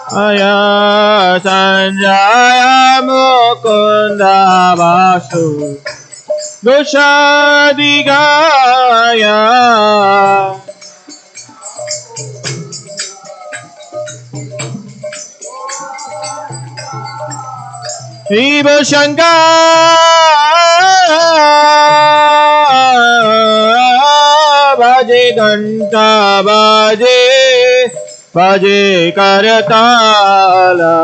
Aya Sanjaya Mukunda Vasu Goshadigaya Shiva Shankara Bhaje Ganta Bhaje Bhaje Karatala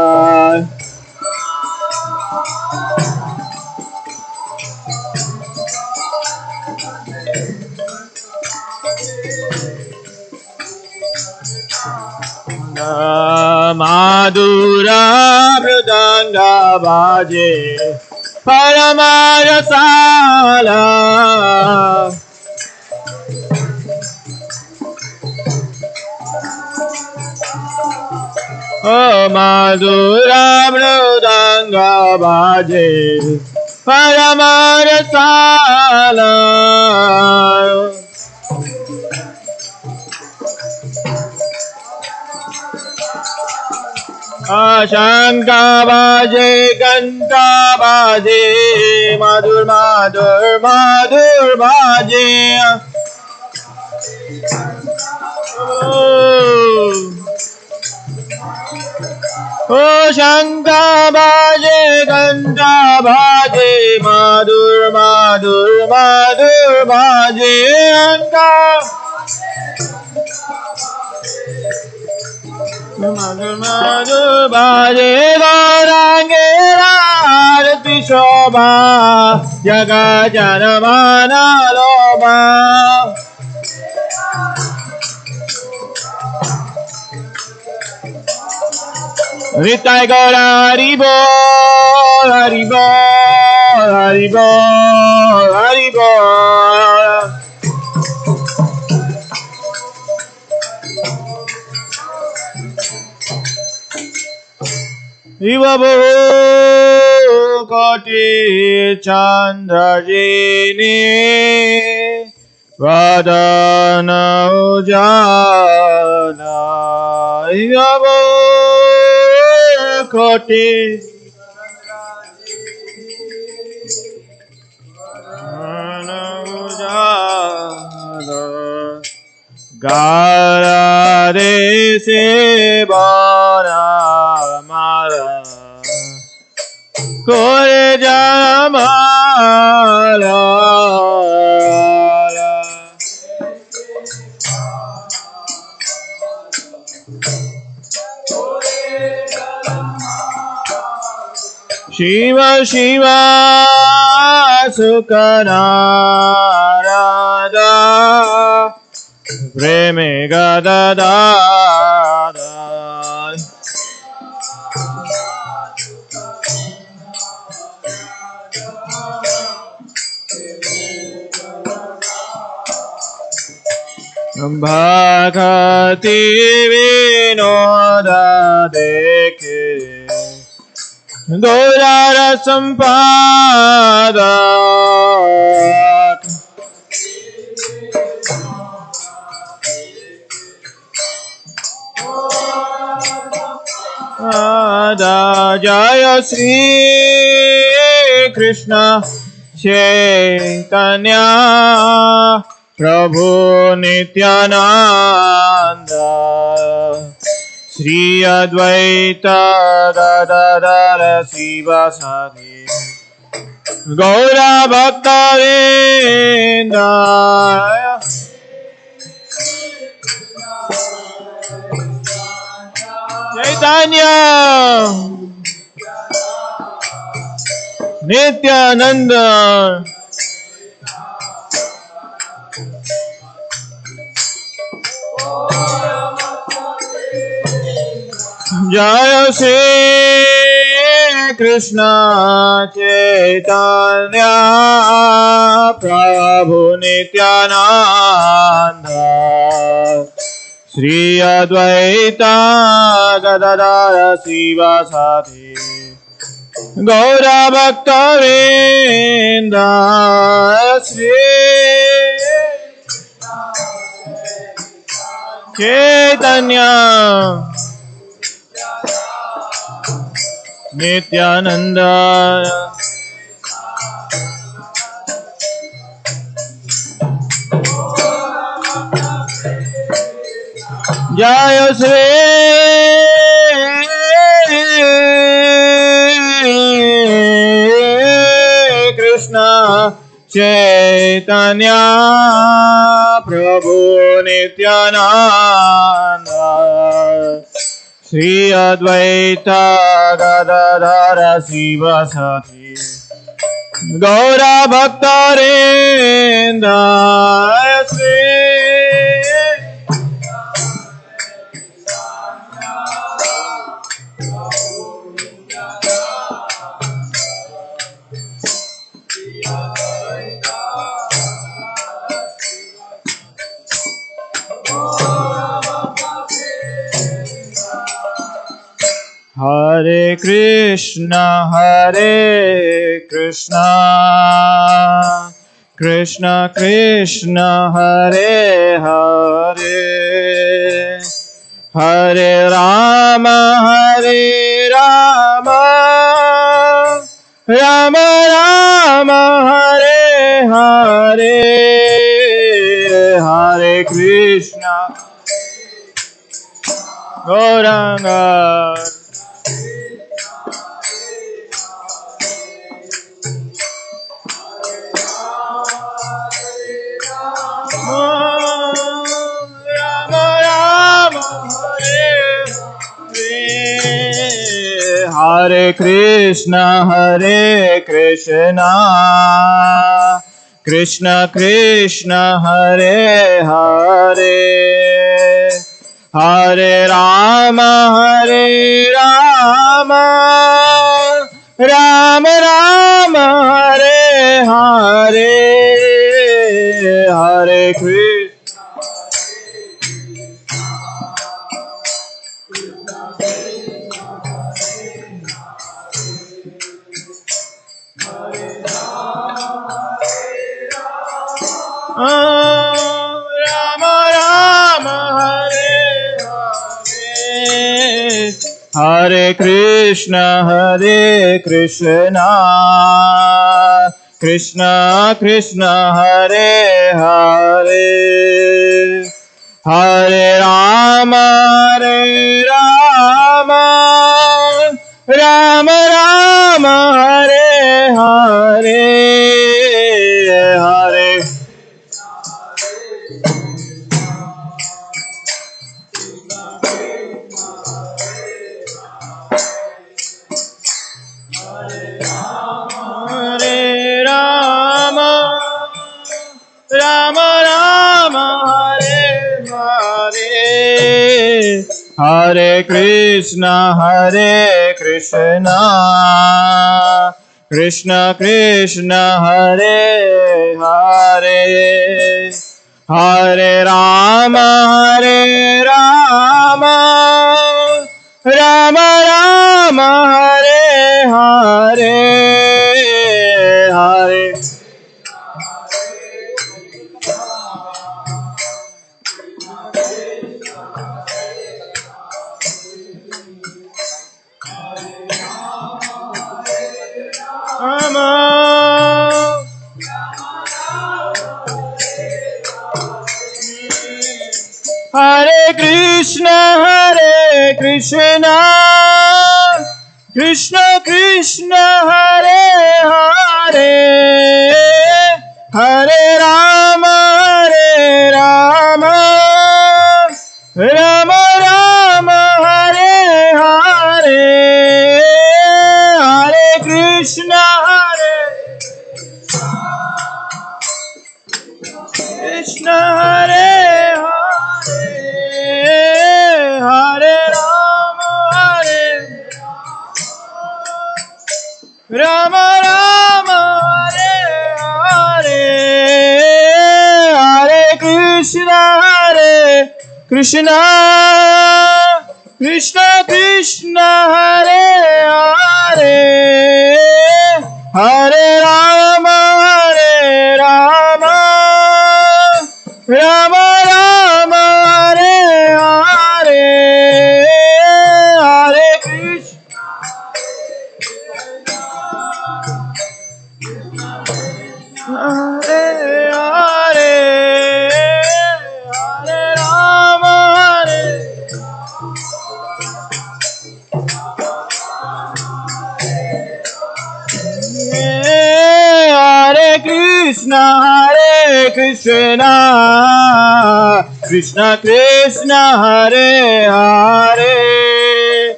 Madhura Mridanga Bhaje Paramarasala Oh Madhura Mridanga Bhaje Paramarasala Shanka Bhaje Ganta Bhaje Madhur Madhur Madhur Bhaje Oh Shanka Bhaje Ganta Bhaje Madhur Madhur Madhur Bhaje Shanka Madhur Madhur Bhaje Gaurange Arati Shobha Jaga Janamana Lobha Nitai Gaura Haribo Haribo Haribo Haribo Vibhavu Koti Chandrajini Vadana Ujala Vibhavu Koti Vadana Ujala Gara Desi Bara Mara Kore Jamala Shiva Shiva Sukhanarada Preme Gadada Bhagati Vinoda Dekhe Gaurara Sampada Jaya Sri Krishna Chaitanya Prabhu Nityananda Sri Advaita Gadadara Sivasati Gaura Bhaktavinda Chaitanya Nityananda Jaya Shri Krishna Chaitanya Prabhu Nityananda Sri Advaita Gadadara Sivasati Gaura Bhaktavinda Sri Chaitanya Nityananda Jaya Shri Krishna Chaitanya Prabhu Nityananda Shri Advaita Gadadhara Sivasati Gaura Bhaktarinda Shri Hare Krishna Krishna Krishna Hare Hare Hare Rama Rama Rama Hare Hare Hare Krishna Gauranga Hare Krishna Krishna Krishna Hare Hare Hare Rama Rama Rama Hare Hare Hare Krishna Rama Rama Hare Hare Hare Krishna Krishna Krishna Hare Hare Hare Rama Rama Rama Hare Hare Hare Rama Rama Hare Hare Hare Krishna Krishna Krishna Hare Hare Hare Rama Rama Rama Hare Hare Hare Rama Hare Krishna Krishna Krishna Hare Hare Hare Rama Rama Rama Hare Hare Hare Krishna Krishna Hare Hare Hare Rama Rama Hare Hare Hare Krishna Krishna Krishna Hare Hare Hare Rama Rama Rama Hare Hare Hare Krishna Krishna Hare Krishna Krishna Krishna Hare Hare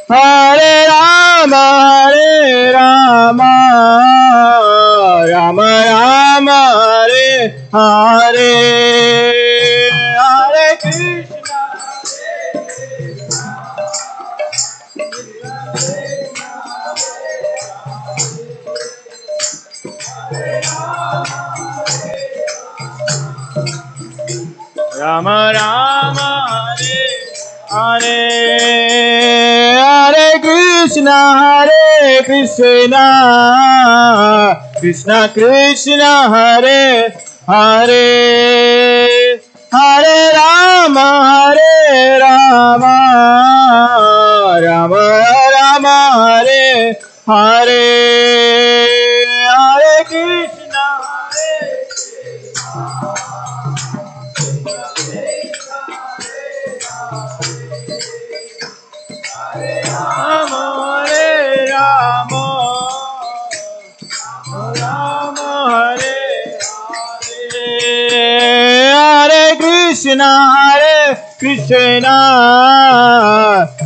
Hare Rama Rama Rama Hare Hare Hare Krishna Rama Rama Hare Hare Hare Krishna Krishna Krishna Hare Hare Hare Rama Rama Rama Hare Hare Hare Krishna Rama Hare Hare Krishna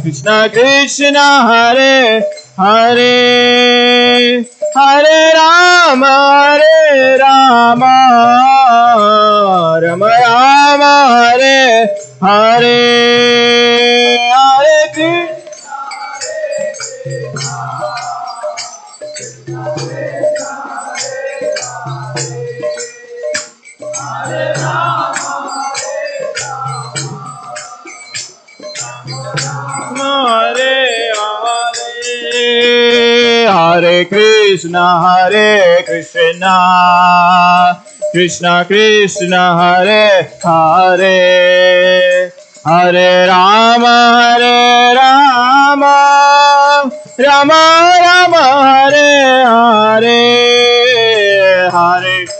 Krishna Krishna Hare Hare Hare Rama Rama Rama Hare Hare Hare Krishna Hare Krishna Krishna Krishna Hare Hare Hare Rama Rama Rama Hare Hare Hare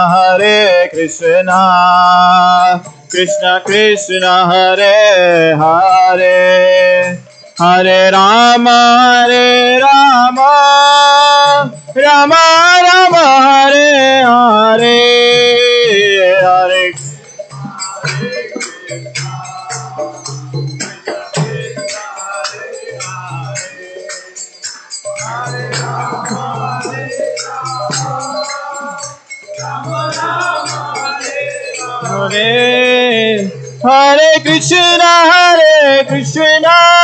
Hare Krishna Krishna Krishna Hare Hare Hare Rama Rama Rama Hare Hare Hare Hare Krishna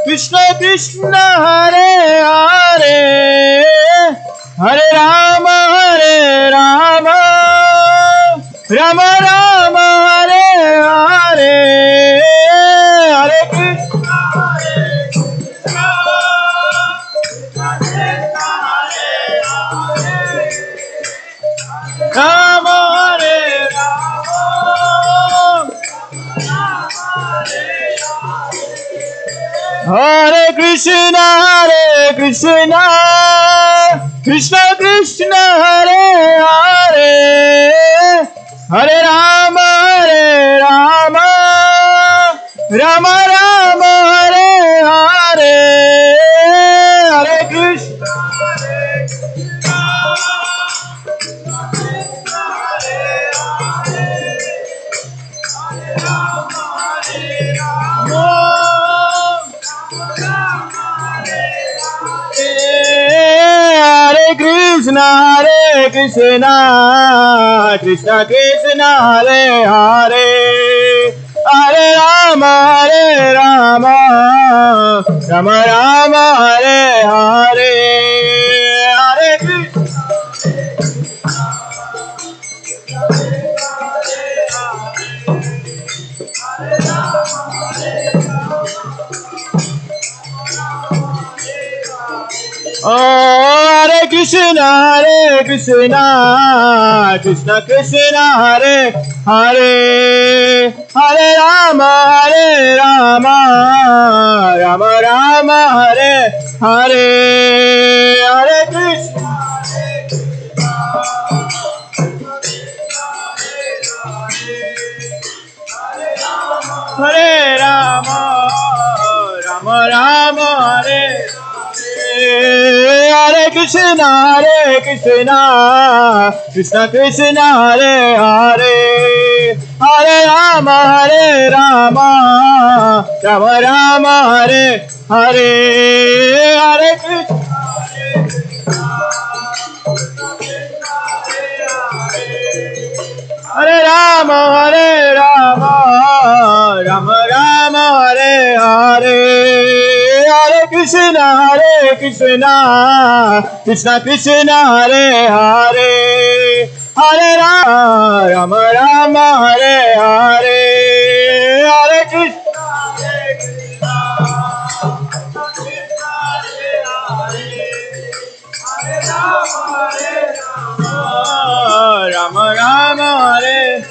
Krishna Krishna Hare Hare Hare Rama Rama Rama Hare Hare Hare Krishna Rama Hare Krishna Krishna Krishna Hare Hare Hare Rama Rama Rama Hare Hare Hare Krishna Krishna Krishna Krishna Hare Hare Hare Rama Rama Rama Hare Hare Hare Krishna Hare Krishna Krishna Krishna Hare Hare Hare Rama Rama Rama Hare Hare Hare Krishna Hare Rama Rama Rama Hare Hare Krishna Krishna Krishna Hare Hare Hare Rama Rama Rama Hare Hare Hare Krishna Hare Rama Rama Rama Hare Hare Hare Krishna Krishna Krishna Hare Hare Hare Rama Rama Hare Hare Hare Krishna Rama Rama Hare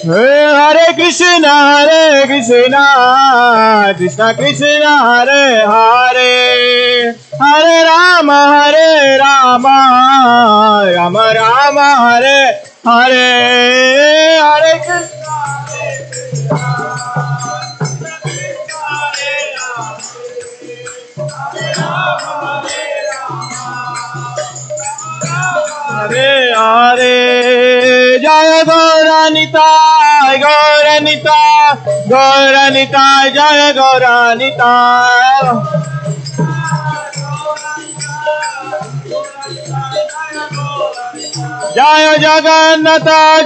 Hare Krishna Krishna Krishna Hare Hare Hare Rama Rama Rama Hare Hare Hare Krishna Hare Hare Jaya Gauranitai Gauranitai Jaya Gauranitai Jaya Jagannatha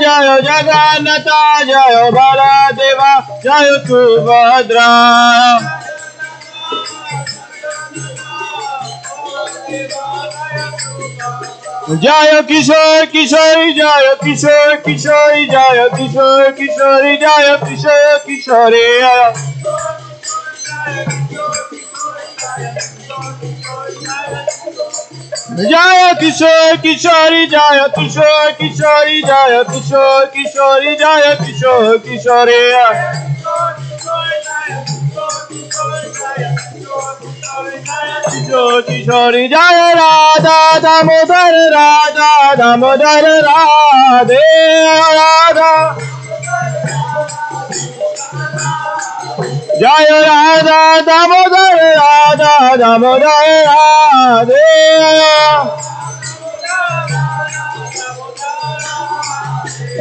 Jaya Baladeva Jaya Subhadra Jaya Kishore Kishori Jaya Kishore Kishori Jaya Kishore Kishori Jaya Kishore Kishori Jaya Kishore Kishori Jaya Kishore Kishori Jaya Kishore Kishori Jaya Kishore Kishori Kishori Jaya Radha Damodar Radhe Radha Jaya Radha Damodar Radhe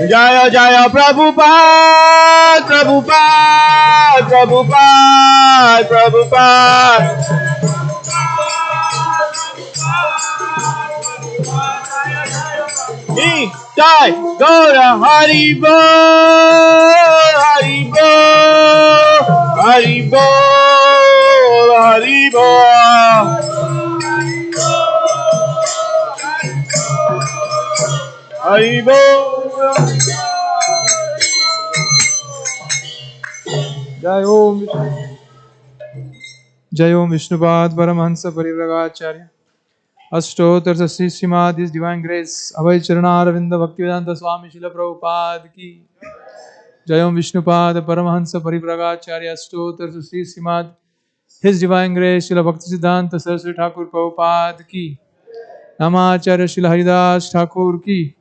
Jaya Jaya Prabhupada Jai Gaura Haribo Jai Om Vishnupad Paramahansa Parivragacharya Ashtotar Sri Srimad His Divine Grace Abhay Charanaravindra Bhaktivedanta Swami Srila Prabhupada Ki Jai Om Vishnupad Paramahansa Parivragacharya Ashtotar Sri Srimad His Divine Grace Srila Bhaktisiddhanta Saraswati Thakur Prabhupada Ki Namacharya Srila Haridas Thakur Ki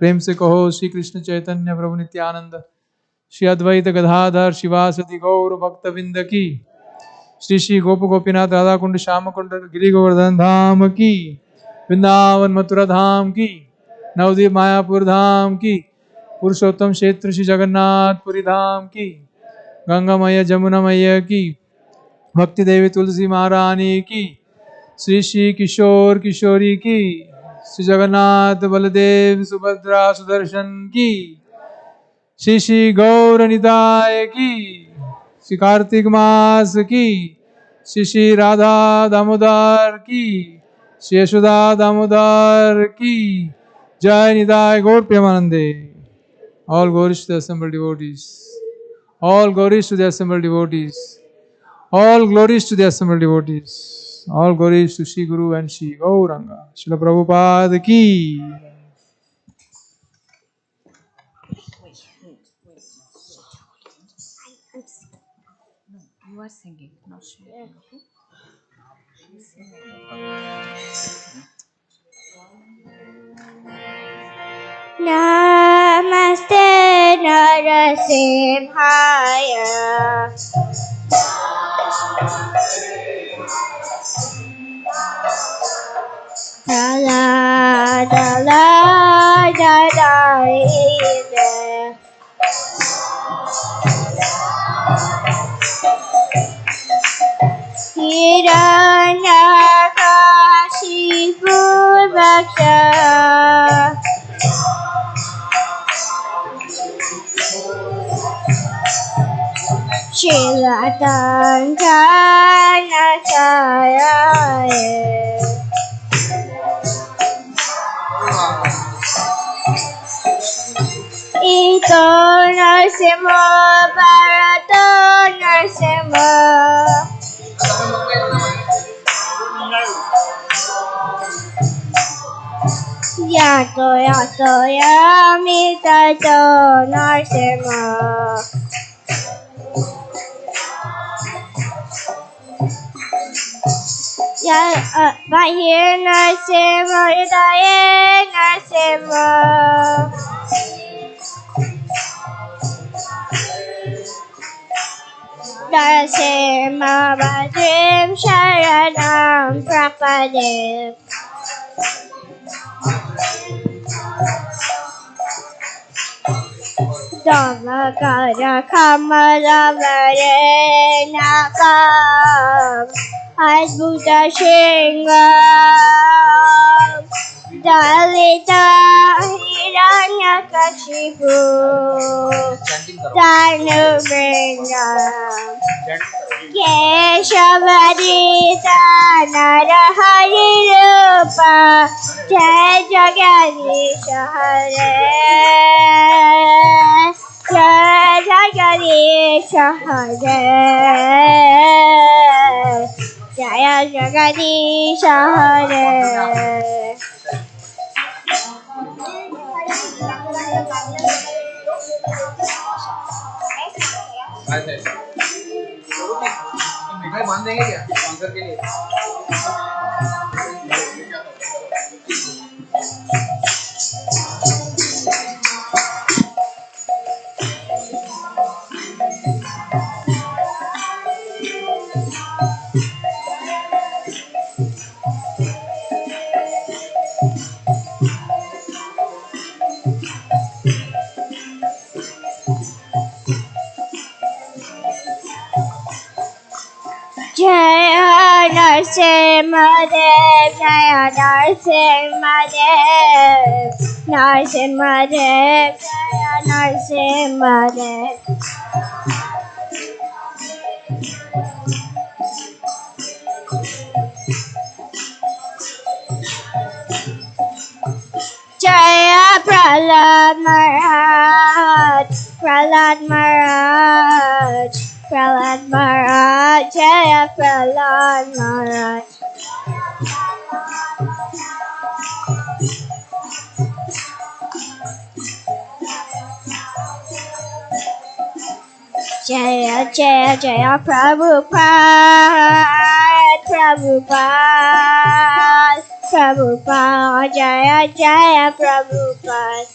प्रेम से कहो श्री कृष्ण चैतन्य प्रभु नित्यानंद श्री अद्वैत गदाधर शिवासदि गौर भक्तविंद की श्री श्री गोप गोपीनाथ राधा कुंड श्याम कुंड गिरि गोवर्धन धाम की वृंदावन मथुरा धाम की नवदीप मायापुर धाम की पुरुषोत्तम क्षेत्र श्री जगन्नाथपुरी धाम की गंगा मैया जमुना मैया की भक्ति देवी तुलसी महारानी की श्री श्री किशोर किशोरी की श्री जगन्नाथ बलदेव सुभद्रा सुदर्शन की श्री श्री गौर निताय की श्री कार्तिक मास की श्री श्री राधा दामोदर की श्री यशोदा दामोदर की जय निताय गौर प्रेमानंदे all glories to the assembled devotees all glories to the assembled devotees all glories to the assembled devotees all glories to Shri Guru and Shri Gauranga Srila Prabhupada ki are singing, not sharing. Okay? Namaste Narasimhaya. Praladaya. Hiranyakashipu Vaksha. Shilatangkanasaya. Ito Narsimha Bharato Narsimha. Yato yato yamitato Narsimha. Bahir Narsimha Hridaye Narsimha. Narsimha Bhadrim Sharanam Prapadim. Dhammakara Kamalavarnakam Adbhuta Shringam Dalita Hiranyakashipu Dhanuvrinam Keshavarita Narahari Rupa Jai Jagadisha Hare Jai Jagadisha Hare Jai Jagadisha Hare. मिठाई बांध देंगे क्या sponsor के लिए? Jaya Narasimhadev, Jaya Narasimhadev, Narasimhadev, Jaya Narasimhadev. Jaya Prahlad Maharaj, Prahlad Maharaj, Prahlad Maharaj, Jaya Prahlad Maharaj. Jaya Jaya Jaya Prabhupada, Prabhupada, Prabhupada, Jaya Jaya Prabhupada.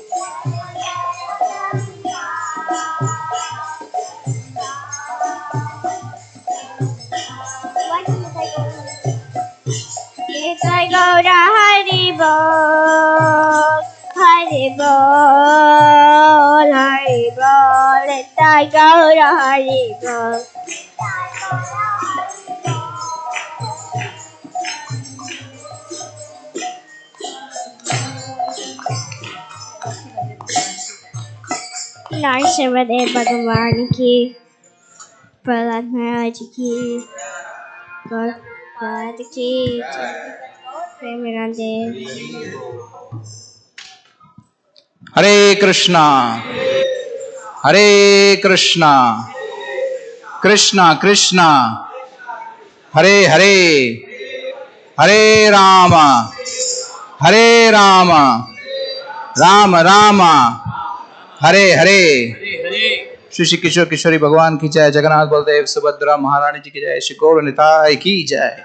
Nitai Gaura Hari Bol, Hari Bol, Hari Bol. Nitai Gaura Hari Bol. Narasimhadev Bhagavan की, प्रहलाद महाराज की, गौरपाद की, प्रेमानंद। हरे कृष्णा कृष्णा कृष्णा हरे हरे हरे राम राम राम हरे हरे श्री श्री किशोर किशोरी भगवान की जय, जगन्नाथ बलदेव सुभद्रा महारानी जी की जय, श्री गौर निताय की जय.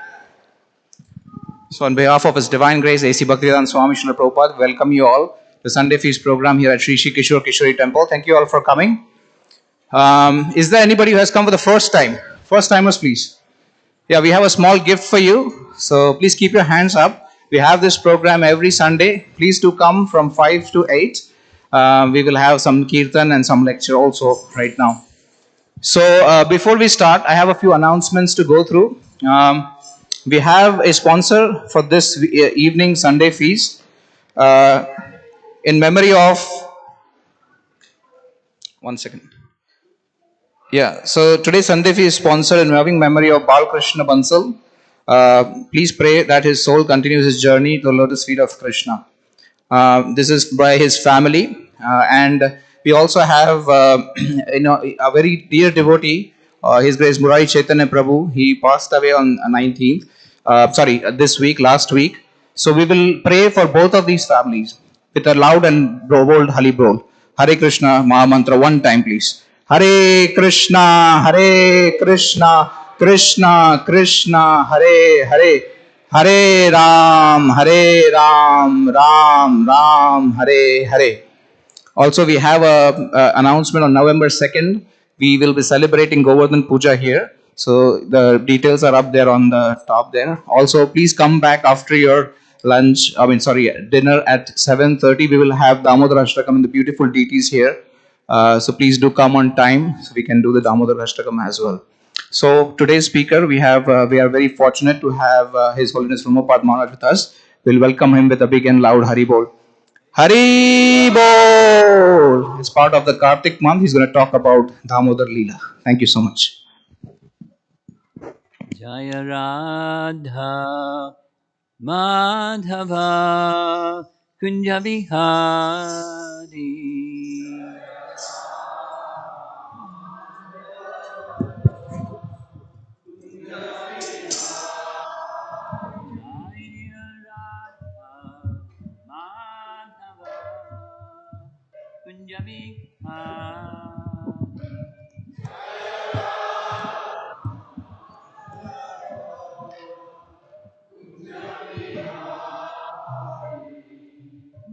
So on behalf of His Divine Grace, A.C. Bhaktivedanta Swami Srila Prabhupada, welcome you all to Sunday Feast program here at Sri Sri Kishore Kishori Temple. Thank you all for coming. Is there anybody who has come for the first time? First timers, please. Yeah, we have a small gift for you. So please keep your hands up. We have this program every Sunday. Please do come from 5 to 8. We will have some kirtan and some lecture also right now. So before we start, I have a few announcements to go through. We have a sponsor for this evening Sunday feast in memory of, one second. Yeah, so today's Sunday feast is sponsored in loving memory of Balkrishna Bansal. Please pray that his soul continues his journey to the lotus feet of Krishna. This is by his family, and we also have a very dear devotee, His Grace Murari Chaitanya Prabhu. He passed away on 19th. This week, last week. So we will pray for both of these families with a loud and bold Hari Bol. Hare Krishna Maha Mantra one time, please. Hare Krishna, Krishna Krishna, Hare Hare. Hare Ram, Ram Ram, Hare Hare. Also, we have a announcement on November 2nd. We will be celebrating Govardhan Puja here. So the details are up there on the top there. Also, please come back after your dinner at 7:30. We will have Damodar Ashtakam and the beautiful deities here. So please do come on time so we can do the Damodar Ashtakam as well. So today's speaker, we are very fortunate to have His Holiness Ramapad Maharaj with us. We'll welcome him with a big and loud Hari Bol. Hari Bol! It's part of the Kartik month. He's going to talk about Damodar Leela. Thank you so much. Jaya Radha Madhava Kunja Bihari.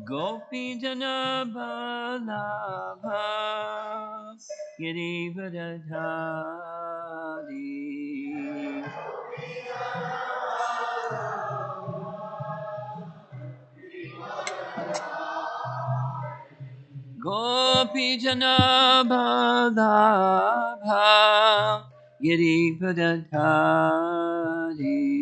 Gopi Jana Balabha Girivadadhari. Gopi Jana Balabha Girivadadhari.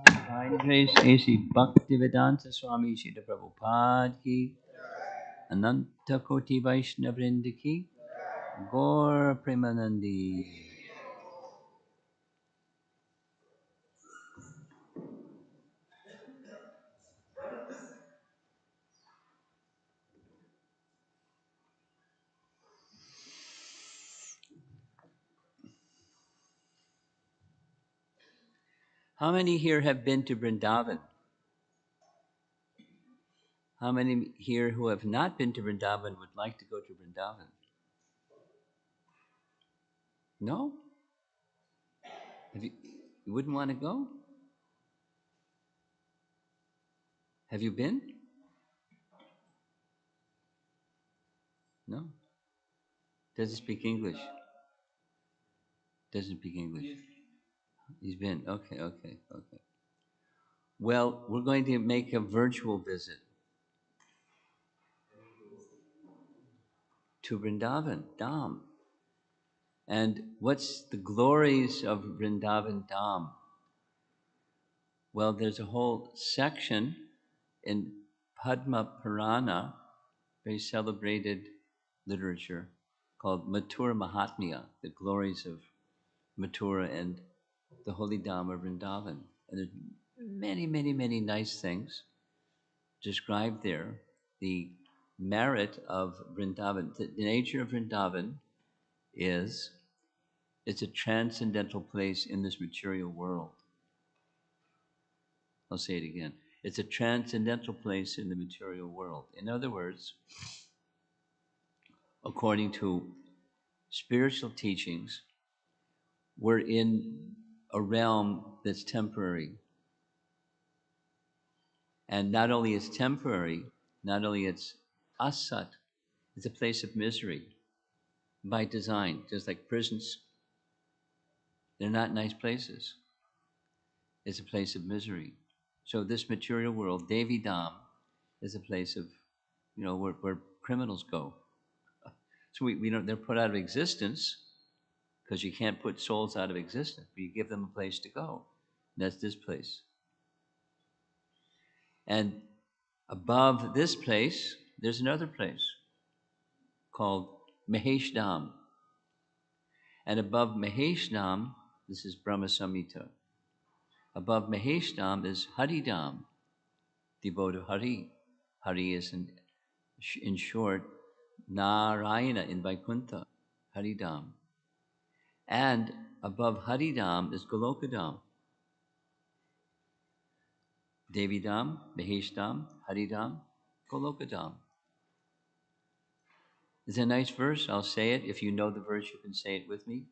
Divine Grace A.C. Bhaktivedanta Swami Srila Prabhupada ki, Ananta Koti Vaishnavrinda ki, Gaur Premanandi. How many here have been to Vrindavan? How many here who have not been to Vrindavan would like to go to Vrindavan? No? You wouldn't want to go? Have you been? No? Doesn't speak English. Doesn't speak English. He's been. Okay, okay, okay. Well, we're going to make a virtual visit to Vrindavan Dham. And what's the glories of Vrindavan Dham? Well, there's a whole section in Padma Purana, very celebrated literature, called Mathura Mahatmya, the glories of Mathura and the holy Dham of Vrindavan. And there's many, many, many nice things described there. The merit of Vrindavan, the nature of Vrindavan is it's a transcendental place in this material world. I'll say it again. It's a transcendental place in the material world. In other words, according to spiritual teachings, we're in a realm that's temporary. And not only it's temporary, not only it's asat, it's a place of misery by design, just like prisons. They're not nice places. It's a place of misery. So this material world, Devi Dham, is a place of, where criminals go. So we don't, they're put out of existence because you can't put souls out of existence, but you give them a place to go. And that's this place. And above this place, there's another place called Mahesh Dham. And above Mahesh Dham, this is Brahma Samhita. Above Mahesh Dham is Hari Dham, the abode of Hari. Hari is, in short, Narayana in Vaikuntha, Hari Dham. And above Hari Dham is Goloka Dham. Devi Dham, Mahesh Dham, Hari Dham, Goloka Dham. It's a nice verse. I'll say it. If you know the verse, you can say it with me.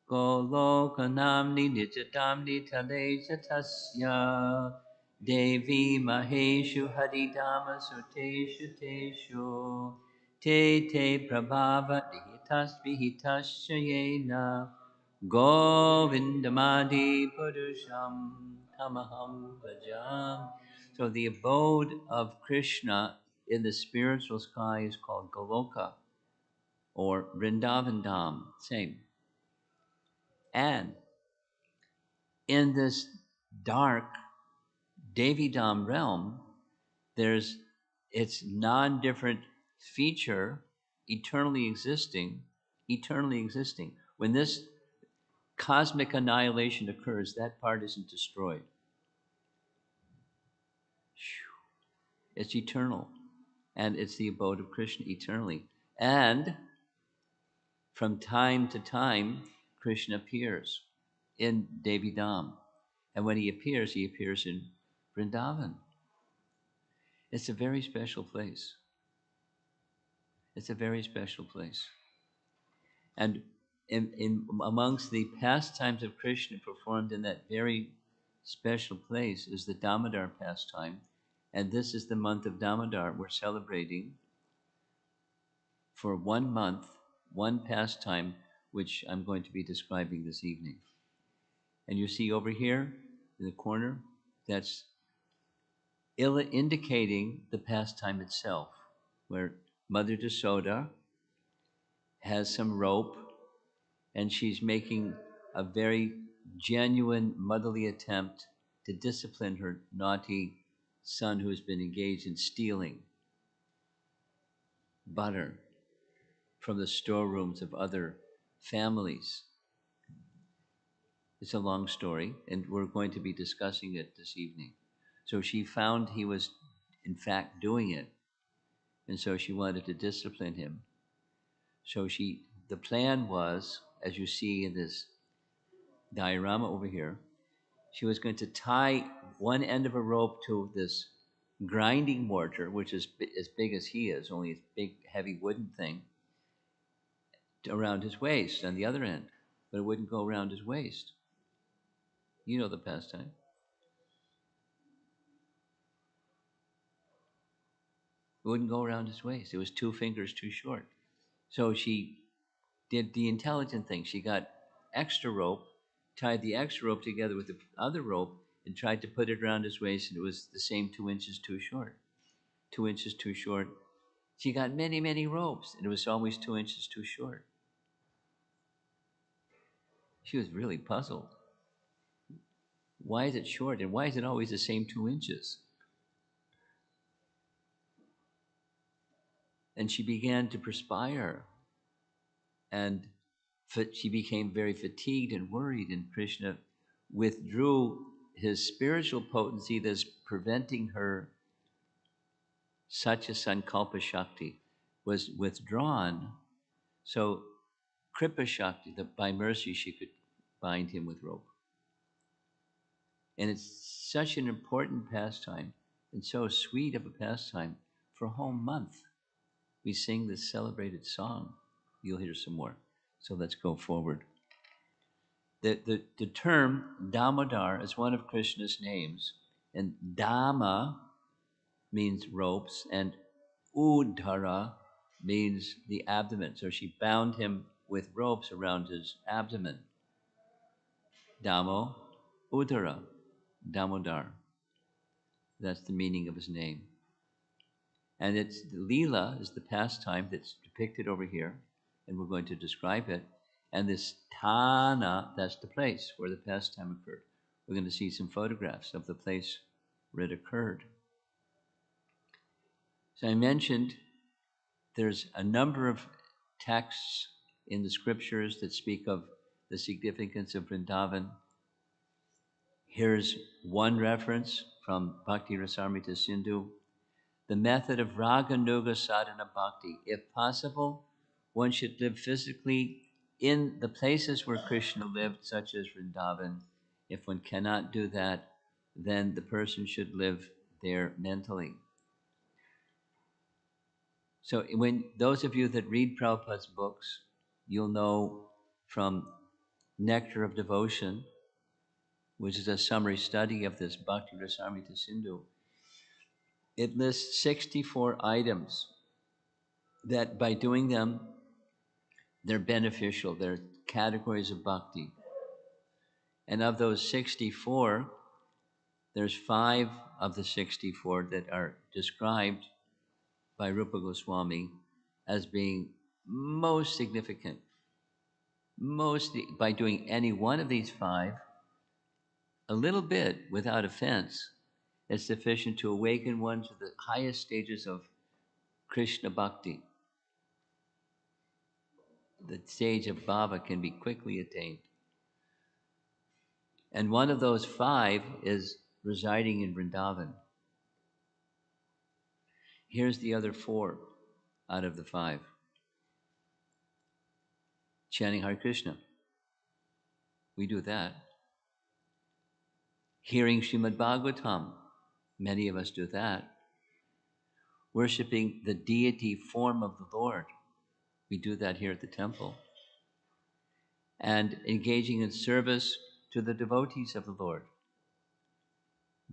Golokanamni nijatamni talesha tasya Devi Maheshu Haridama Suteshu Teshu Te Te Prabhava Nihitas Vihitasya Govindamadi Purusham Tamaham Bhajam. So the abode of Krishna in the spiritual sky is called Goloka or Vrindavan Dham, same. And in this dark Devi Dham realm, there's its non-different feature eternally existing. When this cosmic annihilation occurs, that part isn't destroyed. It's eternal, and it's the abode of Krishna eternally. And from time to time, Krishna appears in Devi Dham. And when he appears in Vrindavan. It's a very special place. It's a very special place. And in amongst the pastimes of Krishna performed in that very special place is the Damodar pastime. And this is the month of Damodar. We're celebrating for 1 month, one pastime, which I'm going to be describing this evening. And you see over here in the corner, that's indicating the pastime itself, where Mother Yasoda has some rope and she's making a very genuine motherly attempt to discipline her naughty son who has been engaged in stealing butter from the storerooms of other families. It's a long story, and we're going to be discussing it this evening. So she found he was, in fact, doing it, and so she wanted to discipline him. So the plan was, as you see in this diorama over here, she was going to tie one end of a rope to this grinding mortar, which is as big as he is, only a big, heavy wooden thing, around his waist on the other end, but it wouldn't go around his waist. You know the pastime. It wouldn't go around his waist. It was 2 fingers too short. So she did the intelligent thing. She got extra rope, tied the extra rope together with the other rope, and tried to put it around his waist, and it was the same 2 inches too short. 2 inches too short. She got many, many ropes, and it was always 2 inches too short. She was really puzzled. Why is it short, and why is it always the same 2 inches? And she began to perspire, and she became very fatigued and worried, and Krishna withdrew his spiritual potency that's preventing her Satya Sankalpa Shakti was withdrawn. So Kripa Shakti, that by mercy she could bind him with rope. And it's such an important pastime and so sweet of a pastime. For a whole month, we sing this celebrated song. You'll hear some more. So let's go forward. The term Damodar is one of Krishna's names, and Dama means ropes, and Udhara means the abdomen. So she bound him with ropes around his abdomen. Damo, Udhara, Damodar. That's the meaning of his name. And it's the Leela is the pastime that's depicted over here, and we're going to describe it. And this Tana, that's the place where the pastime occurred. We're going to see some photographs of the place where it occurred. So I mentioned there's a number of texts in the scriptures that speak of the significance of Vrindavan. Here's one reference from Bhakti Rasamrita Sindhu. The method of Raganuga Sadhana Bhakti. If possible, one should live physically in the places where Krishna lived, such as Vrindavan. If one cannot do that, then the person should live there mentally. So when those of you that read Prabhupada's books, you'll know from Nectar of Devotion, which is a summary study of this Bhakti Rasamrita Sindhu, it lists 64 items that by doing them, they're beneficial. They're categories of bhakti. And of those 64, there's 5 of the 64 that are described by Rupa Goswami as being most significant. By doing any one of these 5, a little bit without offense, is sufficient to awaken one to the highest stages of Krishna Bhakti. The stage of bhava can be quickly attained. And one of those 5 is residing in Vrindavan. Here's the other 4 out of the 5. chanting Hare Krishna. We do that. Hearing Srimad Bhagavatam. Many of us do that. Worshipping the deity form of the Lord. We do that here at the temple. And engaging in service to the devotees of the Lord.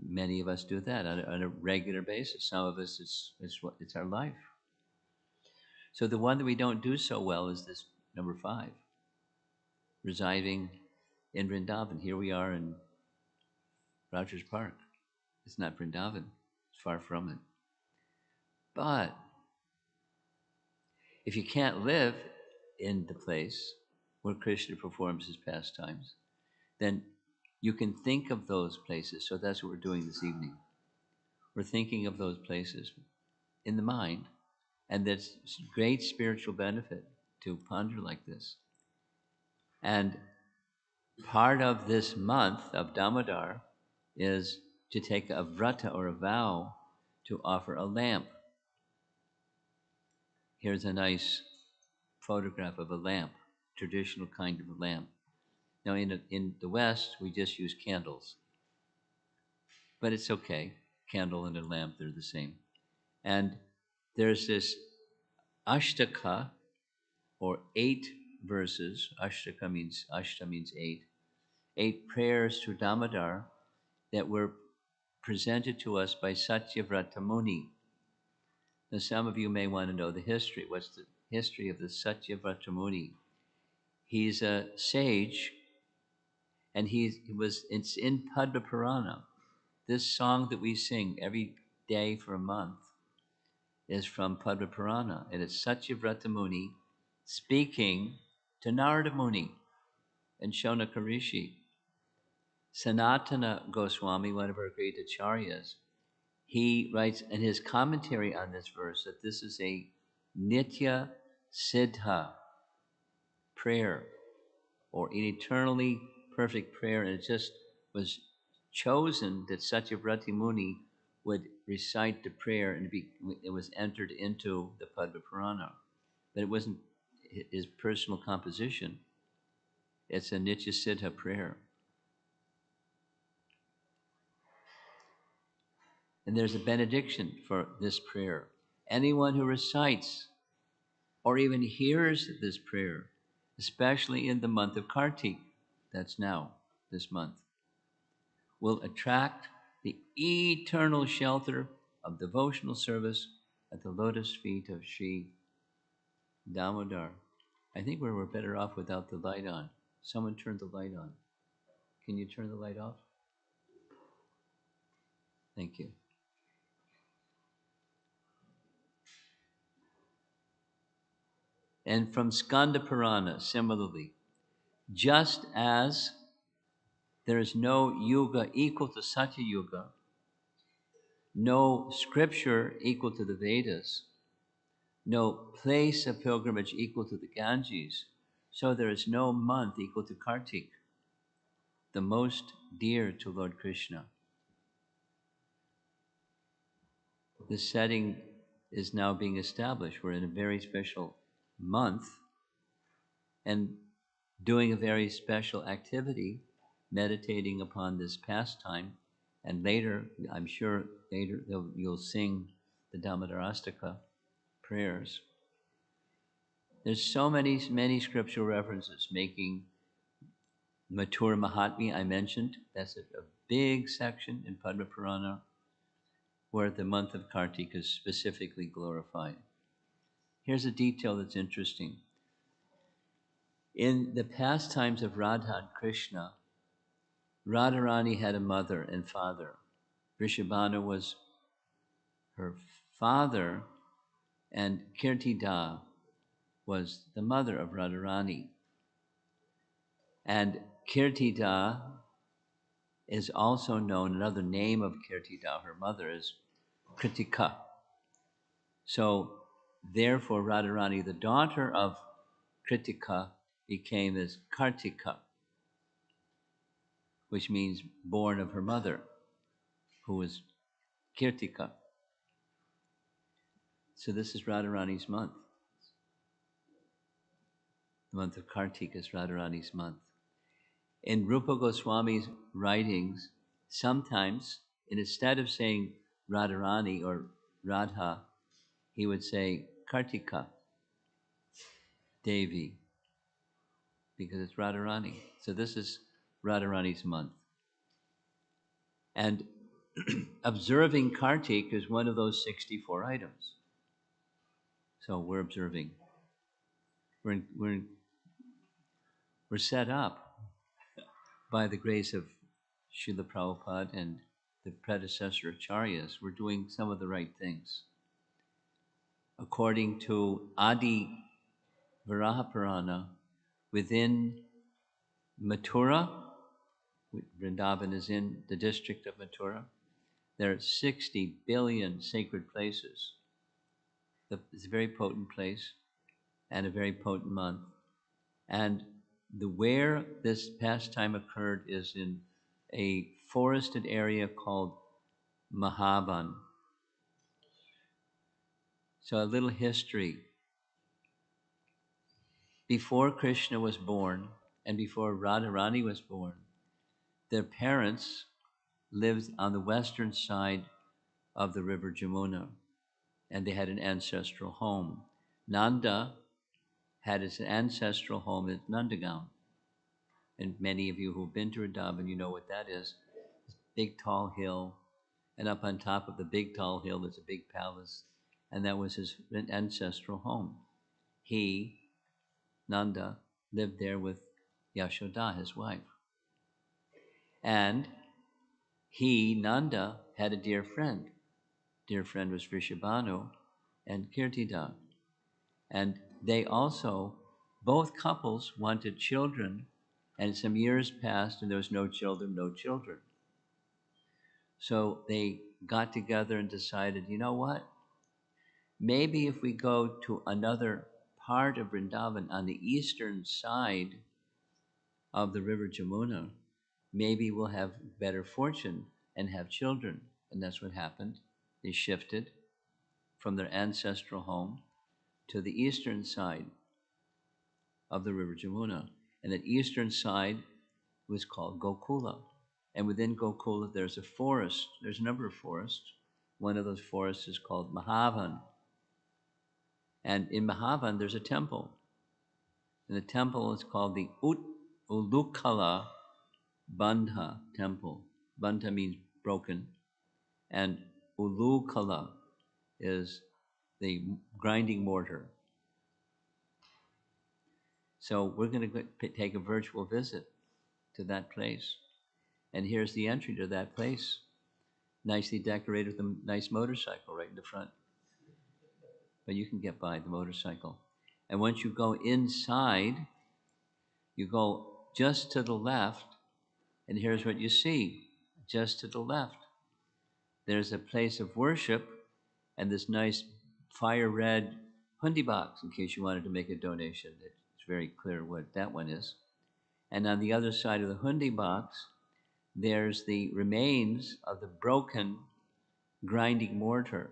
Many of us do that on a regular basis. Some of us, it's our life. So the one that we don't do so well is this number 5, residing in Vrindavan. Here we are in Rogers Park. It's not Vrindavan. It's far from it. But if you can't live in the place where Krishna performs his pastimes, then you can think of those places. So that's what we're doing this evening. We're thinking of those places in the mind, and that's great spiritual benefit to ponder like this. And part of this month of Damodar is to take a vrata or a vow to offer a lamp. Here's a nice photograph of a lamp, traditional kind of a lamp. Now in the West, we just use candles. But it's okay. Candle and a lamp, they're the same. And there's this ashtaka, or 8 verses. Ashta means 8. 8 prayers to Damodar that were presented to us by Satyavrata Muni. Now, some of you may want to know the history. What's the history of the Satyavrata Muni? He's a sage, and it's in Padma Purana. This song that we sing every day for a month is from Padma Purana, and it's Satyavrata Muni speaking to Narada Muni and Shonaka Rishi. Sanatana Goswami, one of our great acharyas, he writes in his commentary on this verse that this is a Nitya Siddha prayer, or an eternally perfect prayer, and it just was chosen that Satyavrata Muni would recite the prayer, and it was entered into the Padma Purana. But it wasn't his personal composition. It's a Nitya Siddha prayer. And there's a benediction for this prayer. Anyone who recites or even hears this prayer, especially in the month of Kartik, that's now, this month, will attract the eternal shelter of devotional service at the lotus feet of Sri Damodar. I think we're better off without the light on. Someone turn the light on. Can you turn the light off? Thank you. And from Skanda Purana, similarly, just as there is no yuga equal to Satya Yuga, no scripture equal to the Vedas, no place of pilgrimage equal to the Ganges, so there is no month equal to Kartik, the most dear to Lord Krishna. The setting is now being established. We're in a very special month and doing a very special activity, meditating upon this pastime. And later, I'm sure later you'll sing the Damodarastaka prayers. There's so many scriptural references making Mathura Mahatmya, I mentioned. That's a big section in Padma Purana where the month of Kartik is specifically glorified. Here's a detail that's interesting. In the pastimes of Radha and Krishna, Radharani had a mother and father. Vrishabhanu was her father, and Kirtida was the mother of Radharani. And Kirtida is also known, another name of Kirtida, her mother, is Kritika. So therefore Radharani, the daughter of Kritika, became as Kartika, which means born of her mother, who was Kirtika. So this is Radharani's month. The month of Kartika is Radharani's month. In Rupa Goswami's writings, sometimes, instead of saying Radharani or Radha, he would say Kartika Devi, because it's Radharani. So this is Radharani's month. And observing Kartik is one of those 64 items. So we're observing. We're set up by the grace of Srila Prabhupada and the predecessor acharyas. We're doing some of the right things. According to Adi Varaha Purana, within Mathura, Vrindavan is in the district of Mathura, there are 60 billion sacred places. It's a very potent place and a very potent month. And where this pastime occurred is in a forested area called Mahavan. So a little history. Before Krishna was born and before Radharani was born, their parents lived on the western side of the river Jamuna, and they had an ancestral home. Nanda had his ancestral home at Nandagaon. And many of you who've been to Vrindavan, you know what that is. This big tall hill, and up on top of the big tall hill there's a big palace, and that was his ancestral home. He, Nanda, lived there with Yashoda, his wife. And he, Nanda, had a dear friend. Dear friend was Vrishabhanu and Kirtida. And they also, both couples wanted children, and some years passed and there was no children. So they got together and decided, you know what? Maybe if we go to another part of Vrindavan on the eastern side of the river Jamuna, maybe we'll have better fortune and have children. And that's what happened. They shifted from their ancestral home to the eastern side of the river Jamuna. And that eastern side was called Gokula. And within Gokula, there's a forest. There's a number of forests. One of those forests is called Mahavan. And in Mahavan, there's a temple. And the temple is called the Ulukala Bandha temple. Bandha means broken. And Ulukala is the grinding mortar. So we're going to take a virtual visit to that place. And here's the entry to that place. Nicely decorated with a nice motorcycle right in the front. But you can get by the motorcycle. And once you go inside, you go just to the left, and here's what you see. Just to the left, there's a place of worship and this nice fire red hundi box, in case you wanted to make a donation. It's very clear what that one is. And on the other side of the hundi box, there's the remains of the broken grinding mortar.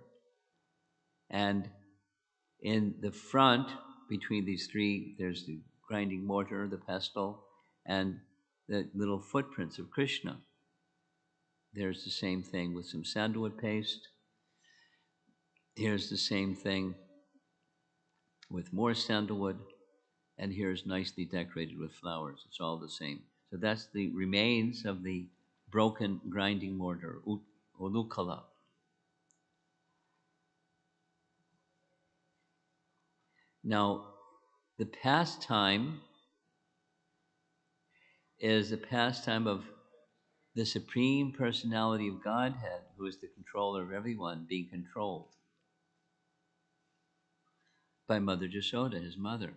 And in the front, between these three, there's the grinding mortar, the pestle, and the little footprints of Krishna. There's the same thing with some sandalwood paste. Here's the same thing with more sandalwood. And here's nicely decorated with flowers. It's all the same. So that's the remains of the broken grinding mortar, Ulukala. Now, the pastime is the pastime of the Supreme Personality of Godhead, who is the controller of everyone, being controlled by Mother Jashoda, his mother.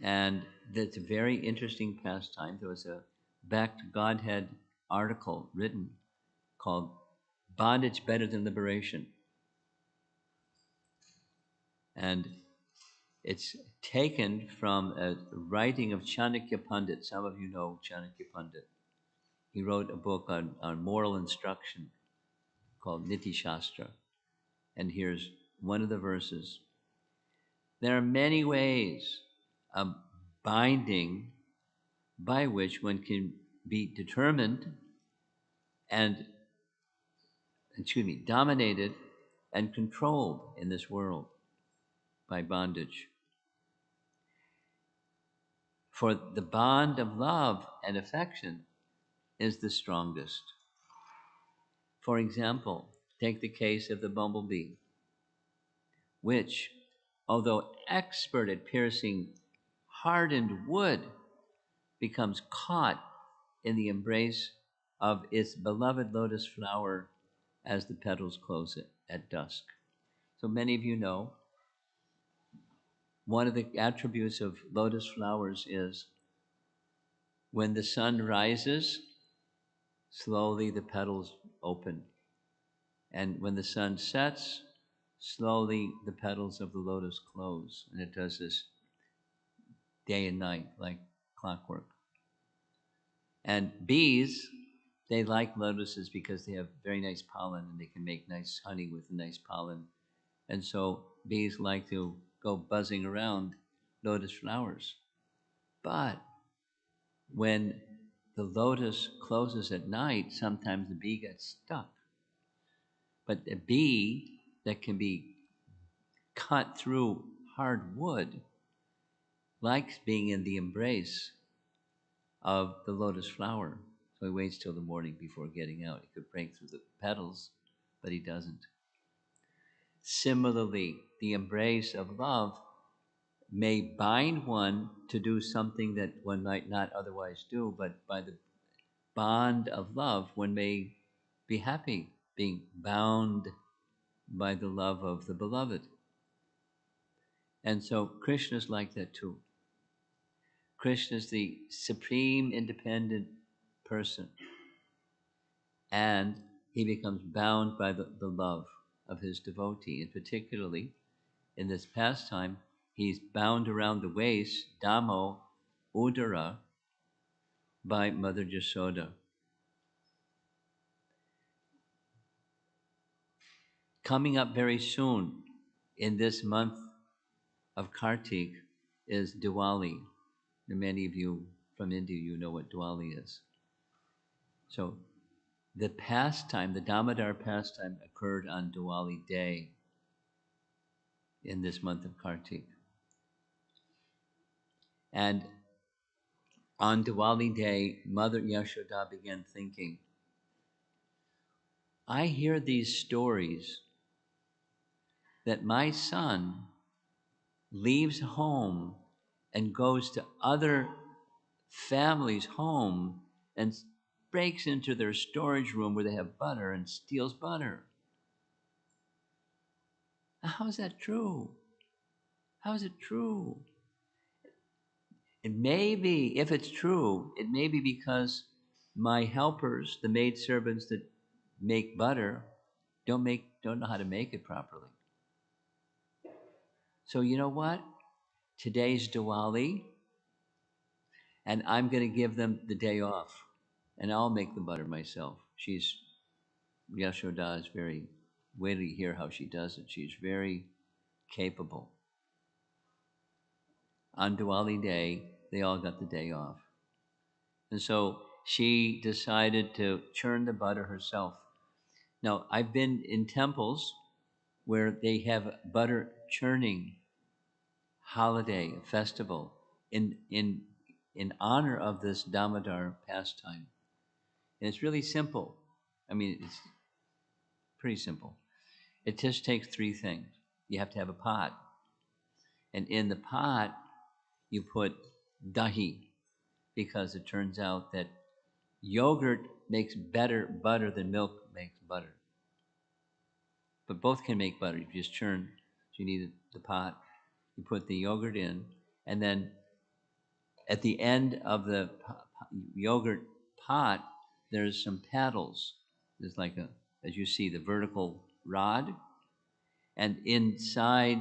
And that's a very interesting pastime. There was a Back to Godhead article written called Bondage Better Than Liberation. And it's taken from a writing of Chanakya Pandit. Some of you know Chanakya Pandit. He wrote a book on moral instruction called Niti Shastra. And here's one of the verses. There are many ways a binding by which one can be determined and, dominated and controlled in this world by bondage. For the bond of love and affection is the strongest. For example, take the case of the bumblebee, which, although expert at piercing hardened wood, becomes caught in the embrace of its beloved lotus flower as the petals close it at dusk. So many of you know one of the attributes of lotus flowers is when the sun rises, slowly the petals open. And when the sun sets, slowly the petals of the lotus close. And it does this day and night like clockwork. And bees, they like lotuses because they have very nice pollen and they can make nice honey with the nice pollen. And so bees like to go buzzing around lotus flowers. But when the lotus closes at night, sometimes the bee gets stuck. But a bee that can be cut through hard wood likes being in the embrace of the lotus flower. So he waits till the morning before getting out. He could break through the petals, but he doesn't. Similarly, the embrace of love may bind one to do something that one might not otherwise do, but by the bond of love, one may be happy being bound by the love of the beloved. And so Krishna is like that too. Krishna is the supreme independent person. And he becomes bound by the love of his devotee. And particularly in this pastime, he's bound around the waist, Damo, Udara, by Mother Yashoda. Coming up very soon in this month of Kartik is Diwali. And many of you from India, you know what Diwali is. So the pastime, the Damodar pastime, occurred on Diwali day in this month of Kartik. And on Diwali day, Mother Yashoda began thinking, I hear these stories that my son leaves home and goes to other families' home and breaks into their storage room where they have butter and steals butter. How is that true? How is it true? It may be, if it's true, it may be because my helpers, the maidservants that make butter, don't know how to make it properly. So you know what? Today's Diwali, and I'm going to give them the day off, and I'll make the butter myself. Yashoda is very, wait till you hear how she does it. She's very capable. On Diwali day, they all got the day off. And so she decided to churn the butter herself. Now, I've been in temples where they have butter churning holiday, festival, in honor of this Damodar pastime. And it's really simple. I mean, it's pretty simple. It just takes three things. You have to have a pot. And in the pot, you put dahi, because it turns out that yogurt makes better butter than milk makes butter. But both can make butter. You just churn. So you need the pot. You put the yogurt in, and then at the end of the yogurt pot, there's some paddles. There's like as you see, the vertical rod, and inside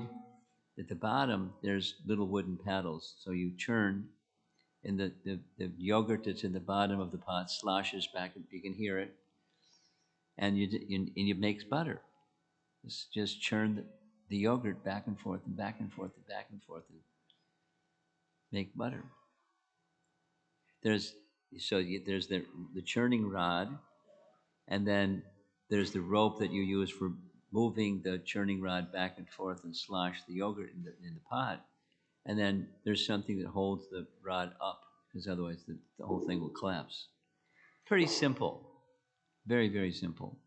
at the bottom, there's little wooden paddles. So you churn, and the yogurt that's in the bottom of the pot sloshes back. You can hear it, and it makes butter. Just churn the yogurt back and forth and back and forth and back and forth. make butter. There's the churning rod, and then there's the rope that you use for moving the churning rod back and forth and slosh the yogurt in the pot. And then there's something that holds the rod up, because otherwise the whole thing will collapse. Pretty simple. Very, very simple.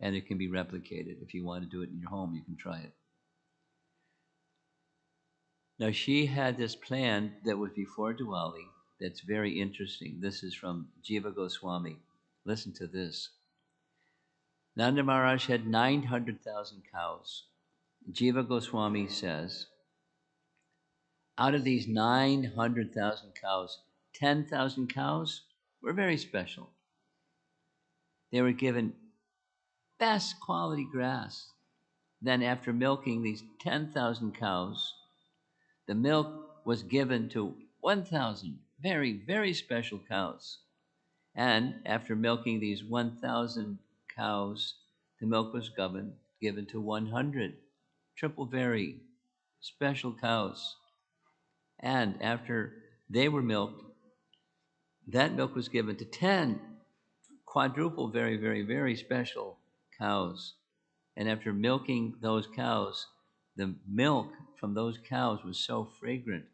And it can be replicated. If you want to do it in your home, you can try it. Now, she had this plan that was before Diwali that's very interesting. This is from Jiva Goswami. Listen to this. Nanda Maharaj had 900,000 cows. Jiva Goswami says, out of these 900,000 cows, 10,000 cows were very special. They were given best quality grass. Then after milking these 10,000 cows, the milk was given to 1,000 very, very special cows. And after milking these 1,000 cows, the milk was given to 100 triple very special cows. And after they were milked, that milk was given to 10 quadruple very, very, very special cows. And after milking those cows, the milk from those cows was so fragrant.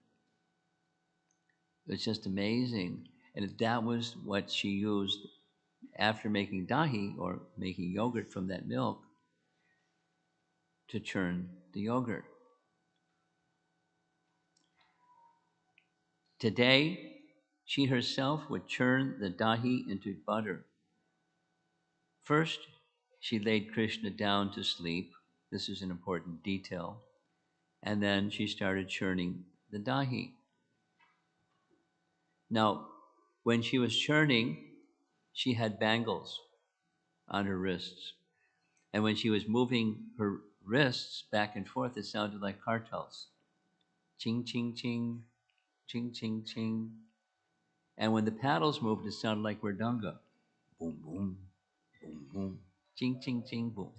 It was just amazing. And that was what she used after making dahi, or making yogurt from that milk, to churn the yogurt. Today, she herself would churn the dahi into butter. First, she laid Krishna down to sleep. This is an important detail. And then she started churning the dahi. Now, when she was churning, she had bangles on her wrists. And when she was moving her wrists back and forth, it sounded like kartals. Ching, ching, ching, ching, ching, ching. And when the paddles moved, it sounded like mridanga. Boom, boom, boom, boom, ching, ching, ching, boom.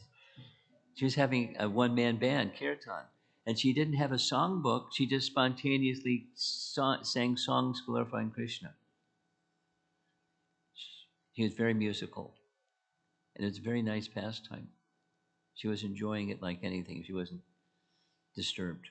She was having a one-man band, kirtan. And she didn't have a songbook. She just spontaneously sang songs glorifying Krishna. She was very musical. And it's a very nice pastime. She was enjoying it like anything. She wasn't disturbed.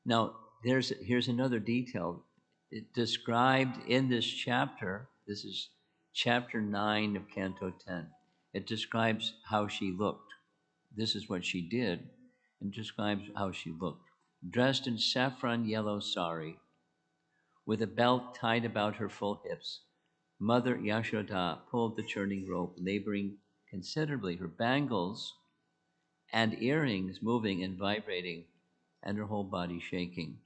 Now, here's another detail. It described in this chapter, this is chapter 9 of Canto 10. It describes how she looked. This is what she did, and describes how she looked. Dressed in saffron yellow sari, with a belt tied about her full hips, Mother Yashoda pulled the churning rope, laboring considerably, her bangles and earrings moving and vibrating, and her whole body shaking.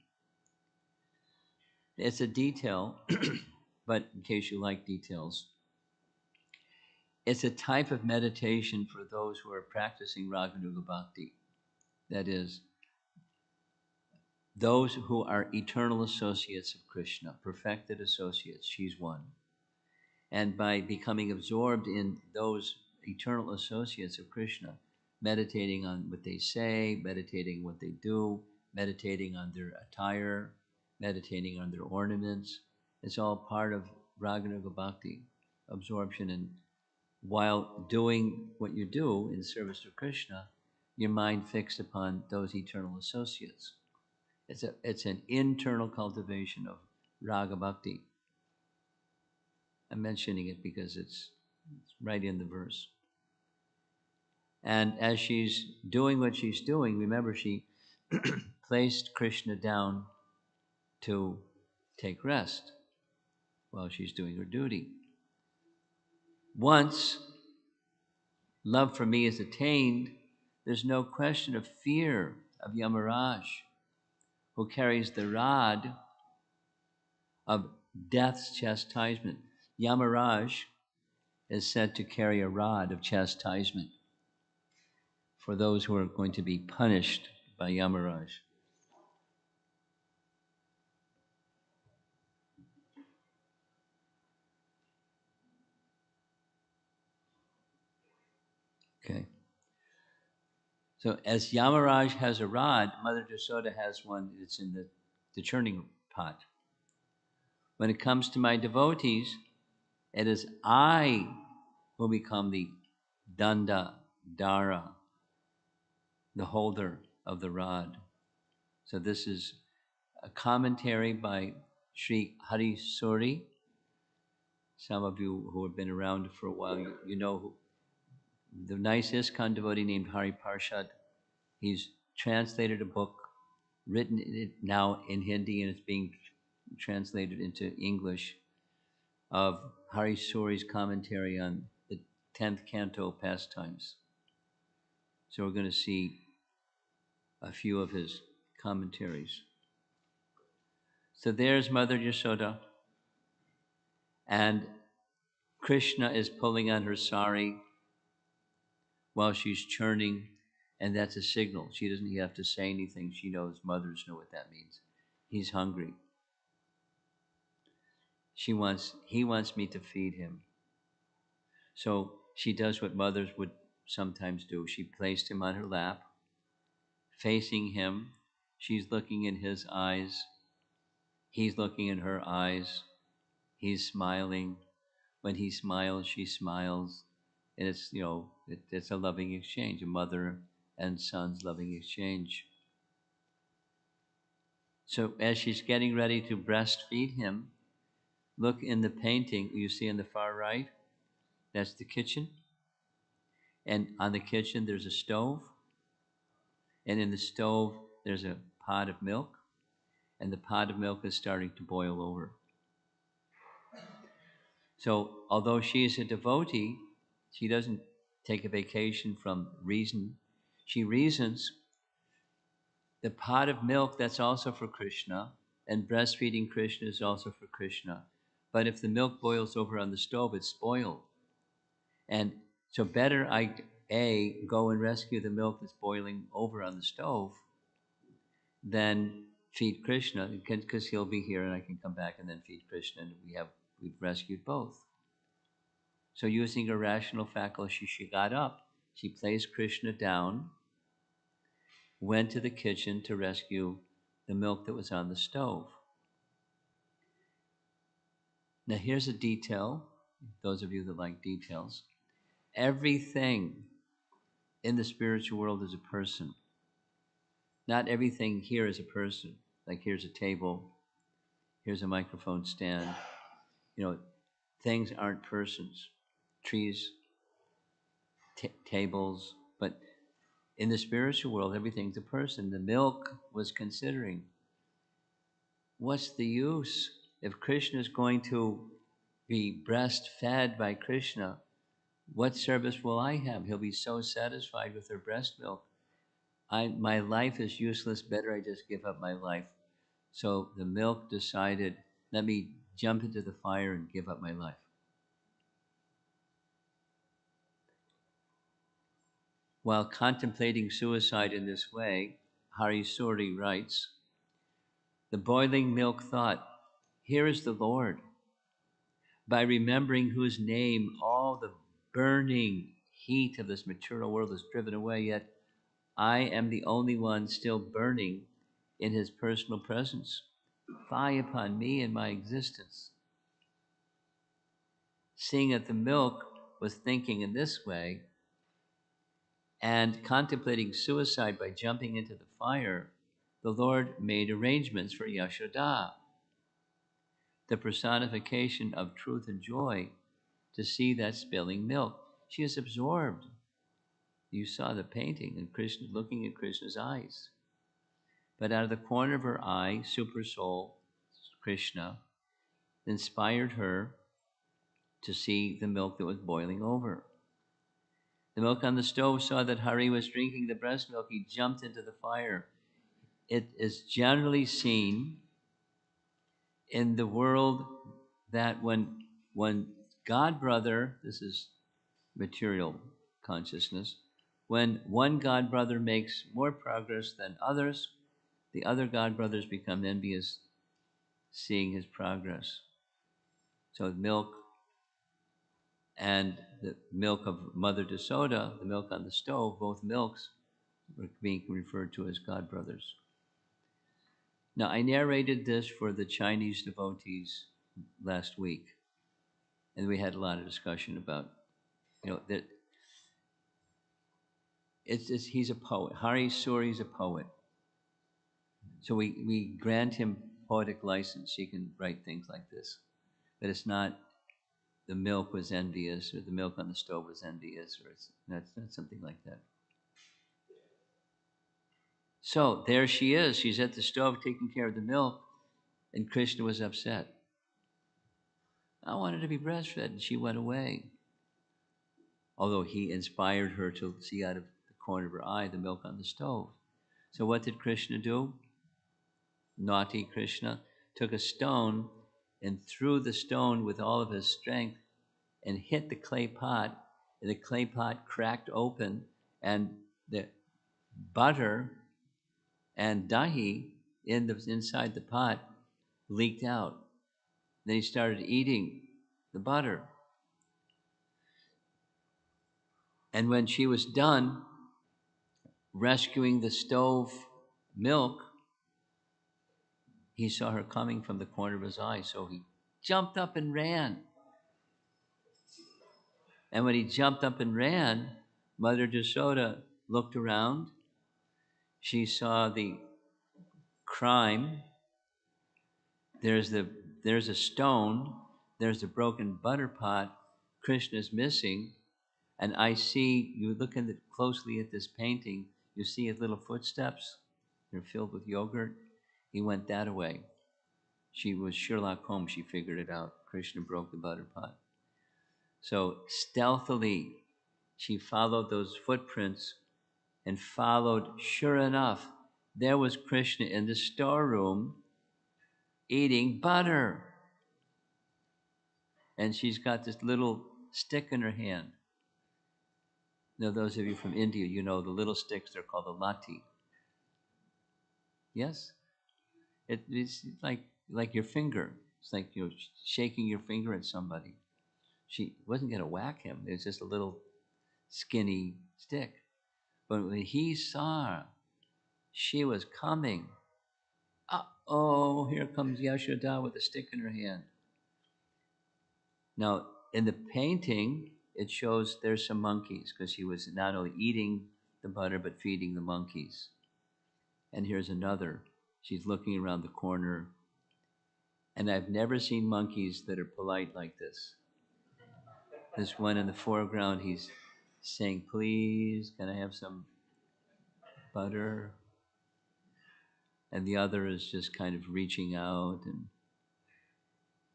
It's a detail, but in case you like details, it's a type of meditation for those who are practicing Raganuga Bhakti. That is, those who are eternal associates of Krishna, perfected associates, she's one. And by becoming absorbed in those eternal associates of Krishna, meditating on what they say, meditating what they do, meditating on their attire, meditating on their ornaments, it's all part of Raganuga Bhakti, absorption. And while doing what you do in service to Krishna, your mind fixed upon those eternal associates. It's an internal cultivation of Raga Bhakti. I'm mentioning it because it's right in the verse. And as she's doing what she's doing, remember she placed Krishna down to take rest while she's doing her duty. Once love for me is attained, there's no question of fear of Yamaraj, who carries the rod of death's chastisement. Yamaraj is said to carry a rod of chastisement for those who are going to be punished by Yamaraj. Okay. So as Yamaraj has a rod, Mother Jasoda has one. It's in the the churning pot. When it comes to my devotees, it is I who become the danda, dara, the holder of the rod. So this is a commentary by Sri Hari Suri. Some of you who have been around for a while, you know who, the nice ISKCON devotee named Hari Parshad. He's translated a book, written it now in Hindi, and it's being translated into English, of Hari Suri's commentary on the 10th canto pastimes. So we're going to see a few of his commentaries. So there's Mother Yashoda, and Krishna is pulling on her sari while she's churning, and that's a signal. She doesn't have to say anything. She knows, mothers know what that means. He's hungry. He wants me to feed him. So she does what mothers would sometimes do. She placed him on her lap, facing him. She's looking in his eyes. He's looking in her eyes. He's smiling. When he smiles, she smiles. And it's, it's a loving exchange, a mother and son's loving exchange. So as she's getting ready to breastfeed him, look in the painting you see on the far right. That's the kitchen. And on the kitchen, there's a stove. And in the stove, there's a pot of milk. And the pot of milk is starting to boil over. So although she is a devotee, she doesn't take a vacation from reason. She reasons the pot of milk, that's also for Krishna, and breastfeeding Krishna is also for Krishna. But if the milk boils over on the stove, it's spoiled. And so better I, go and rescue the milk that's boiling over on the stove than feed Krishna, because he'll be here and I can come back and then feed Krishna, and we've rescued both. So using her rational faculty, she got up, she placed Krishna down, went to the kitchen to rescue the milk that was on the stove. Now here's a detail, those of you that like details. Everything in the spiritual world is a person. Not everything here is a person. Like here's a table, here's a microphone stand. Things aren't persons. Trees, tables, but in the spiritual world, everything's a person. The milk was considering, what's the use? If Krishna is going to be breastfed by Krishna, what service will I have? He'll be so satisfied with her breast milk. My life is useless. Better I just give up my life. So the milk decided, let me jump into the fire and give up my life. While contemplating suicide in this way, Hari Suri writes, the boiling milk thought, here is the Lord. By remembering whose name all the burning heat of this material world is driven away, yet I am the only one still burning in his personal presence. Fie upon me and my existence. Seeing that the milk was thinking in this way and contemplating suicide by jumping into the fire, the Lord made arrangements for Yashoda, the personification of truth and joy, to see that spilling milk. She is absorbed. You saw the painting and Krishna looking at Krishna's eyes. But out of the corner of her eye, Super Soul, Krishna, inspired her to see the milk that was boiling over. The milk on the stove saw that Hari was drinking the breast milk. He jumped into the fire. It is generally seen in the world that when God brother, this is material consciousness, when one God brother makes more progress than others, the other God brothers become envious seeing his progress. So milk and the milk of Mother Yashoda, the milk on the stove, both milks were being referred to as God brothers. Now, I narrated this for the Chinese devotees last week, and we had a lot of discussion about, that he's a poet. Hari Suri is a poet. So we grant him poetic license. He can write things like this. But it's not the milk was envious or the milk on the stove was envious, or it's not something like that. So there she is. She's at the stove taking care of the milk, and Krishna was upset. I wanted to be breastfed, and she went away. Although he inspired her to see out of the corner of her eye the milk on the stove. So what did Krishna do? Naughty Krishna took a stone and threw the stone with all of his strength and hit the clay pot, and the clay pot cracked open, and the butter and dahi inside the pot leaked out. Then he started eating the butter. And when she was done rescuing the stove milk, he saw her coming from the corner of his eye, so he jumped up and ran. And when he jumped up and ran, Mother Jasoda looked around. She saw the crime. There's a stone. There's a broken butter pot. Krishna's missing. And I see, you look closely at this painting, you see his little footsteps. They're filled with yogurt. He went that way. She was Sherlock Holmes. She figured it out. Krishna broke the butter pot. So stealthily, she followed those footprints and followed. Sure enough, there was Krishna in the storeroom eating butter. And she's got this little stick in her hand. Now, those of you from India, you know the little sticks, they're called the lati. Yes? It's like your finger. It's like you're shaking your finger at somebody. She wasn't going to whack him. It was just a little skinny stick. But when he saw she was coming, here comes Yashoda with a stick in her hand. Now, in the painting, it shows there's some monkeys because he was not only eating the butter but feeding the monkeys. And here's another. She's looking around the corner. And I've never seen monkeys that are polite like this. This one in the foreground, he's saying, please, can I have some butter? And the other is just kind of reaching out, and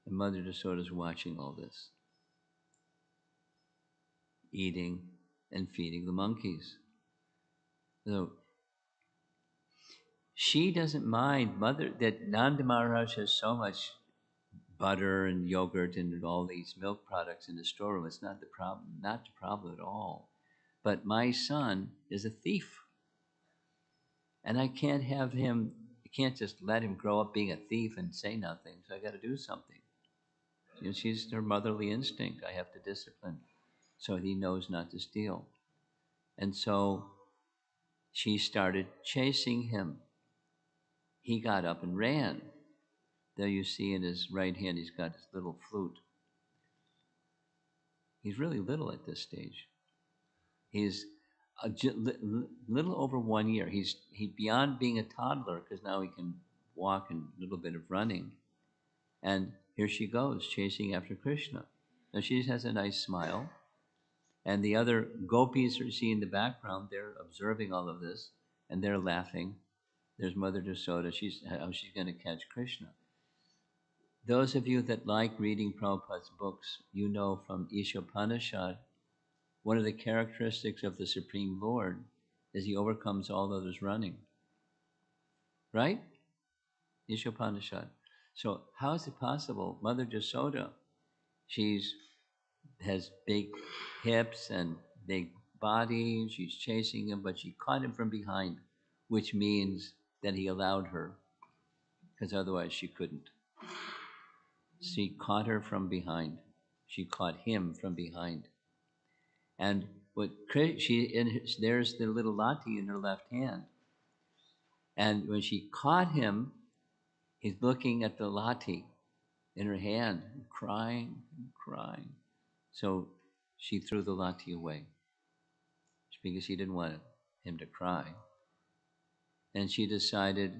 Mother Jasoda is watching all this, eating and feeding the monkeys. So she doesn't mind that Nanda Maharaj has so much butter and yogurt and all these milk products in the storeroom. It's not the problem at all. But my son is a thief. And I can't just let him grow up being a thief and say nothing. So I got to do something. She's her motherly instinct. I have to discipline so he knows not to steal. And so she started chasing him. He got up and ran. There you see in his right hand, he's got his little flute. He's really little at this stage. He's a little over 1 year. He's beyond being a toddler because now he can walk and a little bit of running. And here she goes, chasing after Krishna. Now she has a nice smile. And the other gopis you see in the background, they're observing all of this, and they're laughing. There's Mother Jasoda. How she's going to catch Krishna. Those of you that like reading Prabhupada's books, you know from Ishopanishad, one of the characteristics of the Supreme Lord is he overcomes all others running. Right? Ishopanishad. So how is it possible? Mother Jasoda, has big hips and big body. She's chasing him, but she caught him from behind, which means that he allowed her, because otherwise she couldn't. She caught her from behind. She caught him from behind. And there's the little lati in her left hand. And when she caught him, he's looking at the lati in her hand, and crying and crying. So she threw the lati away because she didn't want him to cry. And she decided,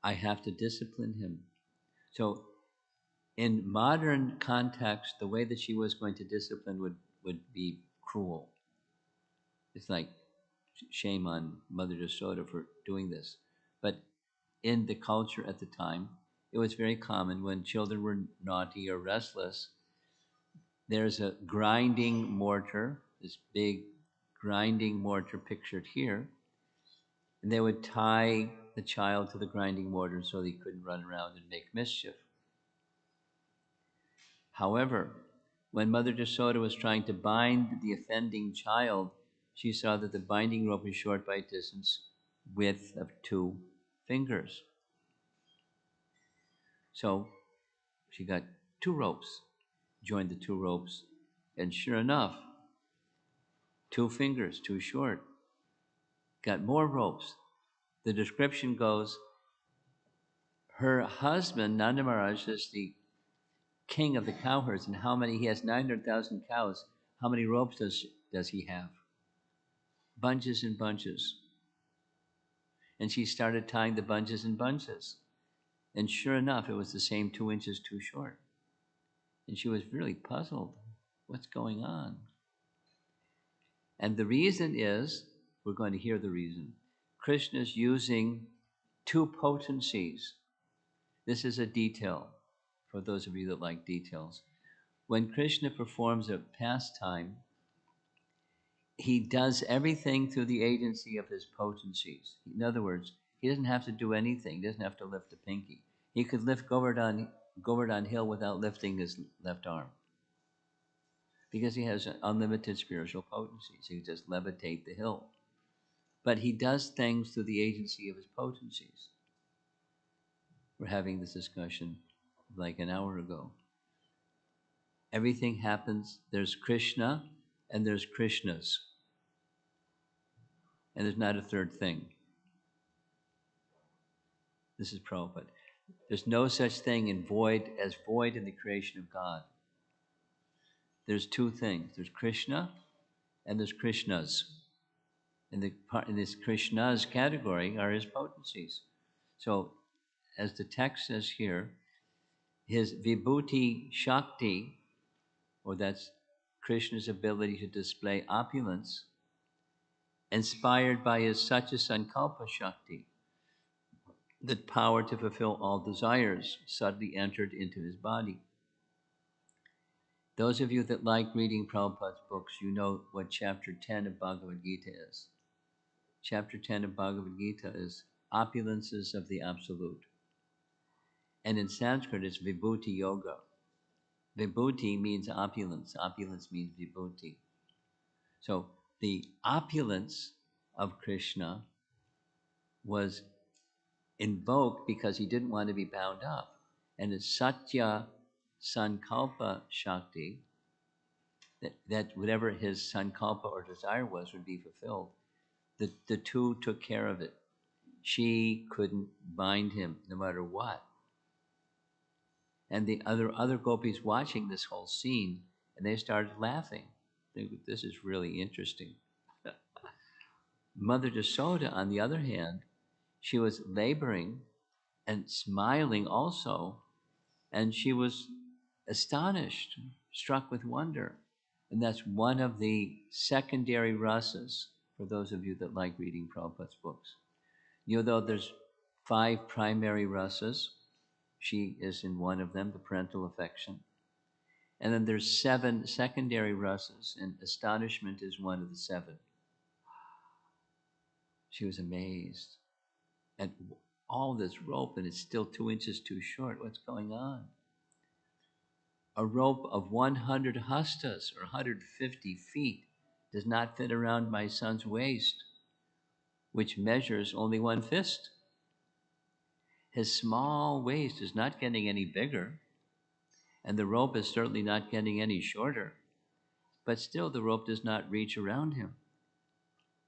I have to discipline him. So in modern context, the way that she was going to discipline would be cruel. It's like, shame on Mother Yasoda for doing this. But in the culture at the time, it was very common when children were naughty or restless. There's a grinding mortar, this big grinding mortar pictured here, and they would tie the child to the grinding mortar so he couldn't run around and make mischief. However, when Mother Yasoda was trying to bind the offending child, she saw that the binding rope was short by distance, width of 2 fingers. So she got 2 ropes, joined the 2 ropes, and sure enough, 2 fingers too short. Got more ropes. The description goes, her husband, Nanda Maharaj, is the king of the cowherds, and he has 900,000 cows. How many ropes does he have? Bunches and bunches. And she started tying the bunches and bunches. And sure enough, it was the same 2 inches too short. And she was really puzzled. What's going on? And the reason is, we're going to hear the reason. Krishna's using 2 potencies. This is a detail for those of you that like details. When Krishna performs a pastime, he does everything through the agency of his potencies. In other words, he doesn't have to do anything. He doesn't have to lift a pinky. He could lift Govardhan Hill without lifting his left arm, because he has unlimited spiritual potencies. He can just levitate the hill. But he does things through the agency of his potencies. We're having this discussion like an hour ago. Everything happens. There's Krishna and there's Krishnas. And there's not a third thing. This is Prabhupada. There's no such thing as void in the creation of God. There's 2 things. There's Krishna and there's Krishnas. In this Krishna's category are his potencies. So, as the text says here, his Vibhuti Shakti, or that's Krishna's ability to display opulence, inspired by his Satya Sankalpa Shakti, the power to fulfill all desires, suddenly entered into his body. Those of you that like reading Prabhupada's books, you know what chapter 10 of Bhagavad Gita is. Chapter 10 of Bhagavad Gita is opulences of the Absolute. And in Sanskrit, it's Vibhuti Yoga. Vibhuti means opulence. Opulence means Vibhuti. So the opulence of Krishna was invoked because he didn't want to be bound up. And it's Satya Sankalpa Shakti, that whatever his Sankalpa or desire was would be fulfilled. The 2 took care of it. She couldn't bind him no matter what. And the other gopis watching this whole scene, and they started laughing. This is really interesting. Mother Yasoda, on the other hand, she was laboring and smiling also, and she was astonished, struck with wonder. And that's one of the secondary rasas, for those of you that like reading Prabhupada's books. You know, though there's 5 primary rasas, she is in one of them, the parental affection. And then there's 7 secondary rasas, and astonishment is one of the 7. She was amazed at all this rope, and it's still 2 inches too short. What's going on? A rope of 100 hastas, or 150 feet, does not fit around my son's waist, which measures only 1 fist. His small waist is not getting any bigger, and the rope is certainly not getting any shorter, but still the rope does not reach around him.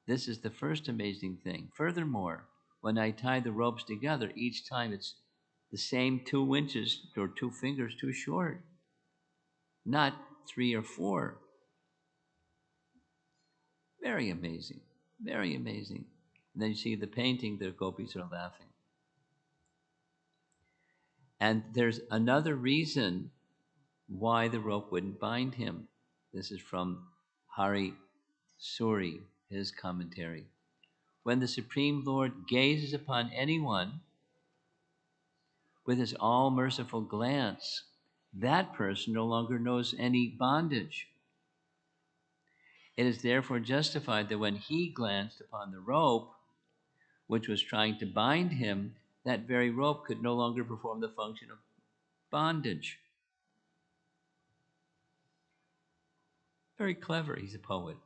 This is the first amazing thing. Furthermore, when I tie the ropes together, each time it's the same 2 inches or 2 fingers too short, not 3 or 4. Very amazing, very amazing. And then you see the painting, the gopis are laughing. And there's another reason why the rope wouldn't bind him. This is from Hari Suri, his commentary. When the Supreme Lord gazes upon anyone with his all-merciful glance, that person no longer knows any bondage. It is therefore justified that when he glanced upon the rope, which was trying to bind him, that very rope could no longer perform the function of bondage. Very clever. He's a poet,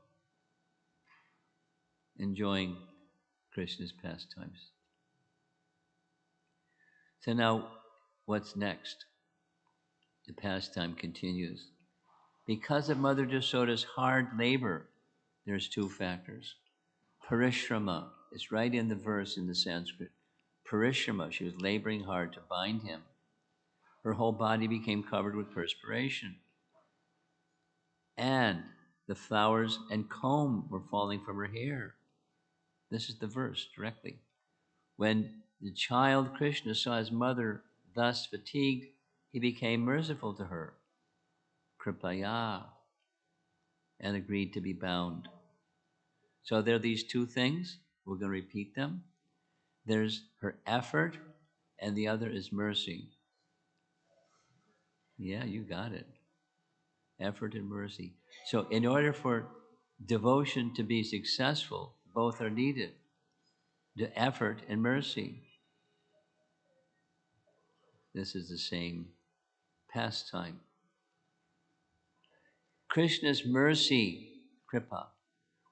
enjoying Krishna's pastimes. So now, what's next? The pastime continues. Because of Mother Jasoda's hard labor, there's 2 factors. Parishrama, it's right in the verse in the Sanskrit. Parishrama, she was laboring hard to bind him. Her whole body became covered with perspiration. And the flowers and comb were falling from her hair. This is the verse directly. When the child Krishna saw his mother thus fatigued, he became merciful to her, kripaya, and agreed to be bound. So there are these 2 things. We're going to repeat them. There's her effort, and the other is mercy. Yeah, you got it. Effort and mercy. So in order for devotion to be successful, both are needed. The effort and mercy. This is the same pastime. Krishna's mercy, kripa,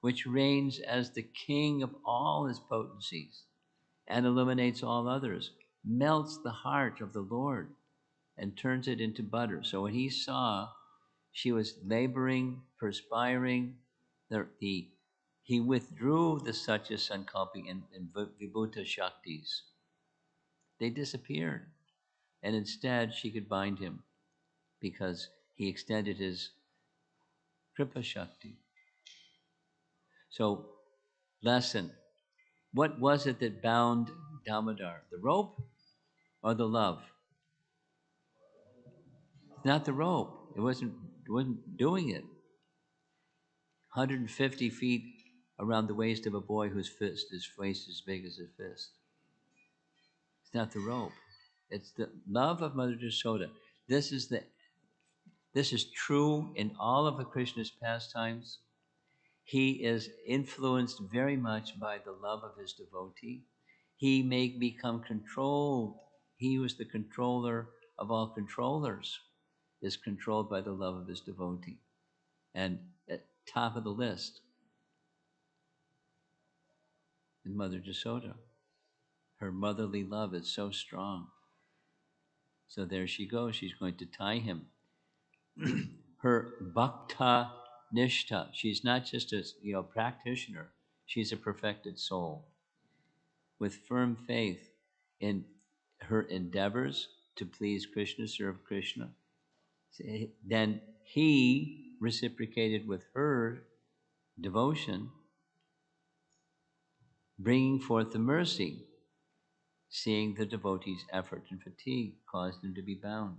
which reigns as the king of all his potencies and illuminates all others, melts the heart of the Lord and turns it into butter. So when he saw she was laboring, perspiring, he withdrew the Satya Sankalpi and Vibhuta Shaktis. They disappeared. And instead, she could bind him because he extended his Kripa Shakti. So, lesson. What was it that bound Damodar? The rope or the love? Not the rope. It wasn't doing it. 150 feet around the waist of a boy whose waist is as big as his fist. It's not the rope. It's the love of Mother Jasoda. This is true in all of the Krishna's pastimes. He is influenced very much by the love of his devotee. He may become controlled. He who is the controller of all controllers is controlled by the love of his devotee. And at top of the list is Mother Jasoda. Her motherly love is so strong. So there she goes. She's going to tie him. Her bhakta nishta. She's not just a practitioner. She's a perfected soul with firm faith in her endeavors to please Krishna, serve Krishna. Then he reciprocated with her devotion, bringing forth the mercy, seeing the devotee's effort and fatigue caused him to be bound.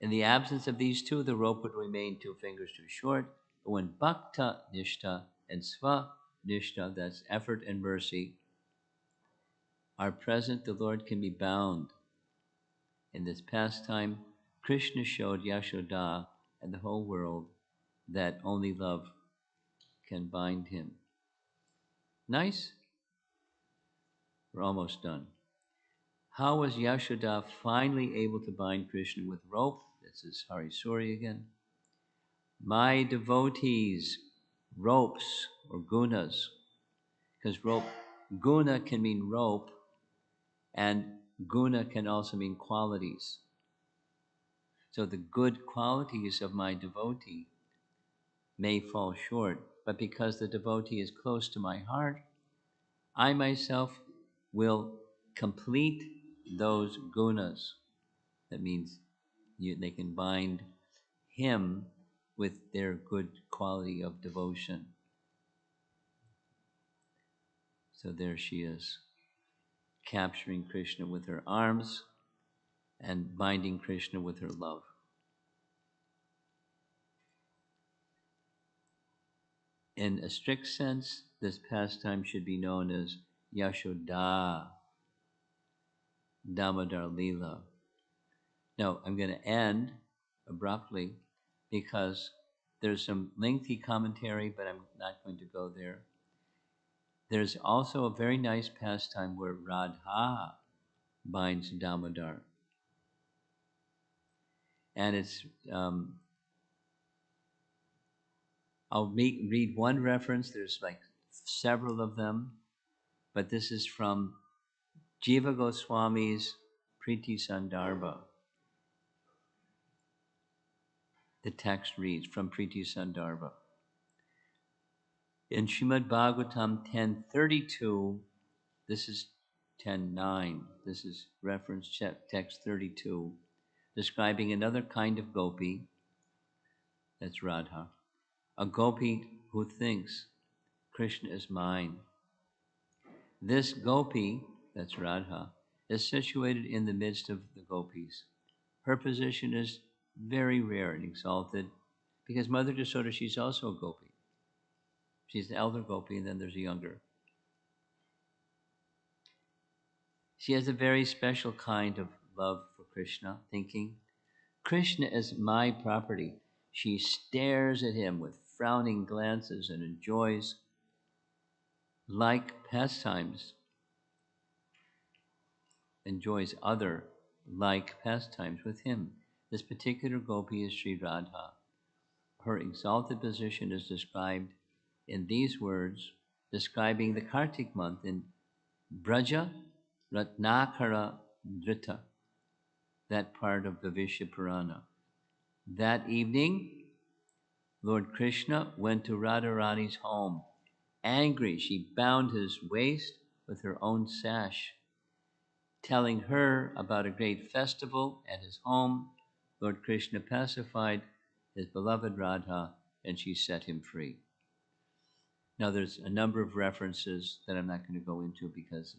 In the absence of these 2, the rope would remain 2 fingers too short. But when bhakta nishta and sva nishta, that's effort and mercy, are present, the Lord can be bound. In this pastime, Krishna showed Yashoda and the whole world that only love can bind him. Nice? We're almost done. How was Yashoda finally able to bind Krishna with rope? This is Hari Suri again. My devotees, ropes or gunas, because guna can mean rope, and guna can also mean qualities. So the good qualities of my devotee may fall short, but because the devotee is close to my heart, I myself will complete those gunas. That means they can bind him with their good quality of devotion. So there she is, capturing Krishna with her arms and binding Krishna with her love. In a strict sense, this pastime should be known as Yashoda Damodar Leela. Now, I'm going to end abruptly because there's some lengthy commentary, but I'm not going to go there. There's also a very nice pastime where Radha binds Damodar. And it's, I'll read one reference. There's like several of them, but this is from Jiva Goswami's Priti Sandarbha. The text reads from Priti Sandarbha. In Srimad Bhagavatam 10:32, this is 10:9. This is reference text 32, describing another kind of gopi, that's Radha, a gopi who thinks Krishna is mine. This gopi, that's Radha, is situated in the midst of the gopis. Her position is very rare and exalted because Mother Yasoda, she's also a gopi. She's the elder gopi, and then there's a younger. She has a very special kind of love for Krishna, thinking, Krishna is my property. She stares at him with frowning glances and enjoys like pastimes, enjoys other like pastimes with him. This particular gopi is Sri Radha. Her exalted position is described in these words, describing the Kartik month in Braja Ratnakara Drita, that part of the Vishya Purana. That evening, Lord Krishna went to Radharani's home. Angry, she bound his waist with her own sash. Telling her about a great festival at his home, Lord Krishna pacified his beloved Radha and she set him free. Now there's a number of references that I'm not going to go into because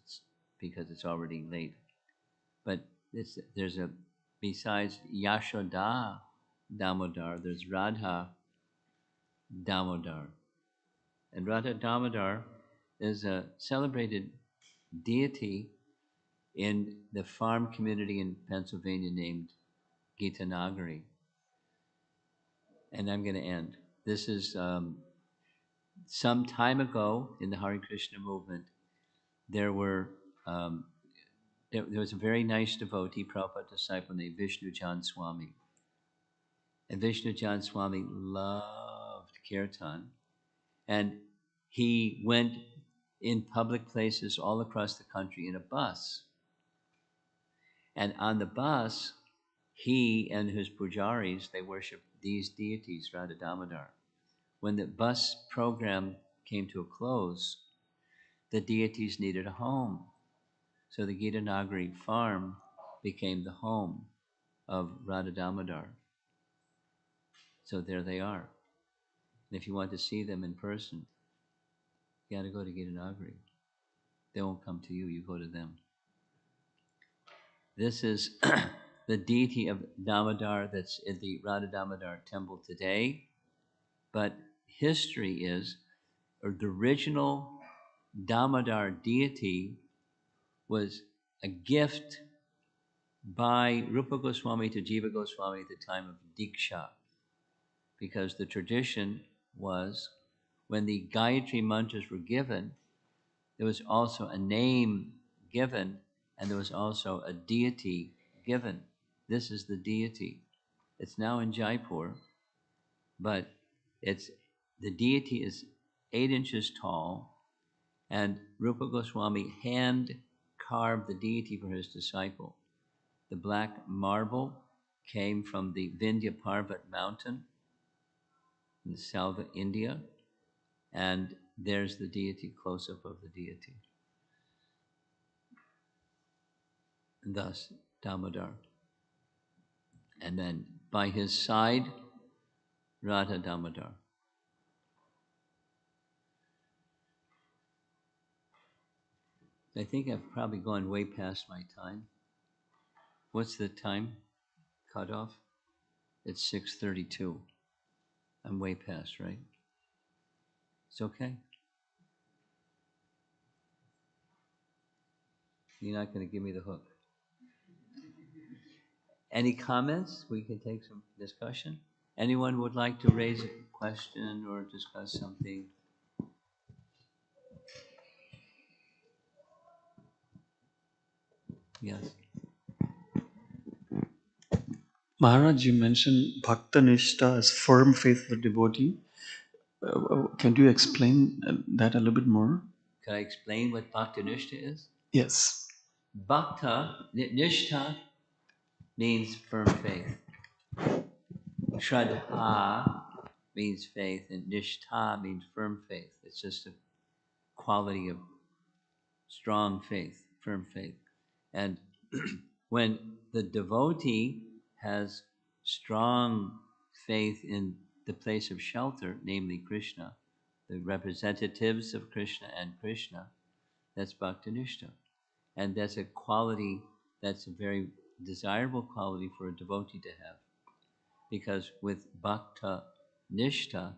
it's already late. But there's besides Yashoda Damodar, there's Radha Damodar. And Radha Damodar is a celebrated deity in the farm community in Pennsylvania named Gitanagari. And I'm going to end. This is some time ago in the Hare Krishna movement, there was a very nice devotee, Prabhupada disciple named Vishnu Jan Swami. And Vishnu Jan Swami loved kirtan. And he went in public places all across the country in a bus. And on the bus, he and his pujaris, they worshiped these deities, Radha Damodar. When the bus program came to a close, the deities needed a home. So the Gitanagari farm became the home of Radha Damodar. So there they are. And if you want to see them in person, you got to go to Gitanagari. They won't come to you, you go to them. This is the deity of Damodar that's in the Radha Damodar temple today. But history is, or the original Damodar deity was a gift by Rupa Goswami to Jiva Goswami at the time of Diksha. Because the tradition was when the Gayatri mantras were given, there was also a name given and there was also a deity given. This is the deity. It's now in Jaipur, but the deity is 8 inches tall, and Rupa Goswami hand carved the deity for his disciple. The black marble came from the Vindhya Parvat mountain in the south of India, and there's the deity, close-up of the deity. and thus Damodar. And then by his side, Radha Damodar. I think I've probably gone way past my time. What's the time cutoff? It's 6:32. I'm way past, right? It's okay. You're not going to give me the hook. Any comments? We can take some discussion. Anyone would like to raise a question or discuss something? Yes. Maharaj, you mentioned Bhakta Nishtha as firm faith of the devotee. Can you explain that a little bit more? Can I explain what Bhakta Nishtha is? Yes. Bhakta, Nishtha means firm faith. Shraddha means faith, and Nishtha means firm faith. It's just a quality of strong faith, firm faith. And when the devotee has strong faith in the place of shelter, namely Krishna, the representatives of Krishna and Krishna, that's Bhaktanishta. And that's a quality, that's a very desirable quality for a devotee to have. Because with Bhakta Nishta,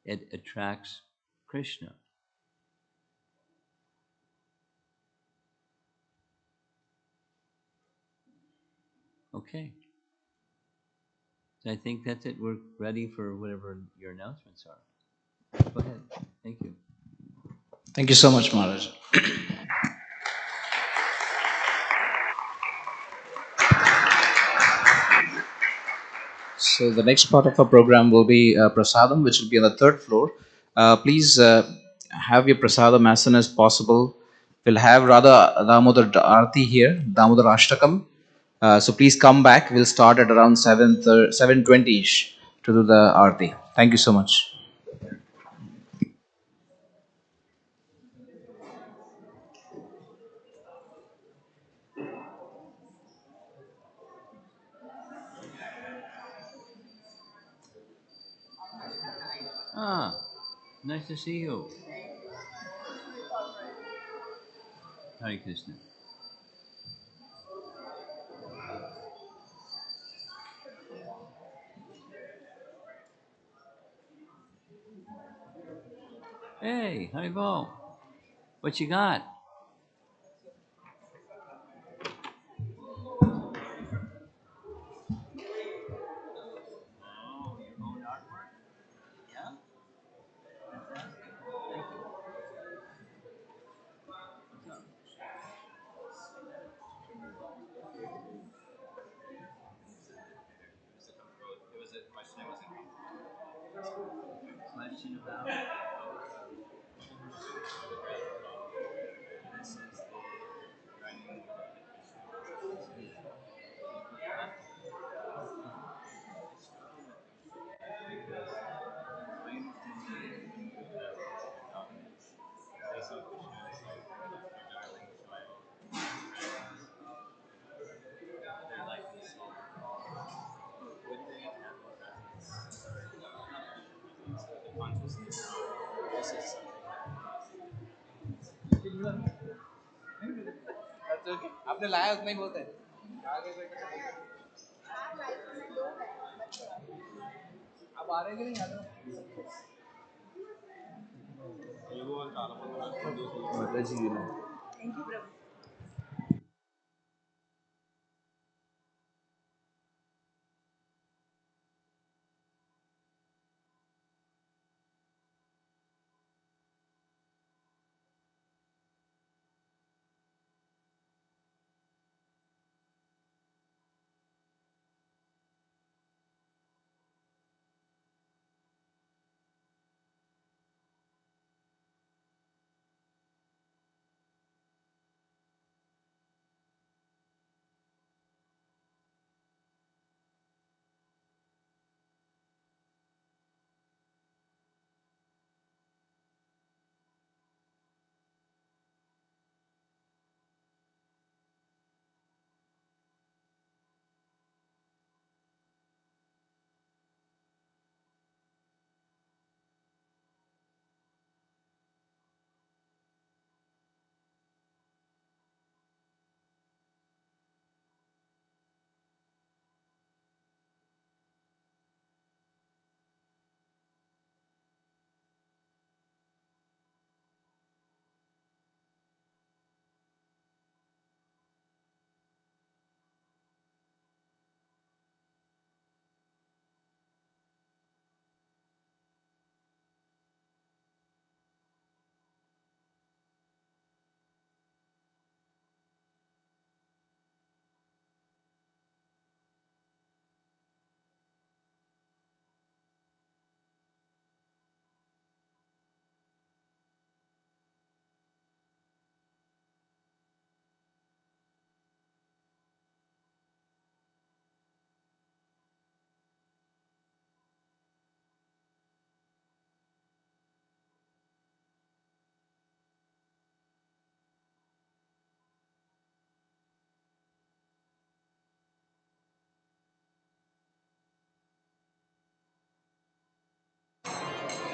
it attracts Krishna. Okay. So I think that's it. We're ready for whatever your announcements are. Go ahead. Thank you. Thank you so much, Maharaj. So the next part of our program will be prasadam, which will be on the third floor. Please have your prasadam as soon as possible. We'll have Radha Damodar Aarti here, Damodar Ashtakam. So please come back. We'll start at around 7:20ish to do the Aarti. Thank you so much. Ah, nice to see you. Hare Krishna. Hey, Haribo. What you got? Question about आपने लाया उतना ही बहुत है आप आ रहे हैं कि नहीं आ रहे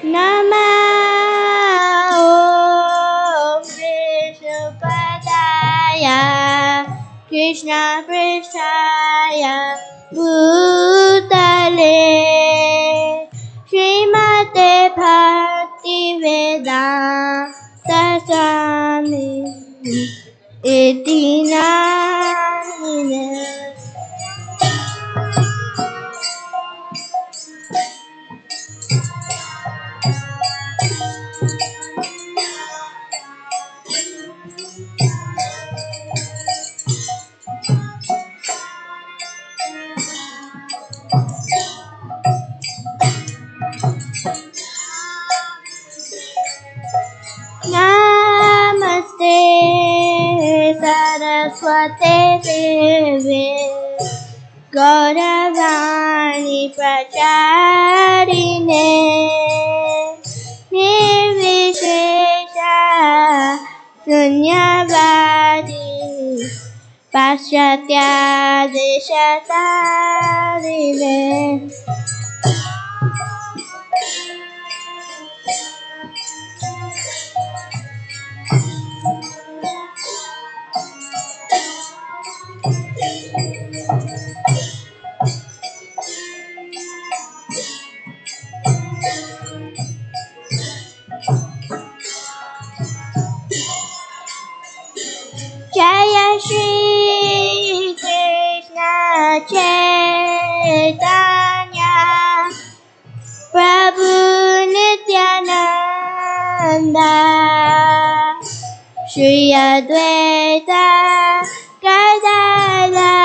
Namah Om Vishnupadaya Krishna Prishaya Bhutale Srimate Bhakti Vedanta Swami Iti Namine. Namaste Saraswate Deve Gauravani Pracharine Nirvishesha Sunyavadi Paschatya Deshatarine. Jaya Shri Krishna Chaitanya Prabhu Nityananda Shri Advaita Gadadhara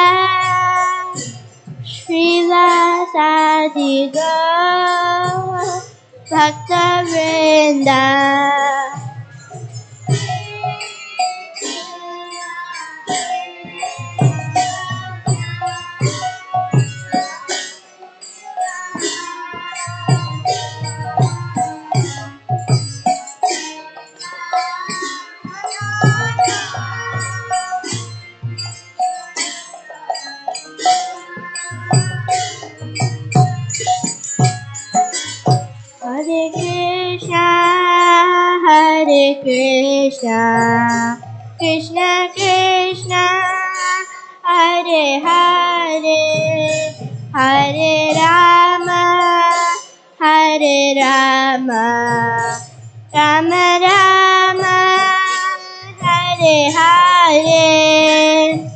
Srivasadi Gaura Bhaktavrinda. Hare Krishna, Hare Krishna, Krishna Krishna, Hare Hare, Hare Rama, Hare Rama, Rama Rama, Hare Hare.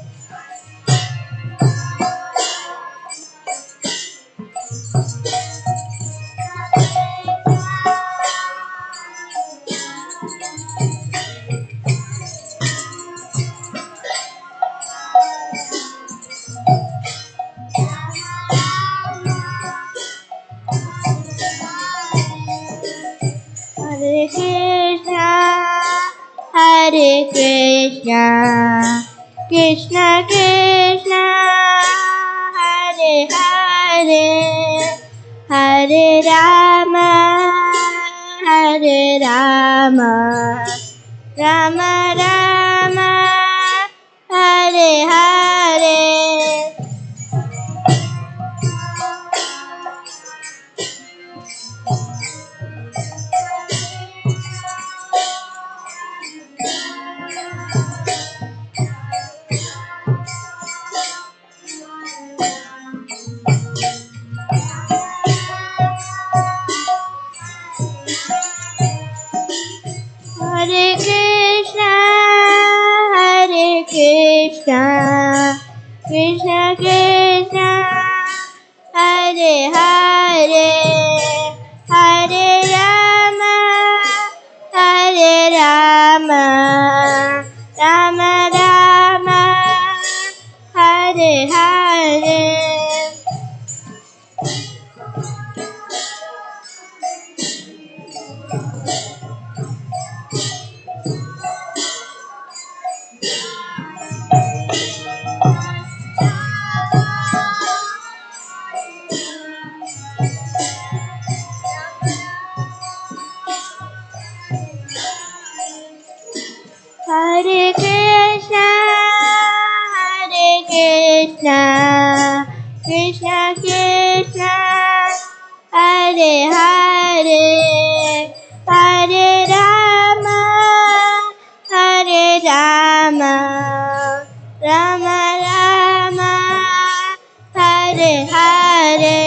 Hare Krishna, Hare Krishna, Krishna Krishna, Hare Hare, Hare Rama, Hare Rama, Rama Rama, Hare Hare. Hare Krishna, Hare Krishna, Krishna Krishna, Hare Hare, Hare Rama, Hare Rama, Rama Rama, Hare Hare. Hare Krishna, Hare Krishna, Krishna Krishna, Hare Hare, Hare Rama, Hare Rama, Rama Rama, Hare Hare.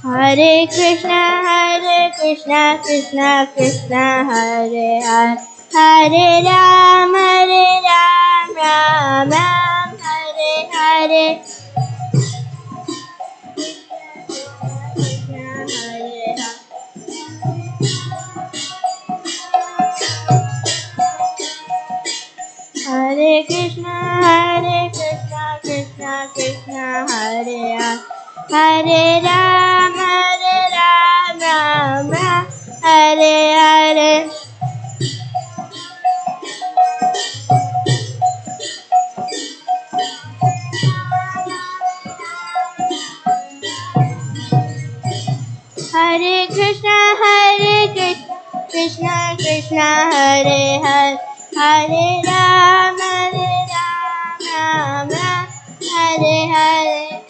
Hare Krishna, Krishna Krishna, Hare Hare, Hare Ram, Ram Ram, Hare Hare. Hare Krishna, Krishna Krishna, Hare Hare, Hare Ram, Ram Ram, Hare Hare. Hare Krishna, Krishna Krishna, Hare Hare, Hare Ram, Ram Ram, Hare Hare.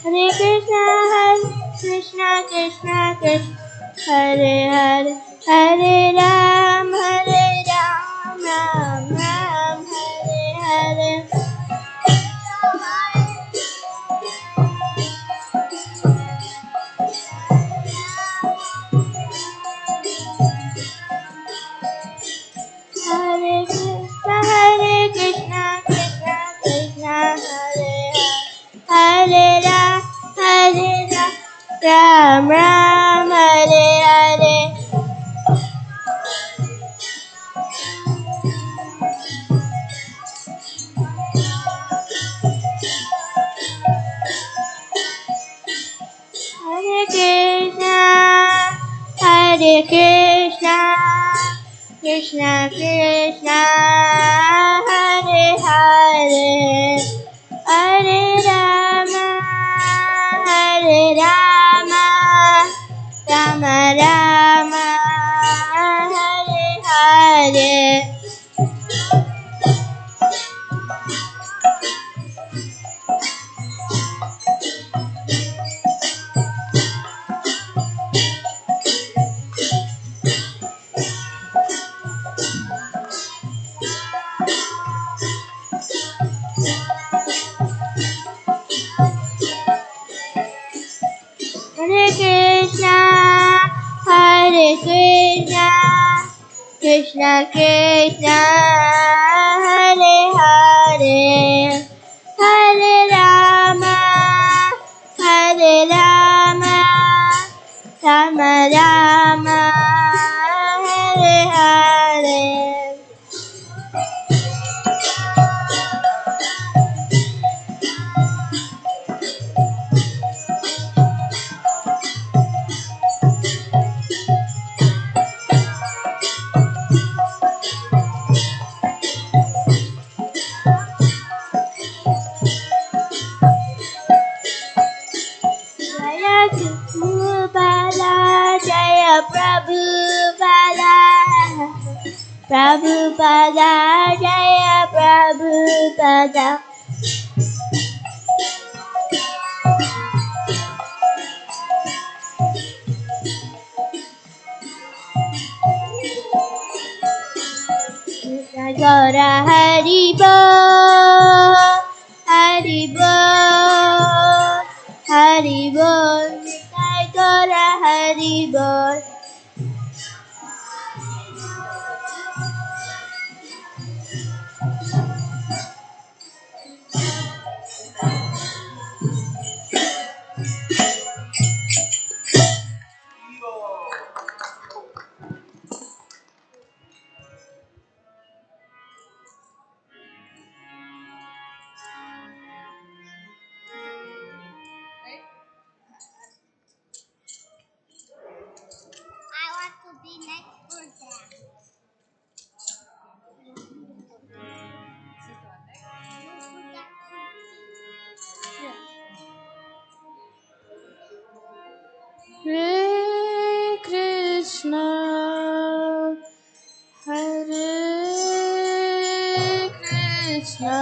Hare Krishna, Krishna Krishna, Hare Hare, Hare Ram, Ram Ram, Hare Hare. Hare Krishna, Krishna Krishna, Hare Hare, Hare Ram, Ram, Hare Hare. Hare Krishna, Krishna Krishna, Hare Hare, Hare Rama, Rama Rama, Hare Hare. Hare Krishna, Krishna Krishna, Hare Hare, Hare Rama, Rama Rama, Hare Hare. Jaya Prabhupada, Jaya Prabhupada, Prabhupada, Jaya Prabhupada. Gaura Hari Bol, Hari Bol, Hari Bol, Gaura Hari Bol. Krishna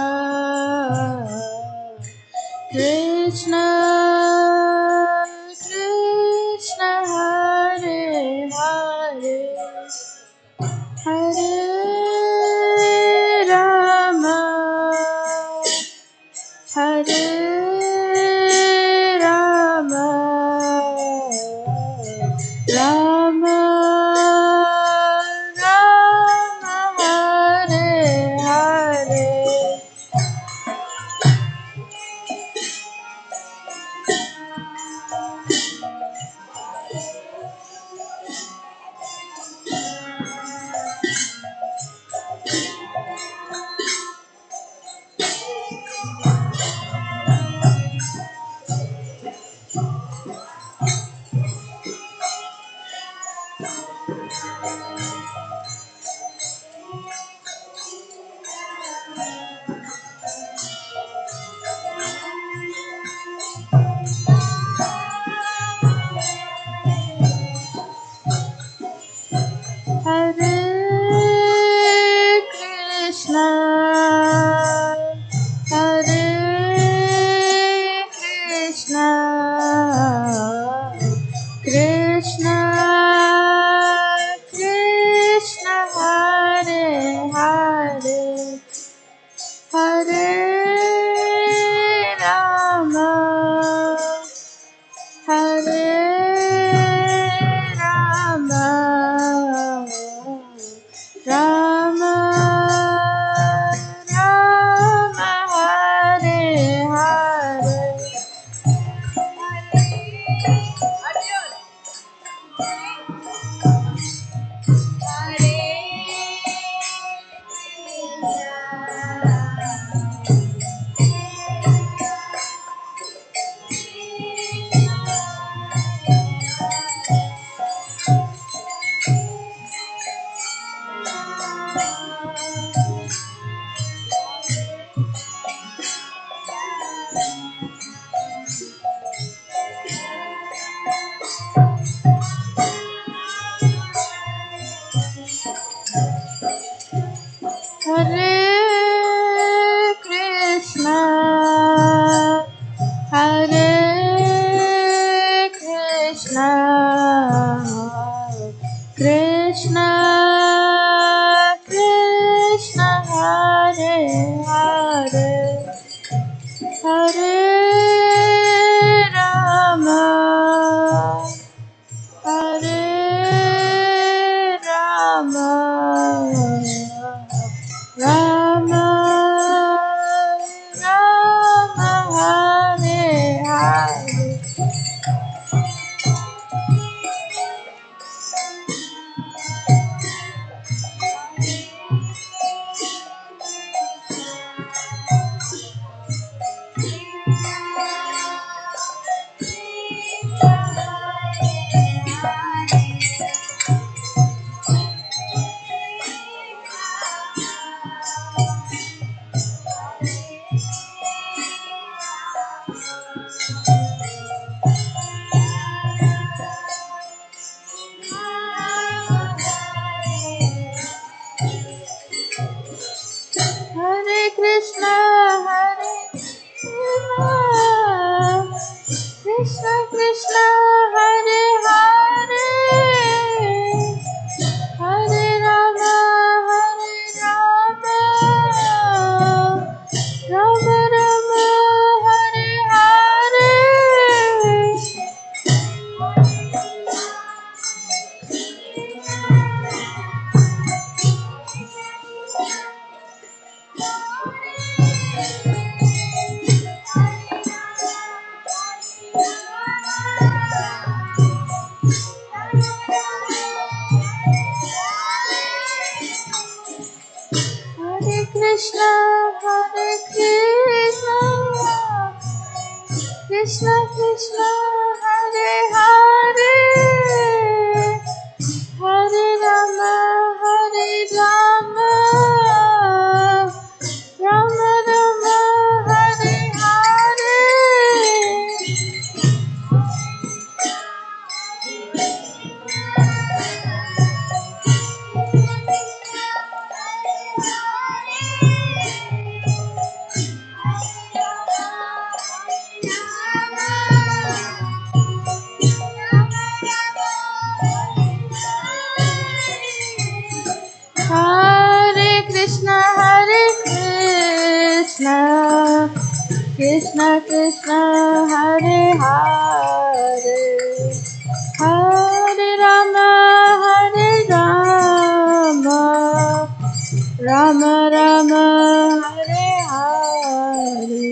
Krishna Hare Hare Hare Rama Hare Rama Rama Rama Hare Hare Hare Krishna Hare Krishna Krishna Krishna Hare Hare Hare Rama Hare Rama Rama Rama Hare Hare Hare Krishna Hare Krishna Krishna Krishna Hare Hare Hare Rama Hare Rama Rama Rama Hare Hare Hare Krishna Hare Krishna Krishna Hare Hare Hare Rama Hare Rama Rama Rama Hare Hare Hare Krishna Hare Krishna Krishna Krishna Hare Hare Hare Rama Hare Rama Rama Rama Hare Hare Krishna Krishna Hare Hare Hare Rama Hare Rama Rama Rama Hare Hare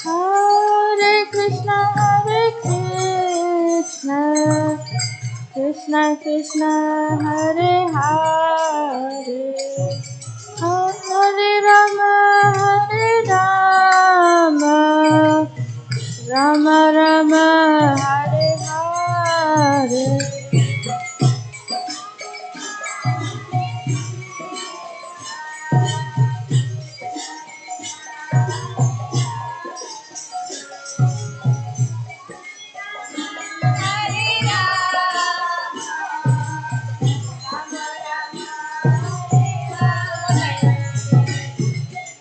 Hare Krishna Krishna Krishna Hare Hare Hare Rama Hare Rama Rama Rama Hare Hare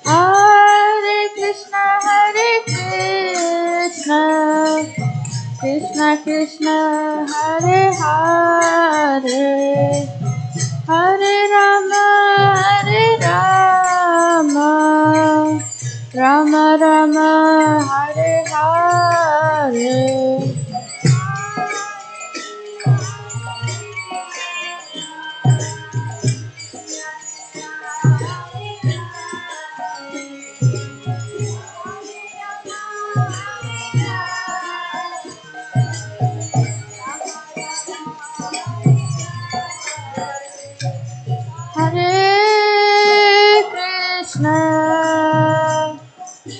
Hare Krishna Krishna Krishna Hare Hare Hare Rama Rama Rama Hare Hare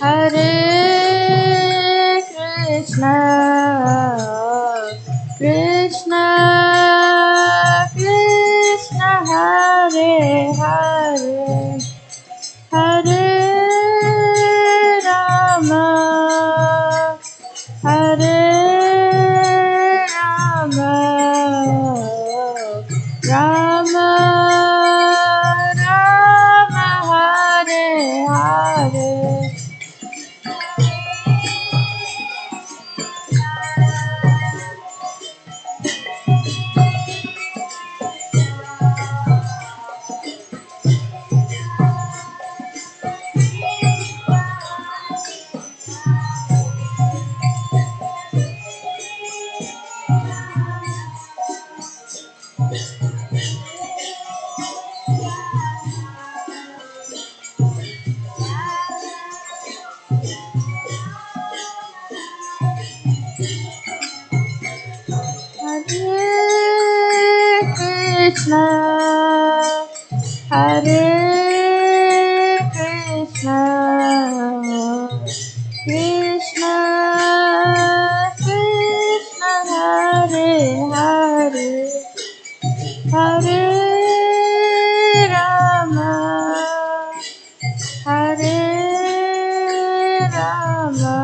Hare Krishna Krishna Krishna Hare Hare Hare Rama Hare Rama Rama Rama Hare Hare Hare Krishna Hare Krishna Krishna Krishna Hare Hare Hare Rama Hare Rama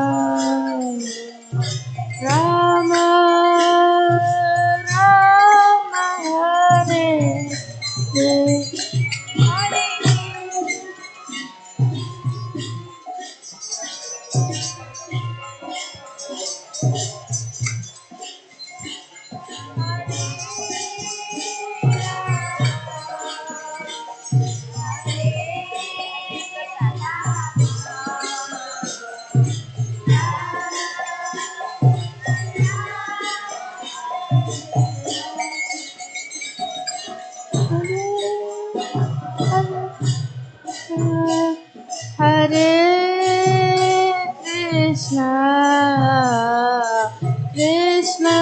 Rama Rama Hare Hare Hare Krishna Krishna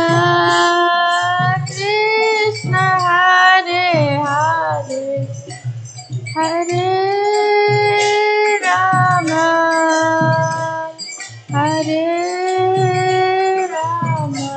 Krishna Hare Hare Hare Rama Hare Rama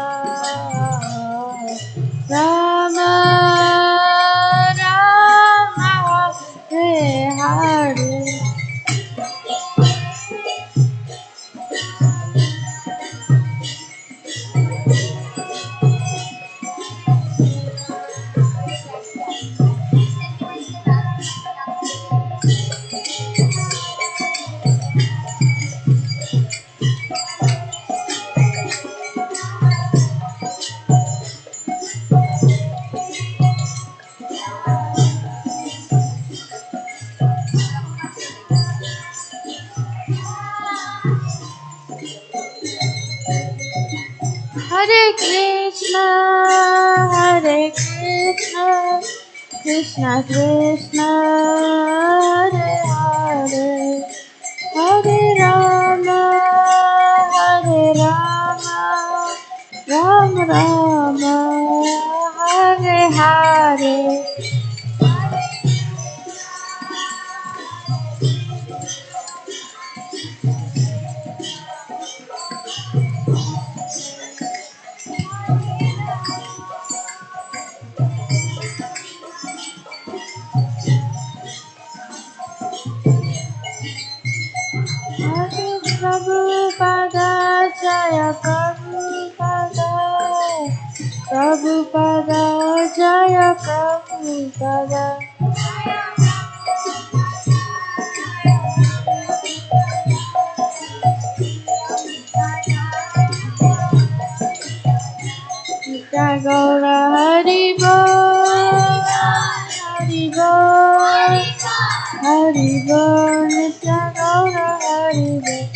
Hare Krishna, Krishna Krishna, Hare Hare, Hare Rama, Hare Rama, Rama Rama, Hare Hare. Hare Prabhupada, Jaya Prabhupada, Prabhupada, Jaya Prabhupada. Nitya Gaura Hari Bol, Hari Bol, Hari Bol, Nitya Gaura Hari Bol.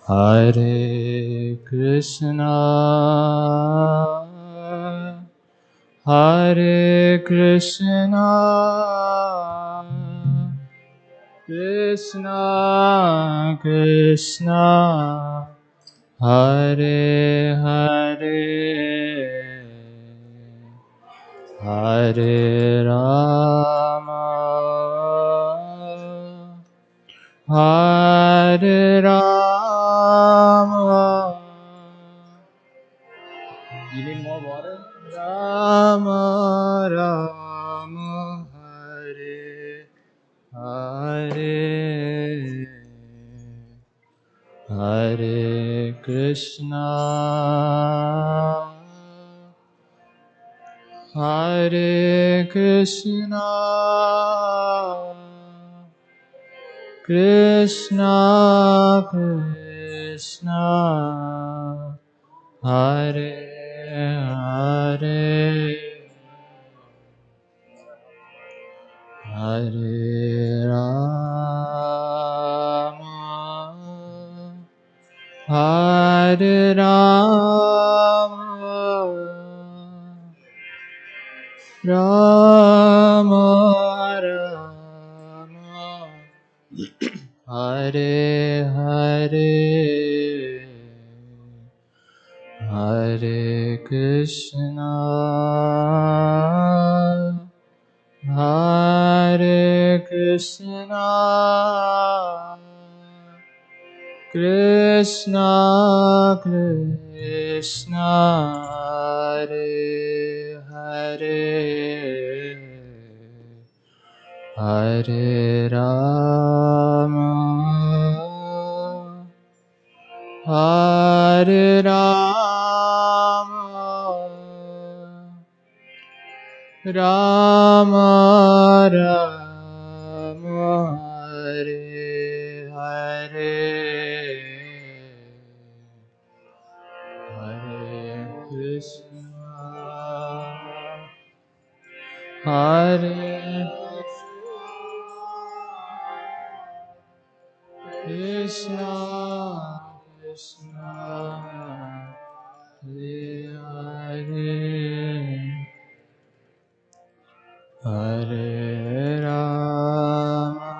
Hare Krishna, Hare Krishna, Krishna Krishna, Hare Hare, Hare Rama, Hare Rama. You need more water? Rama Rama, Hare Hare, Hare Krishna, Hare Krishna, Krishna Krishna, Hare Hare, Hare Rama, Hare Rama, Rama Rama, Hare Hare, Hare Krishna, Hare Krishna, Krishna Krishna, Hare Hare, Hare Rama, Hare Rama, Rama Rama, Hare Hare, Krishna Krishna Hare Hare Rama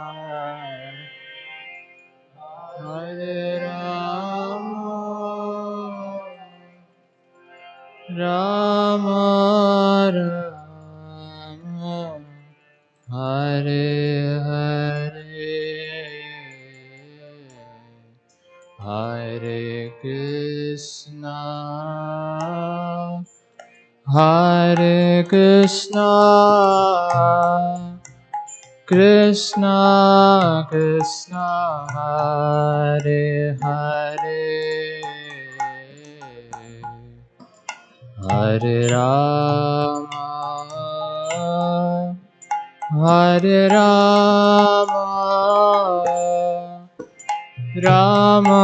Hare Rama Rama Rama Hare Hare Hare Krishna Hare Krishna Krishna Krishna Hare Hare Hare Rama Hare Rama Rama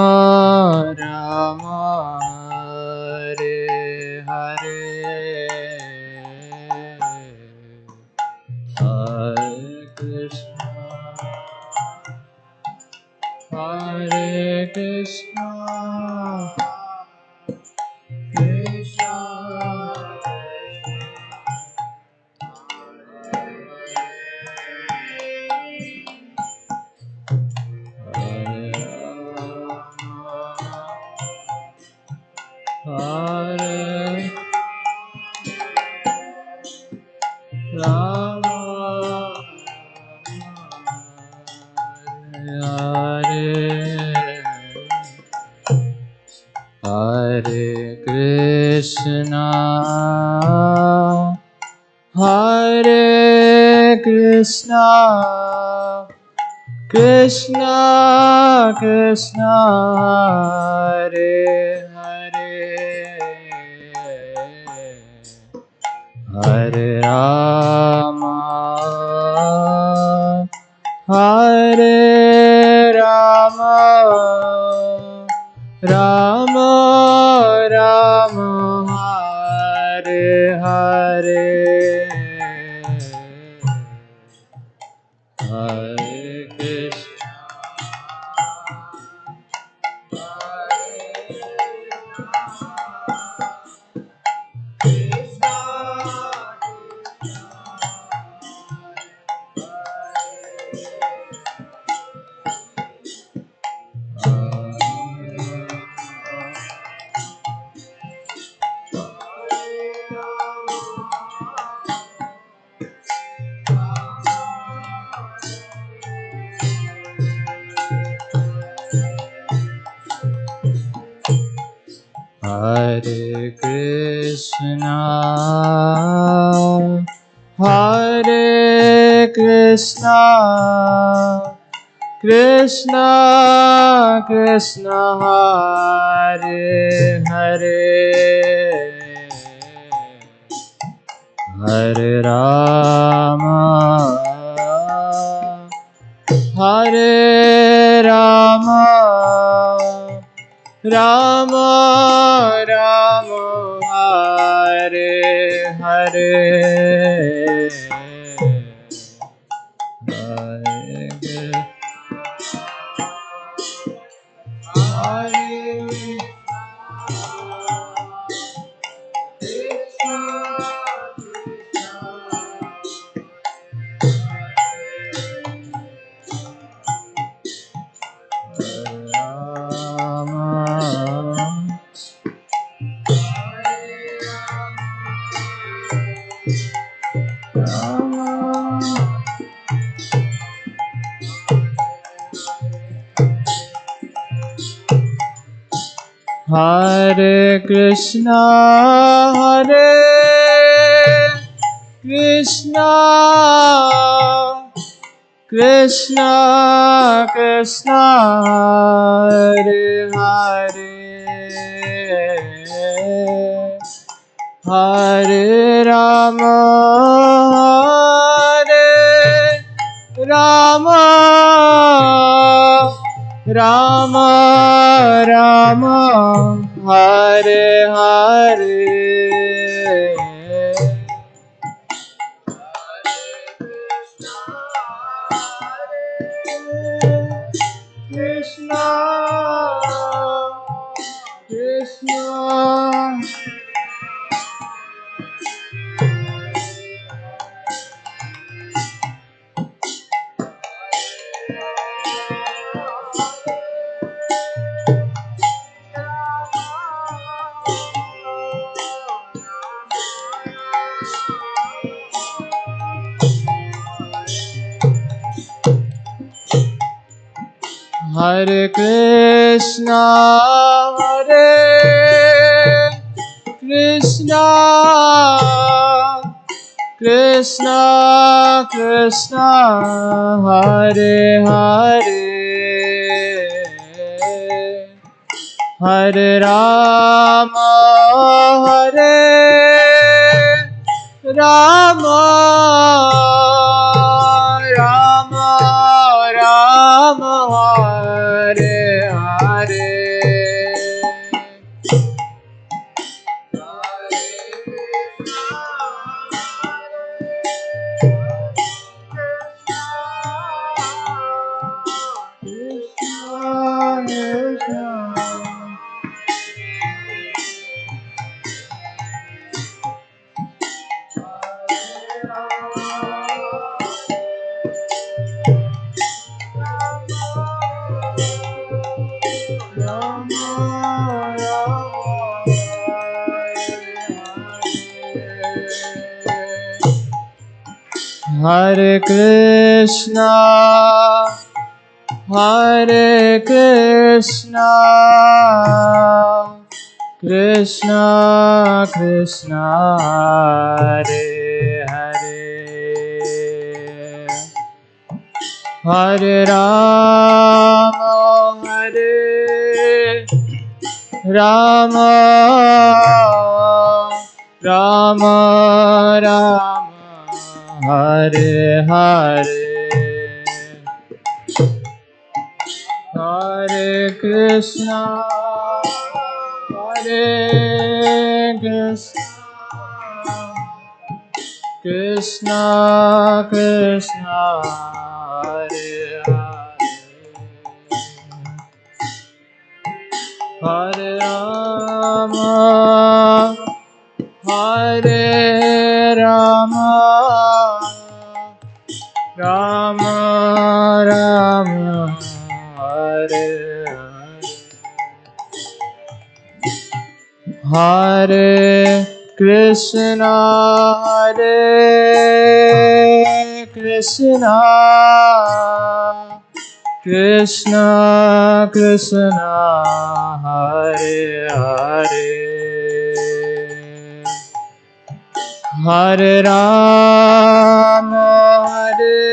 Rama Hare Hare Hare Krishna Hare Krishna Krishna Hare Rama Hare Krishna Hare Krishna Krishna Krishna Hare Hare Hare Rama Hare Rama Rama Rama Hare Hare Hare Krishna Hare Krishna Hare Krishna Krishna Krishna Hare Hare Hare Rama Hare Rama Rama Rama Hare Hare Hare Krishna Hare Krishna Krishna Krishna Hare Hare Hare Rama Hare Rama Rama Rama Hare Hare Krishna Krishna Hare Krishna Krishna Krishna Krishna Hare Hare Hare Rama Hare Rama Rama Rama Hare Hare Hare Krishna Hare Krishna Krishna Krishna Hare Hare Hare Rama Hare Rama Rama Rama Hare Hare Hare Krishna Hare Krishna Krishna Krishna Hare Hare Hare Rama Hare Rama Rama Rama Hare Hare Krishna Hare Krishna Krishna Krishna Hare Hare Hare Rama Hare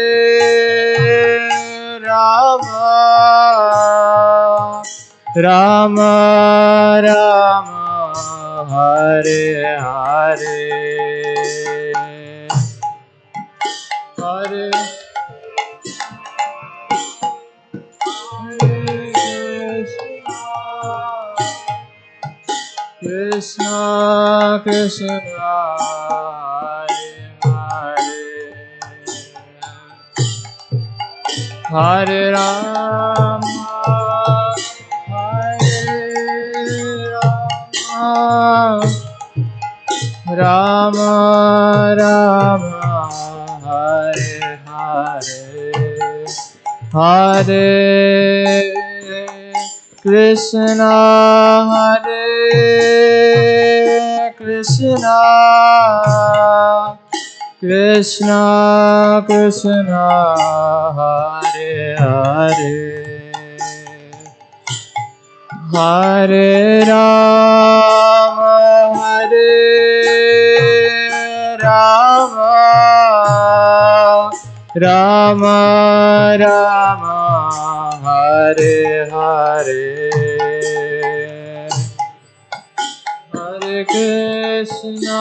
Rama Rama Rama Hare Hare Hare Krishna Krishna Hare Rama Rama Rama Hare Hare Hare Krishna Hare Krishna Krishna Krishna Hare Hare Hare Rama Hare Rama Rama Rama Hare Hare Hare Krishna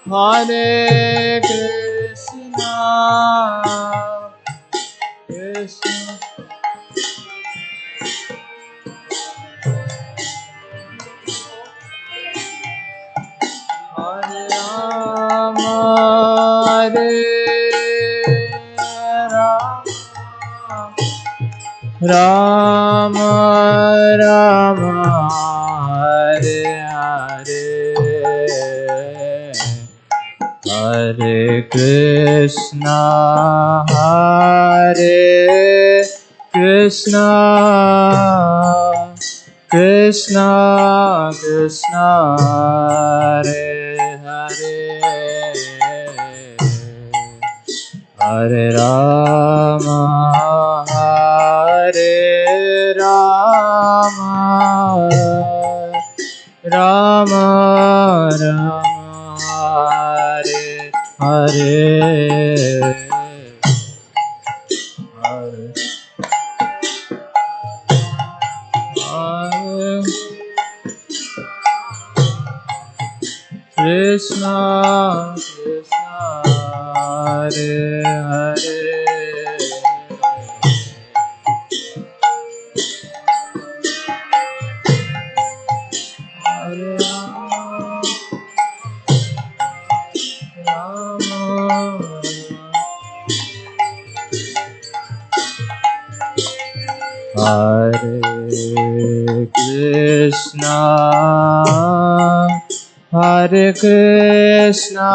Hare Krishna Krishna Ram Ram Hare Hare Hare Krishna Krishna Krishna Krishna Hare Hare Hare Rama Hare Rama Rama Rama Hare Hare Hare Hare Krishna Krishna Hare Hare Hare Hare Krishna Hare Krishna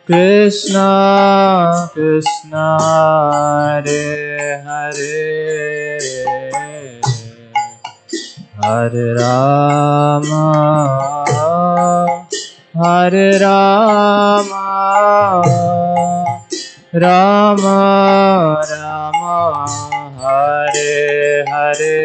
Krishna Krishna Hare Hare Hare Rama Hare Rama Rama Rama Hare Hare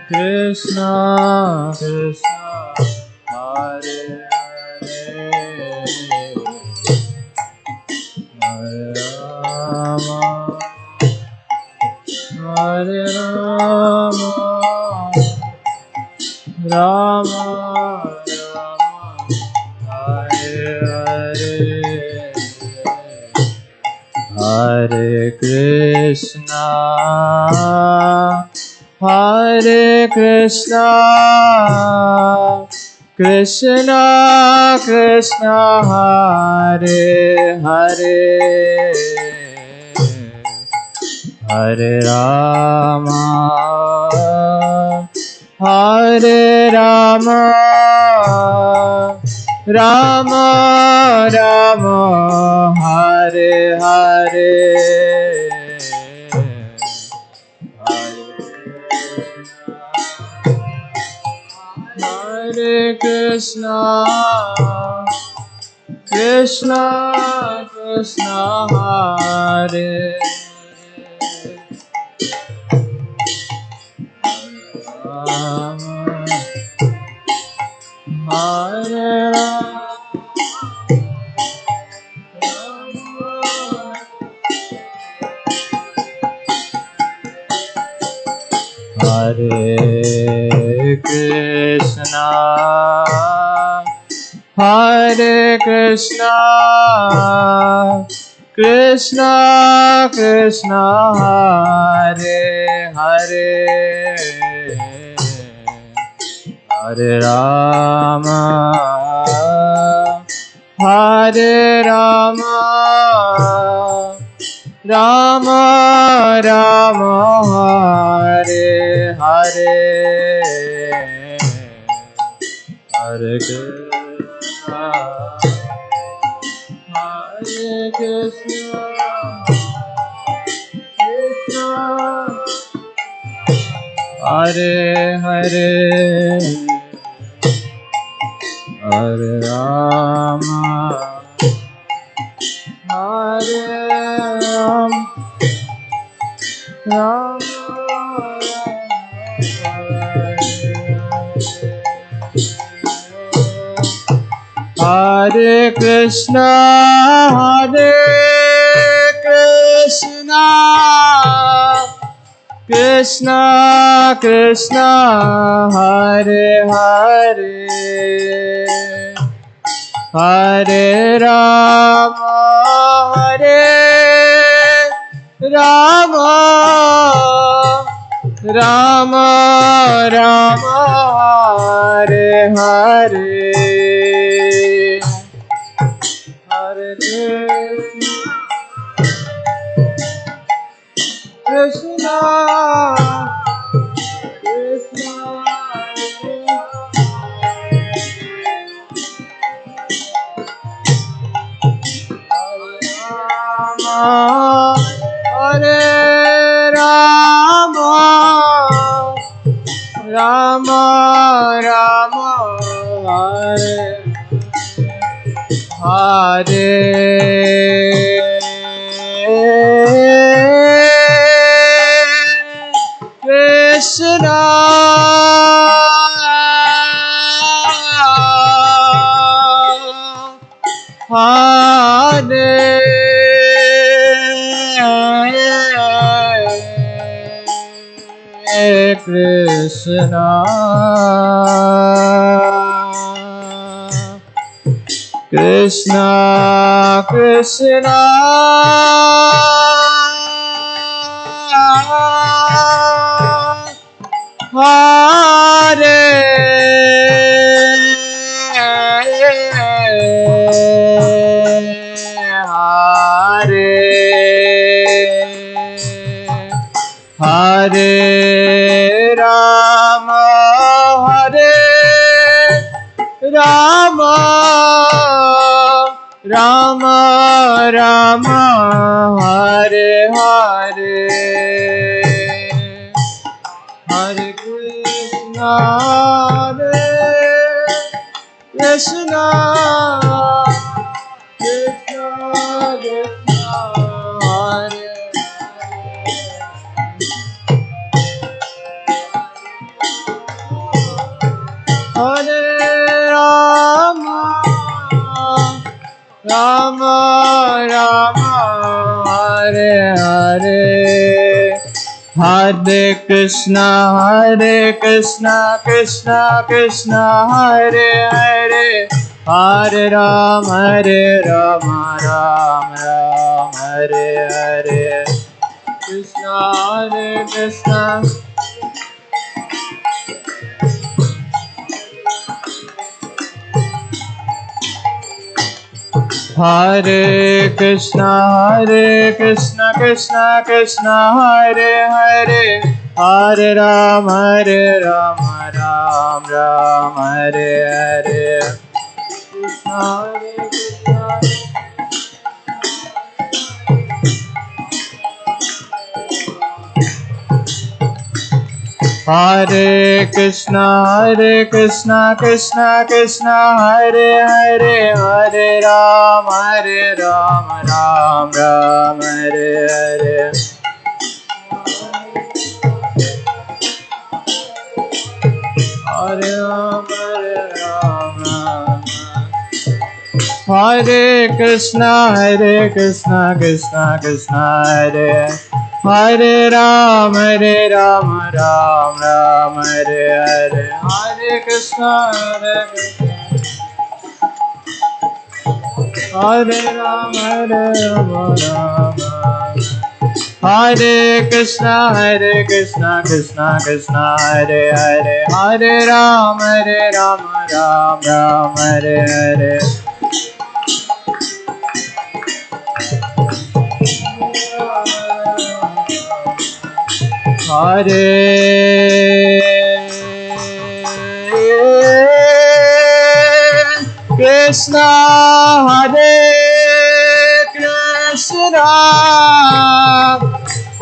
Krishna Krishna Hare Hare Hare Rama Hare Rama Rama Rama Hare Hare Hare Krishna Krishna Krishna Hare Hare Hare Rama Hare Rama Rama Rama Hare Hare Hare Krishna Krishna Krishna Hare Rama Hare Hare Krishna Hare Krishna Krishna Krishna Hare Hare Hare Rama Hare Rama Rama Rama Hare Hare Hare Krishna Hare Krishna Krishna Hare Hare Hare Rama Hare Rama Hare Krishna Krishna Krishna Hare Hare Hare Rama Rama Rama Rama Hare Hare Hare Krishna Krishna Rama Hare Rama Rama Rama Hare Hare Krishna Hare Krishna Krishna Krishna Hare Rama Hare Rama Rama Rama Hare Hare Hare Krishna Hare Krishna Krishna Krishna Hare Hare Rama Rama Rama Hare Hare Hare Krishna Krishna Krishna Hare Hare Hare Rama Rama Rama Hare Hare Krishna Krishna Hare Krishna Krishna Krishna Hare Hare Hare Rama Rama Rama Hare Hare Krishna Hare Krishna Krishna Krishna Hare Hare Hare Rama Rama Hare Hare Hare Rama Hare Krishna Krishna Krishna Hare Hare Rama Rama Hare Hare Hare Krishna Hare Rama Rama Hare Krishna Krishna Krishna Hare Hare Hare Rama Rama Hare Hare Hare Krishna Hare Krishna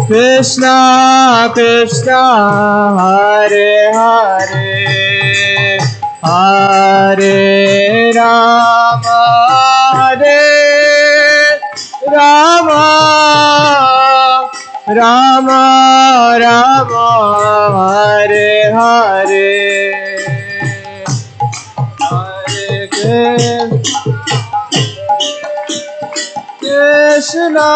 Krishna Krishna Hare Hare Hare Rama Hare Rama Rama Rama Hare Hare Hare Krishna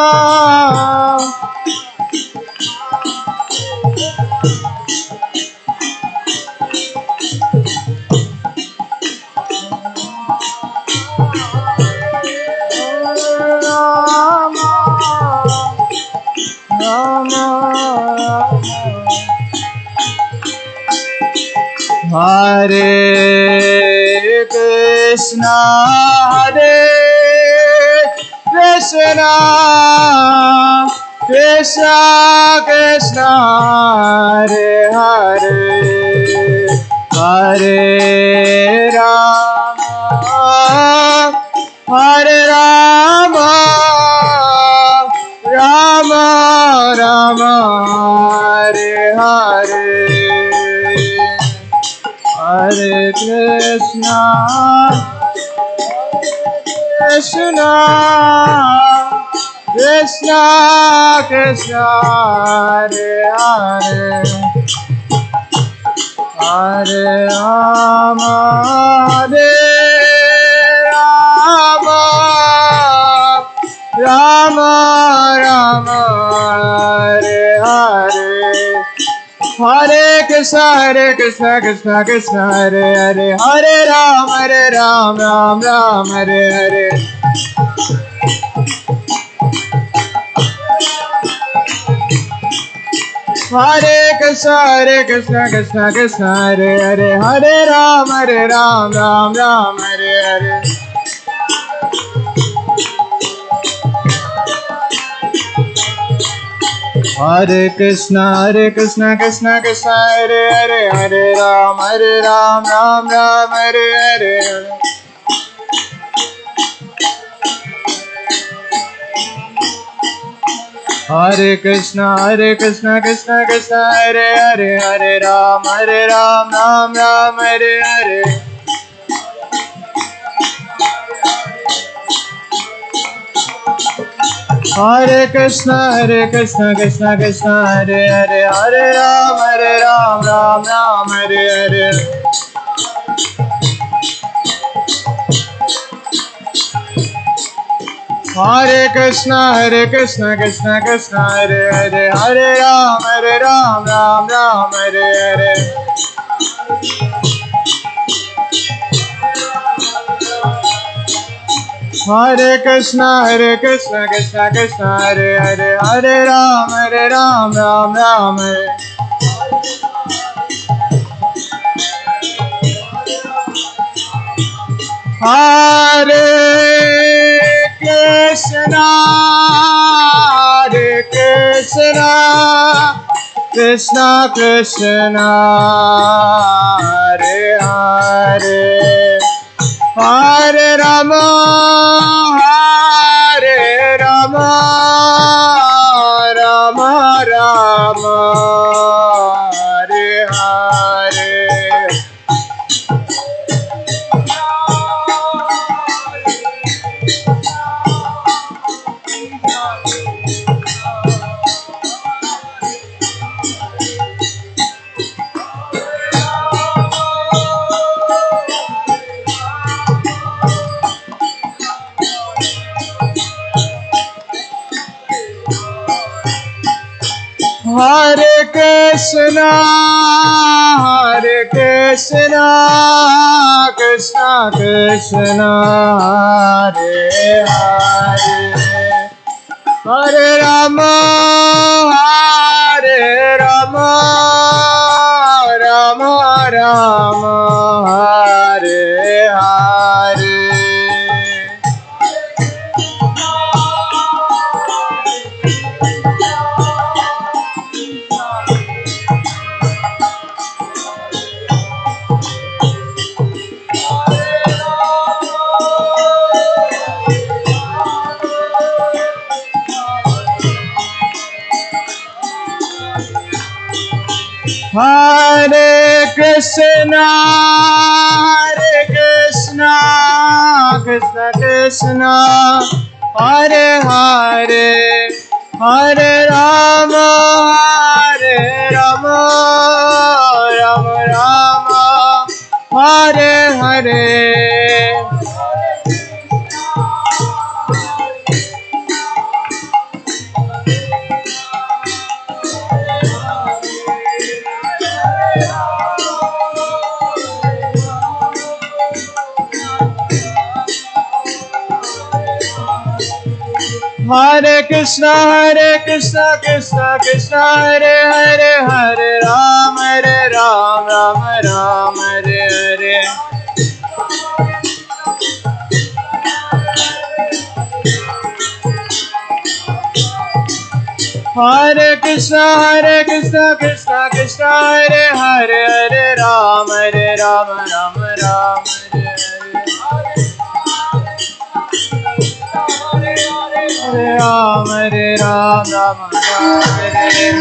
Hare Krishna, Hare Krishna, Krishna Krishna, Hare Hare, Hare Rama, Hare Rama, Rama Rama, Hare Hare, Hare Krishna, Krishna Krishna Krishna, Hare Hare, Hare Rama, Hare Rama, Rama Rama, Hare Hare, Hare Krishna, Krishna Krishna, Hare Hare, Hare Ram, Ram Ram, Hare Hare. Hare Krishna, Krishna Krishna, Hare Hare, Hare Ram, Ram Ram, Hare Hare. Hare Krishna, Krishna Krishna, Hare Hare, Hare Ram, Ram Ram, Hare Hare. Hare Krishna, Krishna Krishna, Hare Hare, Hare Ram, Ram Ram, Hare Hare. Hare Krishna, Krishna Krishna, Hare Hare, Hare Ram, Ram Ram, Hare Hare. Hare Krishna, Krishna Krishna, Hare Hare, Hare Ram, Ram Ram, Hare Hare. Hare Krishna, Krishna Krishna, Hare Hare, Hare Ram, Ram Ram, Hare. Hare Krishna, Krishna Krishna, Hare Hare, Hare Rama, Rama Rama, Hare Hare. Hare Krishna, Krishna Krishna, Hare Hare, Hare Rama, Rama Rama, Hare Hare. Hare Krishna, Krishna Krishna, Hare Hare, Hare Rama, Rama Rama, Hare Hare. Hare Krishna Krishna Krishna Hare Hare, Hare Ram Ram Ram Hare Hare. Hare Krishna Krishna Krishna Hare Hare, Hare Ram Ram Ram Hare Hare. Hare Ram Ram Hare Hare.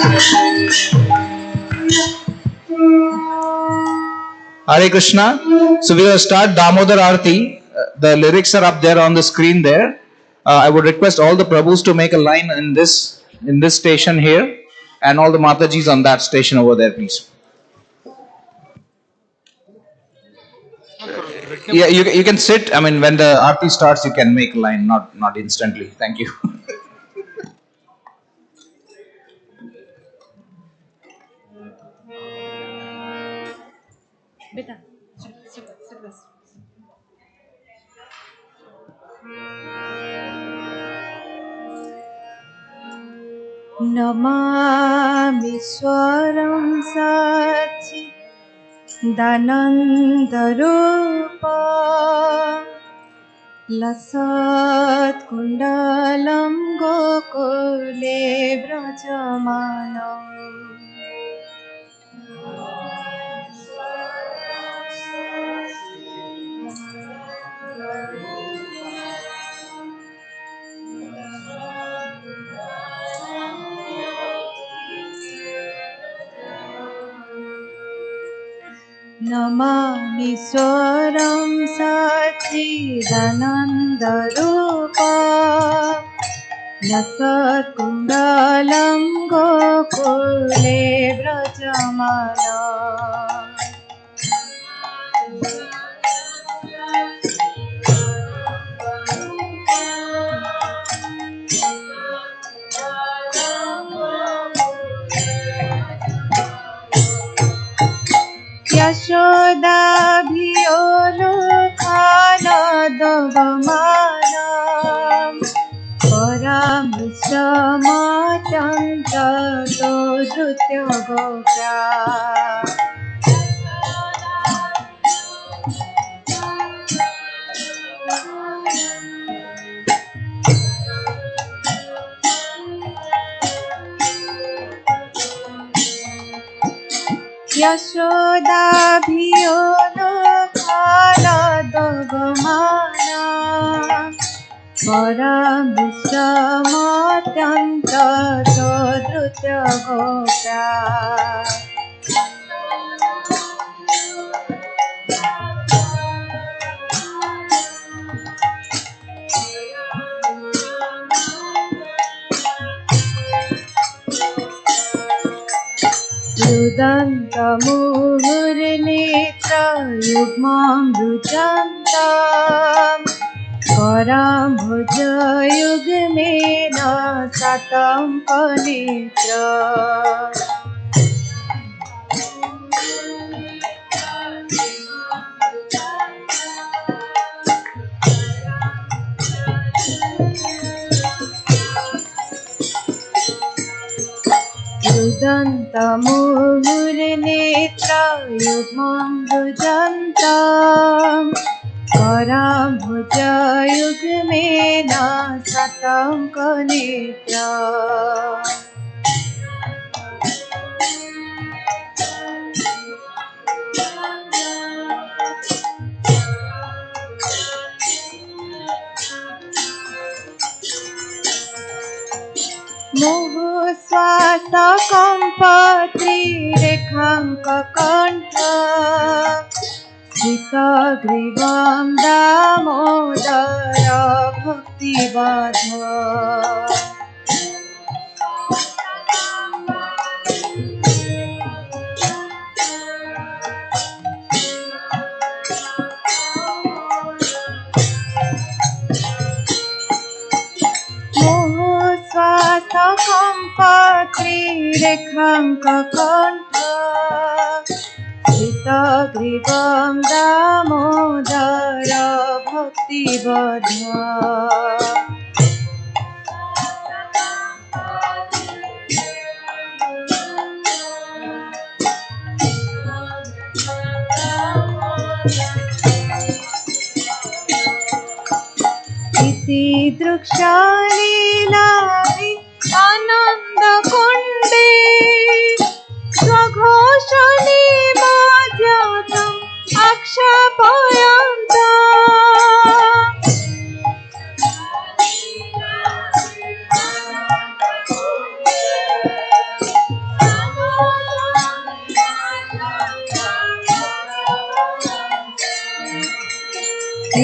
Hare Krishna. So we will start Damodar Arati. The lyrics are up there on the screen there. I would request all the Prabhus to make a line in this station here, and all the Matajis on that station over there, please. Yeah, you can sit. I mean, when the Arati starts, you can make a line, not instantly. Thank you. बेटा sit bas. नमामीश्वरं सच्चिदानन्दरूपा लसत्कुण्डलं गोकुले व्रजमानम् नमामीश्वरं सच्चिदानन्दरूपा लसत्कुण्डलं गोकुले व्रजमानम् यशोदाभियोलुखानदवमानम् परामृष्टमात्यन्ततो धृत्य Gopya यशोदाभियोलुखानदवमानम् परामृष्टमात्यन्ततो धृत्य Gopya रुदन्तमुहुर्नेत्रयुग्मामृजन्तम् कराम्भुजयुग्मेन शतम्पनेत्र रुदन्तमुहुर्नेत्रयुग्मामृजन्तम् कराम्भुजयुग्मेन शतम्पनेत्र मुहुस्वासकम्पत्रिरेखाङ्ककण्ठ श्रितग्रीवं Damodar भक्तिवध मुहुस्वासकम्पत्रिरेखाङ्ककण्ठ श्रितग्रीवं Damodar भक्तिवध इति दृक्षालीलादि आनन्दकुण्डे स्वघोषणे माद्यातम् आक्षेपयन्ता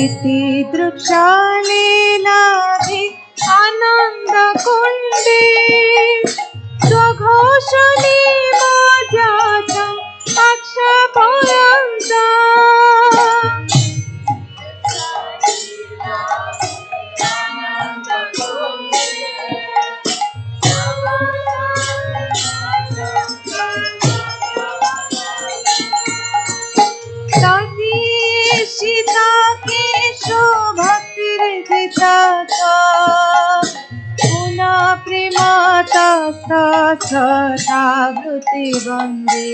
इति दृक्षालीलादि आनन्दकुण्डे स्वघोषणे माद्यातम् आक्षेपयन्ता तदीशिता केशो भक्तिर्जिताता पुनः प्रेमाता सदा वृत्ति वन्दे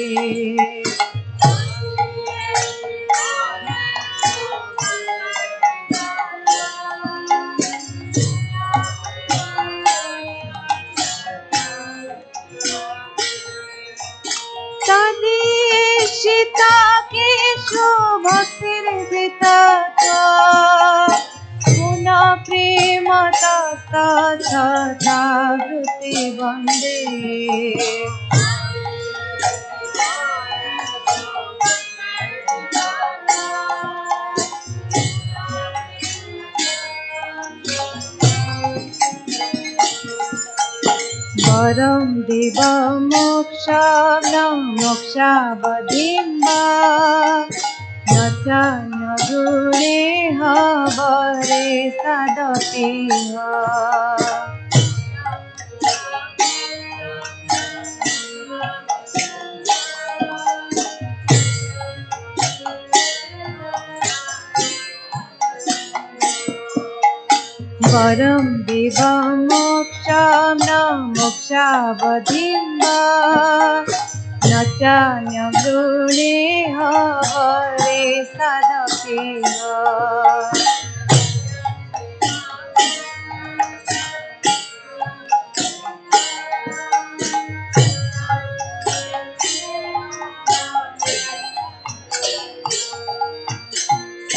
तदीशिता केशो भक्तिर्जिताता पुनः प्रेमता सदा वृत्ति वन्दे वरं देवमोक्षाणां मोक्षावधिम्बा न चान्यगुणेह वरे सदपिह वरं देवमोक्षाणां मोक्षावधिम्बा न चान्यगुणेह वरे सदपिह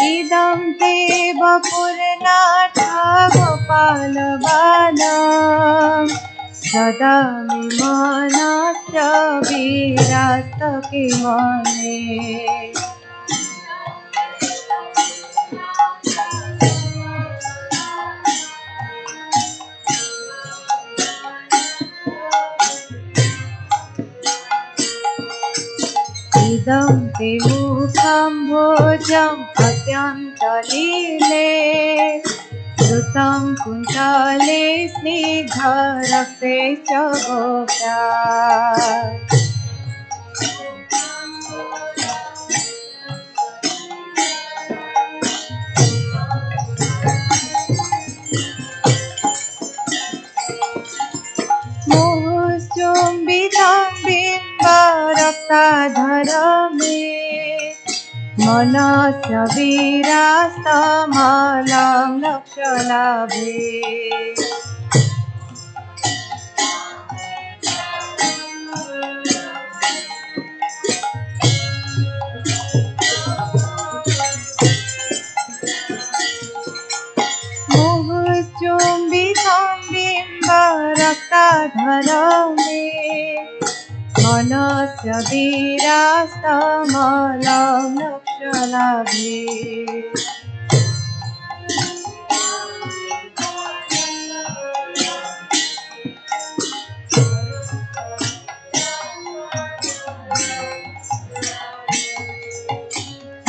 इदं ते वपुरनाथ गोपाल बाला सदा मनस्य विरास्तके मने इदं ते मुखं भोजम् अत्यन्तलीले श्रुतं कुन्तले स्निग्धरक्ते च गोप्या मोहचुम्बितं बिम्बरक्ताधरमे मनस्य विरास्तमलं लक्ष्यलाभे मोहचुम्बितं बिम्बरक्ताधरमे मनस्य विरास्तमलं लक्ष्यलाभे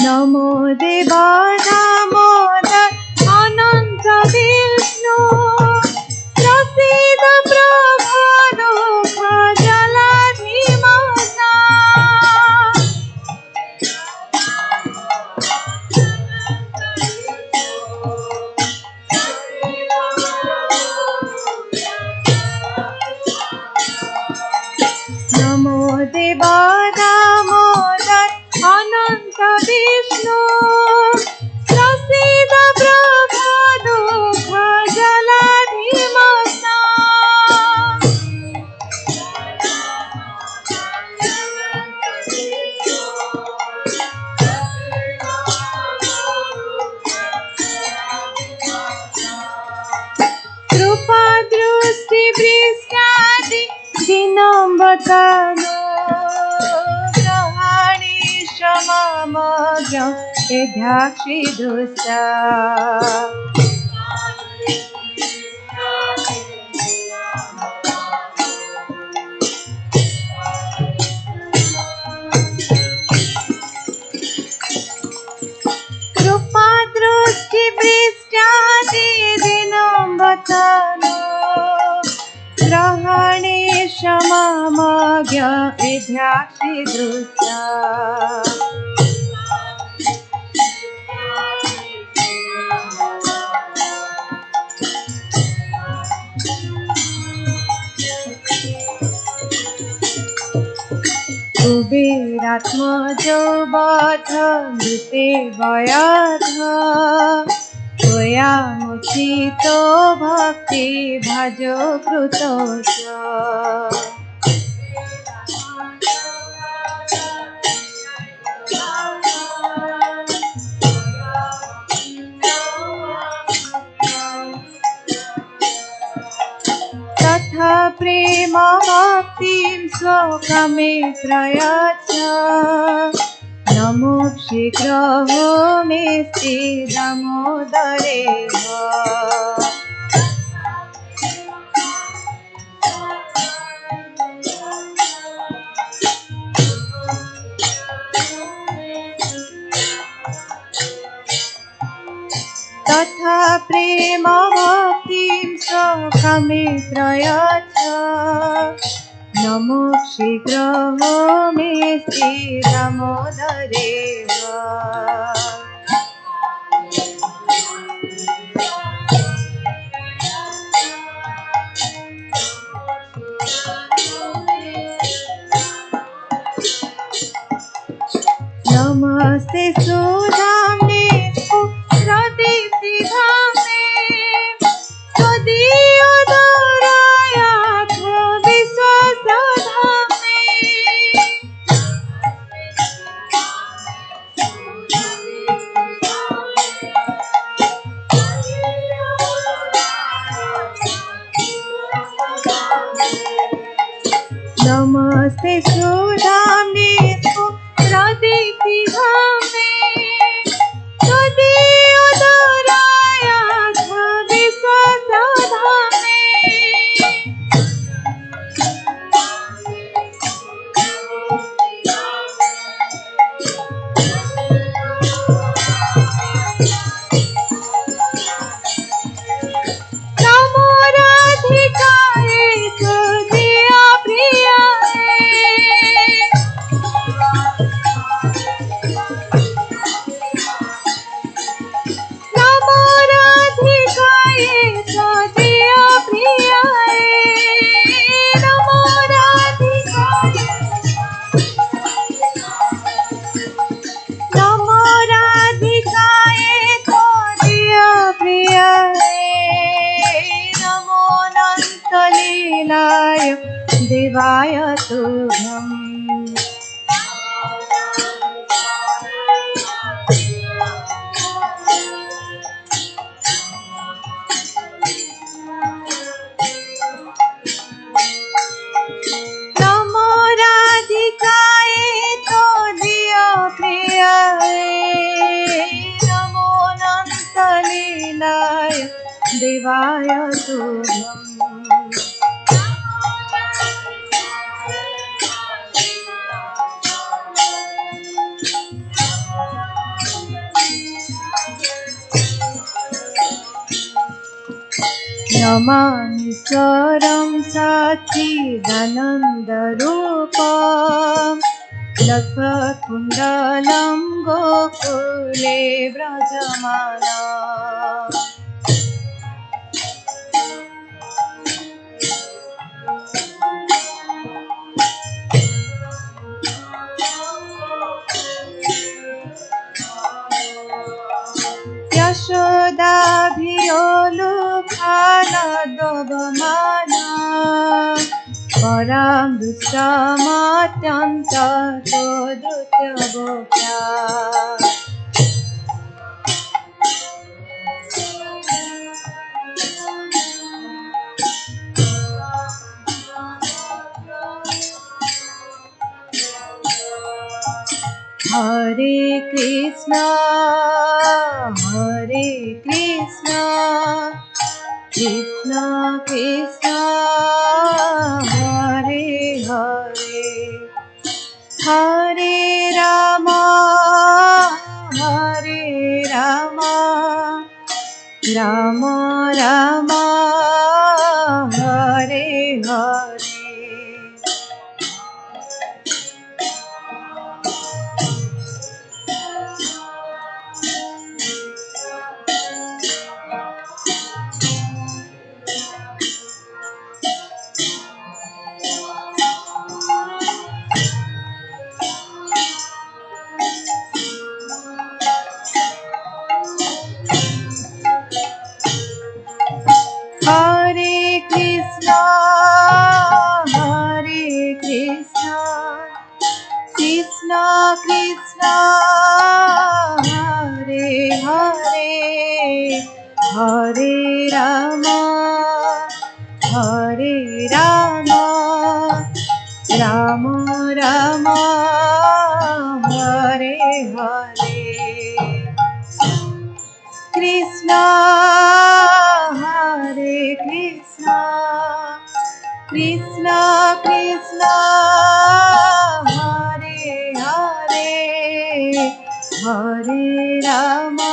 नमो देवा दामोदर अनंत विष्णु प्रसीद प्रभो दुःख जलाधिमग्ना नमो देवा दामोदर अनंत विष्णु वृष्टादि दिनम्बतनो ग्रहाणि क्षममज्ञ यद्याक्षि दुष्टा कृपादृष्टिवृष्टादि दिनम्बतनो ग्रहणे क्षममज्ञ यद्याक्षि दुष्टा कुबेरात्मजो बध मृते वयाध त्वया मुचितो भक्ति भजो कृतो च तथा प्रेम भक्तिं स्वकमे प्रयच्छ नमो शीघ्रो मे दामोदरेव तथा प्रेम भक्तिं स्वकमे प्रयच्छ नमो शीघ्रो मे दामोदरेव नमस्ते सुधाम्ने प्रदीप्तिधाम्ने त्वदीयोदरायाथ विश्वसधाम्ने नमस्ते सुधाम्ने प्रदीप्तिधाम्ने त्वदीयोदरायाथ विश्वसधाम्ने नमो राधिकाय त्वदीया प्रियाय नमो राधिकाय त्वदीया प्रियाय नमो राधिकाय नमो राधिकाय त्वदीया प्रियाय नमो अनन्तलीलाय देवाय तुभ्यम् नमो राधिकाय त्वदीया प्रियाय नमो अनन्तलीलाय देवाय तुभ्यम् नमामीश्वरं सच्चिदानन्दरूपं लक्ष्मकुण्डलं गोकुले व्रजमानम् यशोदाभियोलुखानदवमाना परां दुष्टमात्यन्तो धृत्यगोप्या Krishna Krishna Krishna Hare Hare Hare Rama Rama Rama Hare Hare Hare Krishna Krishna Krishna Hare Hare Hare Rama Rama Rama Hare Hare Krishna Hare Krishna Krishna Krishna Hare Hare Hare Rama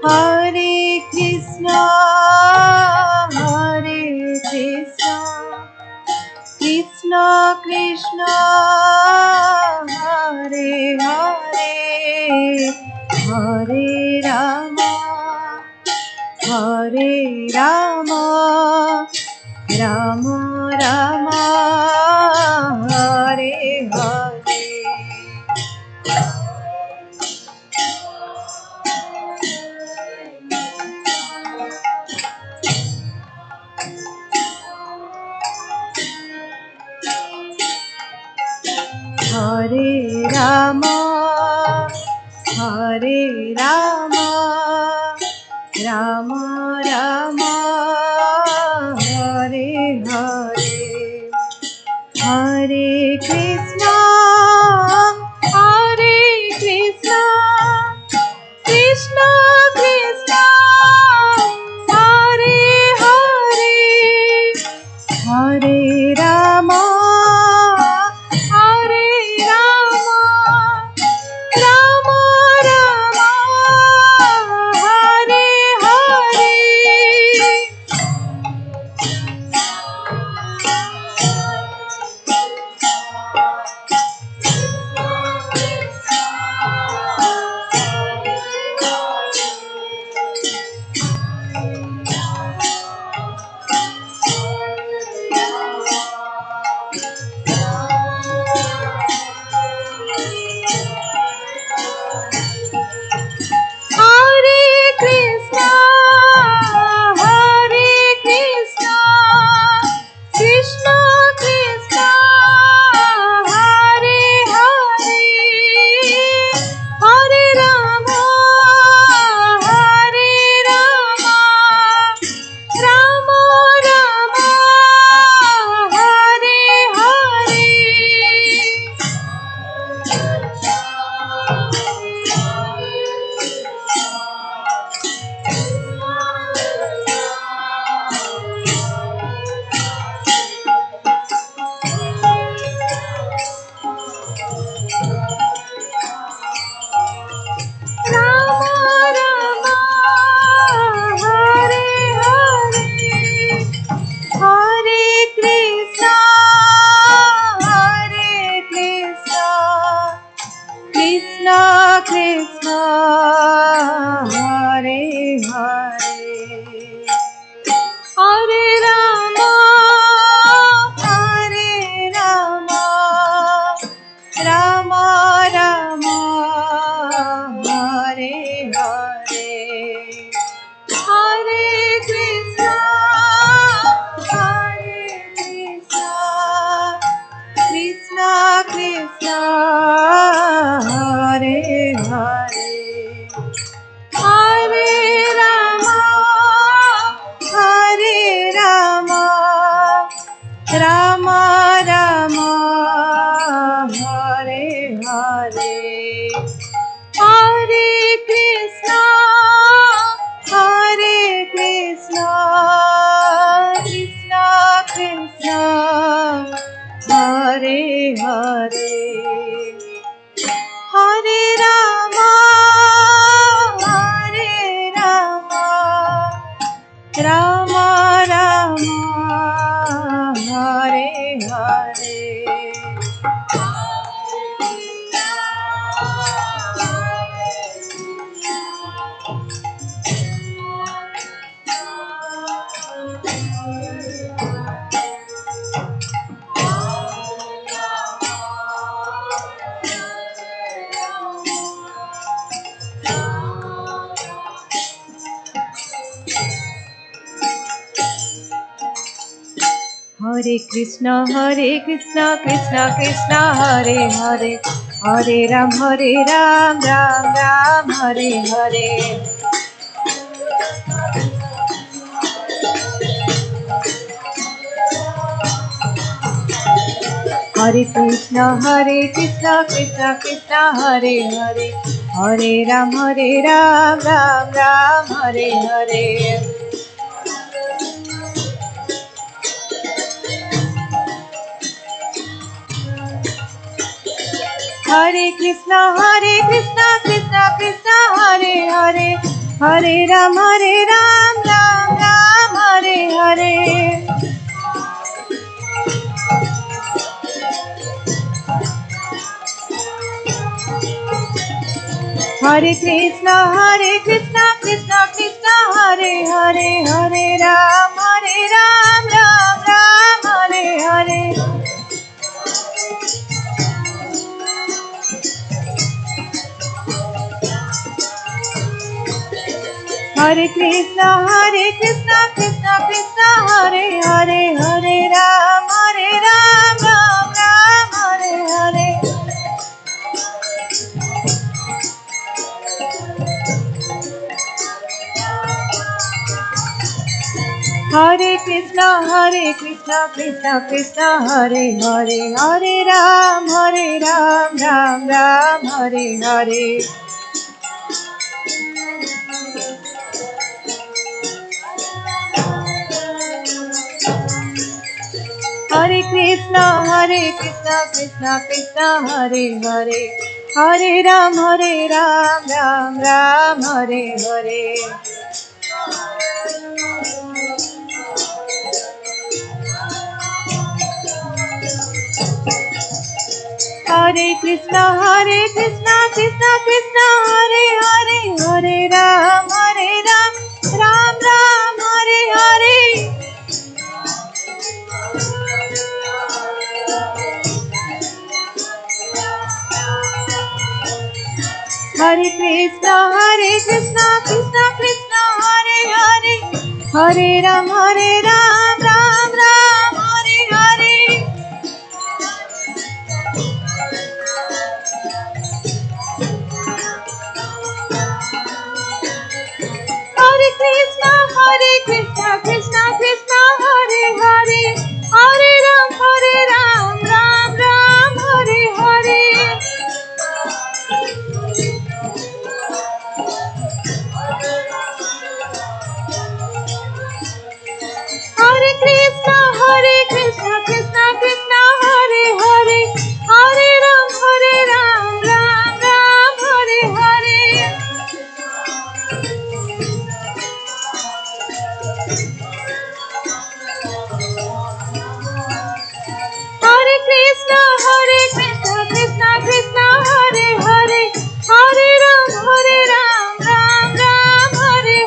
Hare Krishna Krishna Krishna Hare Hare Hare Rama Rama Rama Hare Hare Hare Rama Rama Rama Hare Hare Hare Krishna Krishna Krishna Hare Hare Hare Rama Rama Rama Hare Hare Hare Hare Hare Rama Rama Rama Hare Hare Hare Krishna Krishna Krishna Hare Hare Hare Ram Ram Ram Hare Hare Hare Krishna Krishna Krishna Hare Hare Hare Ram Ram Ram Hare Hare Hare Krishna Krishna Krishna Hare Hare Hare Ram Ram Ram Hare Hare Hare Krishna Krishna Krishna Hare Hare Hare Ram Ram Hare Hare Hare Krishna Krishna Krishna Hare Hare Hare Ram Ram Hare Hare Hare Krishna Krishna Krishna Hare Hare Hare Ram Ram Hare Hare Hare Krishna Krishna Krishna Hare Hare Hare Ram Ram Hare Hare Hare Krishna Krishna Krishna Hare Hare Hare Ram Ram Hare Hare Hare Krishna Krishna Krishna Hare Hare Hare Ram Ram Hare Hare Hare Krishna Krishna Krishna Hare Hare Hare Ram Ram Hare Hare Hare Krishna Krishna Krishna Hare Hare Hare Ram Ram Hare Hare Hare Krishna Krishna Krishna Hare Hare Hare Ram Ram Hare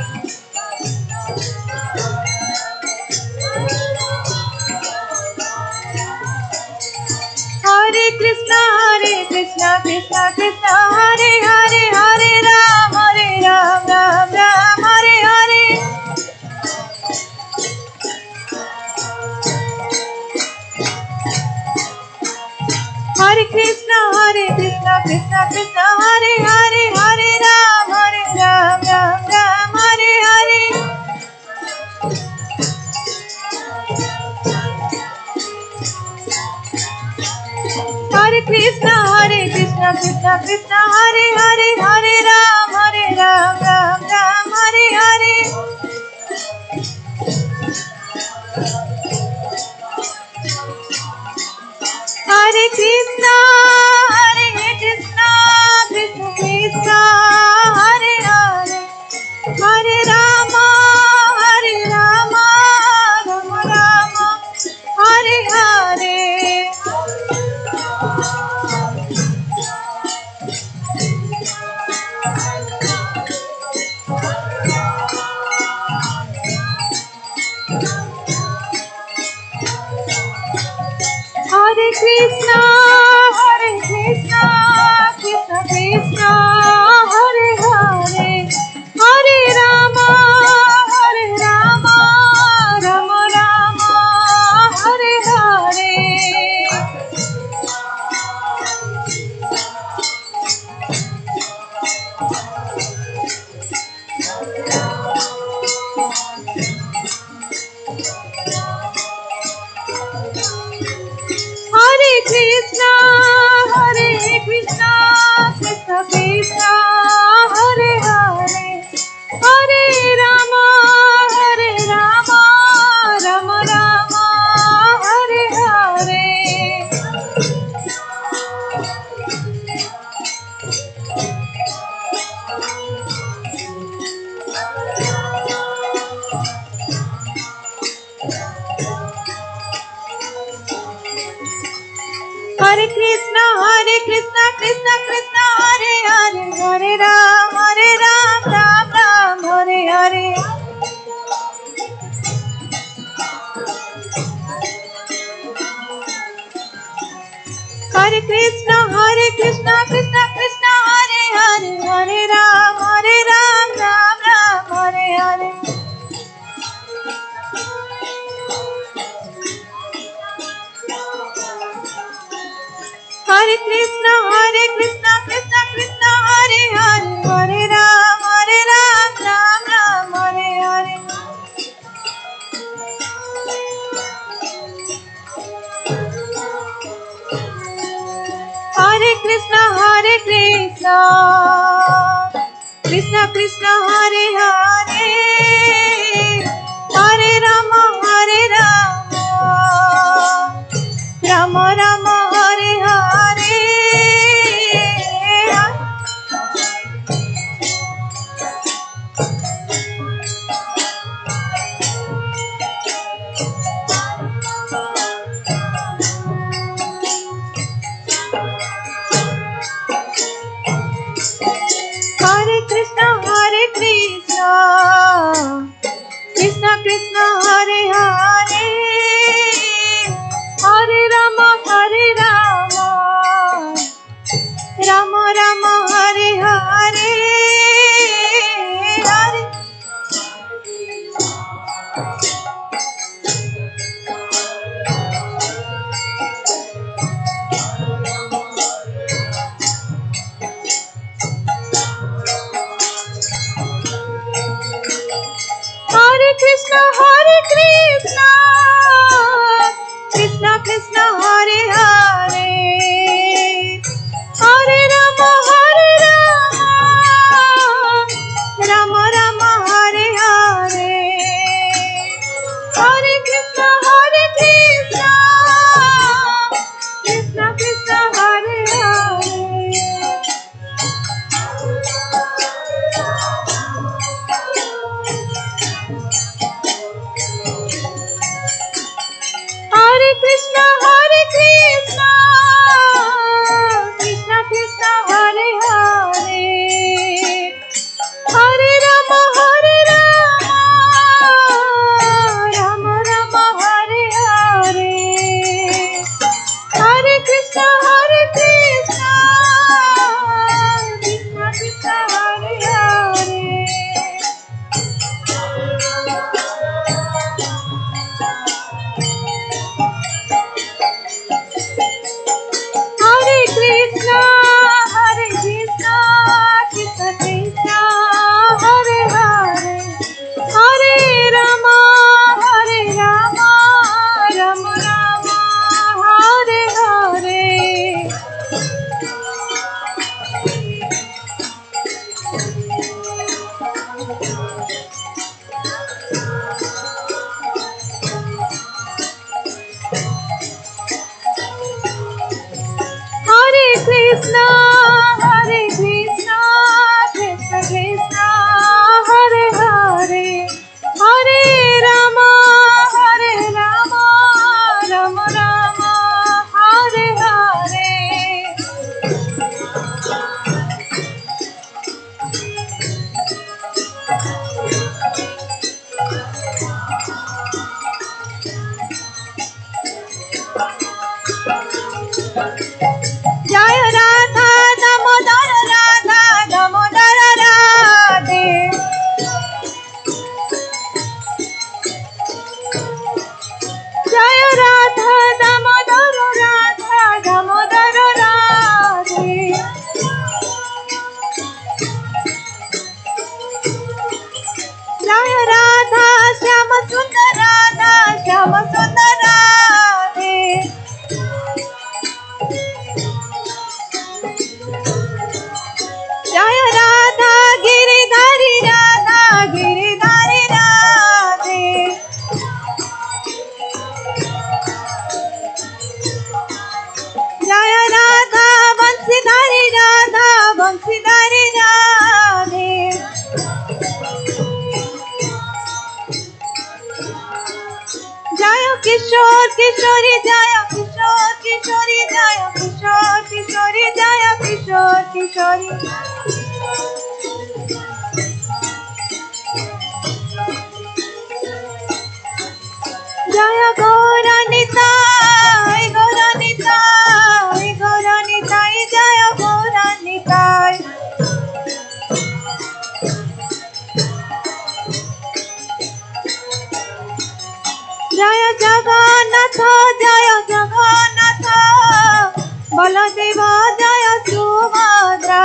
Hare Hare Krishna Krishna Krishna Hare Hare Hare Ram Ram Hare Hare Hare Krishna Krishna Krishna Hare Hare Hare Ram Ram Hare Hare Hare Krishna Krishna Krishna Hare Hare Hare Ram Ram Hare Hare Hare Krishna, Krishna Krishna, Hare Hare, Hare Rama, Rama Rama, Hare Hare. Hare Krishna, Krishna Krishna, Hare Hare, Hare Rama, Rama Rama, Hare Hare. Hare Krishna, Krishna Krishna, Hare Hare, Hare Rama, Rama Rama, Hare Hare. Hare Krishna, Krishna Krishna, Hare Hare, Hare Ram, Ram Ram, Hare Hare. Hare Krishna, Krishna Krishna, Hare Hare, Hare Ram, Ram Ram, Hare Hare. Hare Krishna, Krishna Krishna, Hare Hare, Hare Ram, Ram Ram, Hare Hare. Hare Krishna, Krishna Krishna, Hare Hare, Hare Rama, Rama Rama, Hare Hare. Hare Krishna, Krishna Krishna, Hare Hare, Hare Rama, Rama Rama, Hare Hare, Hare. Hare Krishna, Krishna Krishna, Hare Hare, Hare Rama, Rama Rama, Hare Hare, Hare Krishna, Krishna Krishna, Hare Hare. Hare Krishna, Krishna Krishna, Hare Hare, Hare Rama, Rama Rama, Hare Hare, Hare Krishna, Krishna Krishna, Hare Hare. Krishna, Krishna Krishna, Hare Hare, Hare Rama, Rama Rama, Hare Hare. Jai Radha Damodar Radha Damodar Radhe. Jai Radha Damodar Radha Damodar Radhe. Jai Radha Shyama Sundar Radha Shyama Sundar Radhe. Jai Radha Giridhari Radha Giridhari Radhe. Jai Radha Bansidhari Radha Bansidhari Radhe. Jaya Kishore Kishori Jaya Kishore Kishori Jaya Kishore Kishori Jaya Kishore Kishori. Jaya Gauranitai Gauranitai Gauranitai Jaya Gauranitai. Jaya Jagannatha Jaya Jagannatha, Baladeva Jaya Subhadra.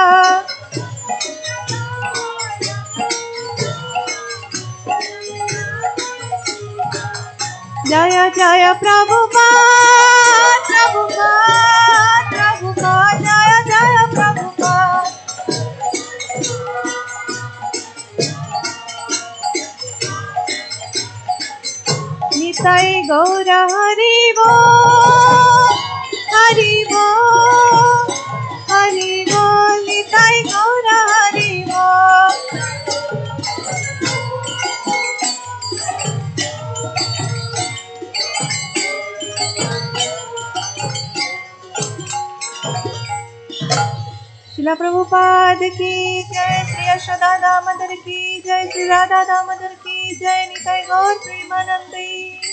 Jaya Jaya Prabhupada Prabhupada Prabhupada, Jaya Jaya Prabhupada. Nitai Gaura Haribo Haribo Haribo, Nitai Gaura Haribo. शिला प्रभुपाद की जय, श्री यशोदा दामोदर की जय, श्री राधा दामोदर की जय, निताई गौर प्रेमानंदी।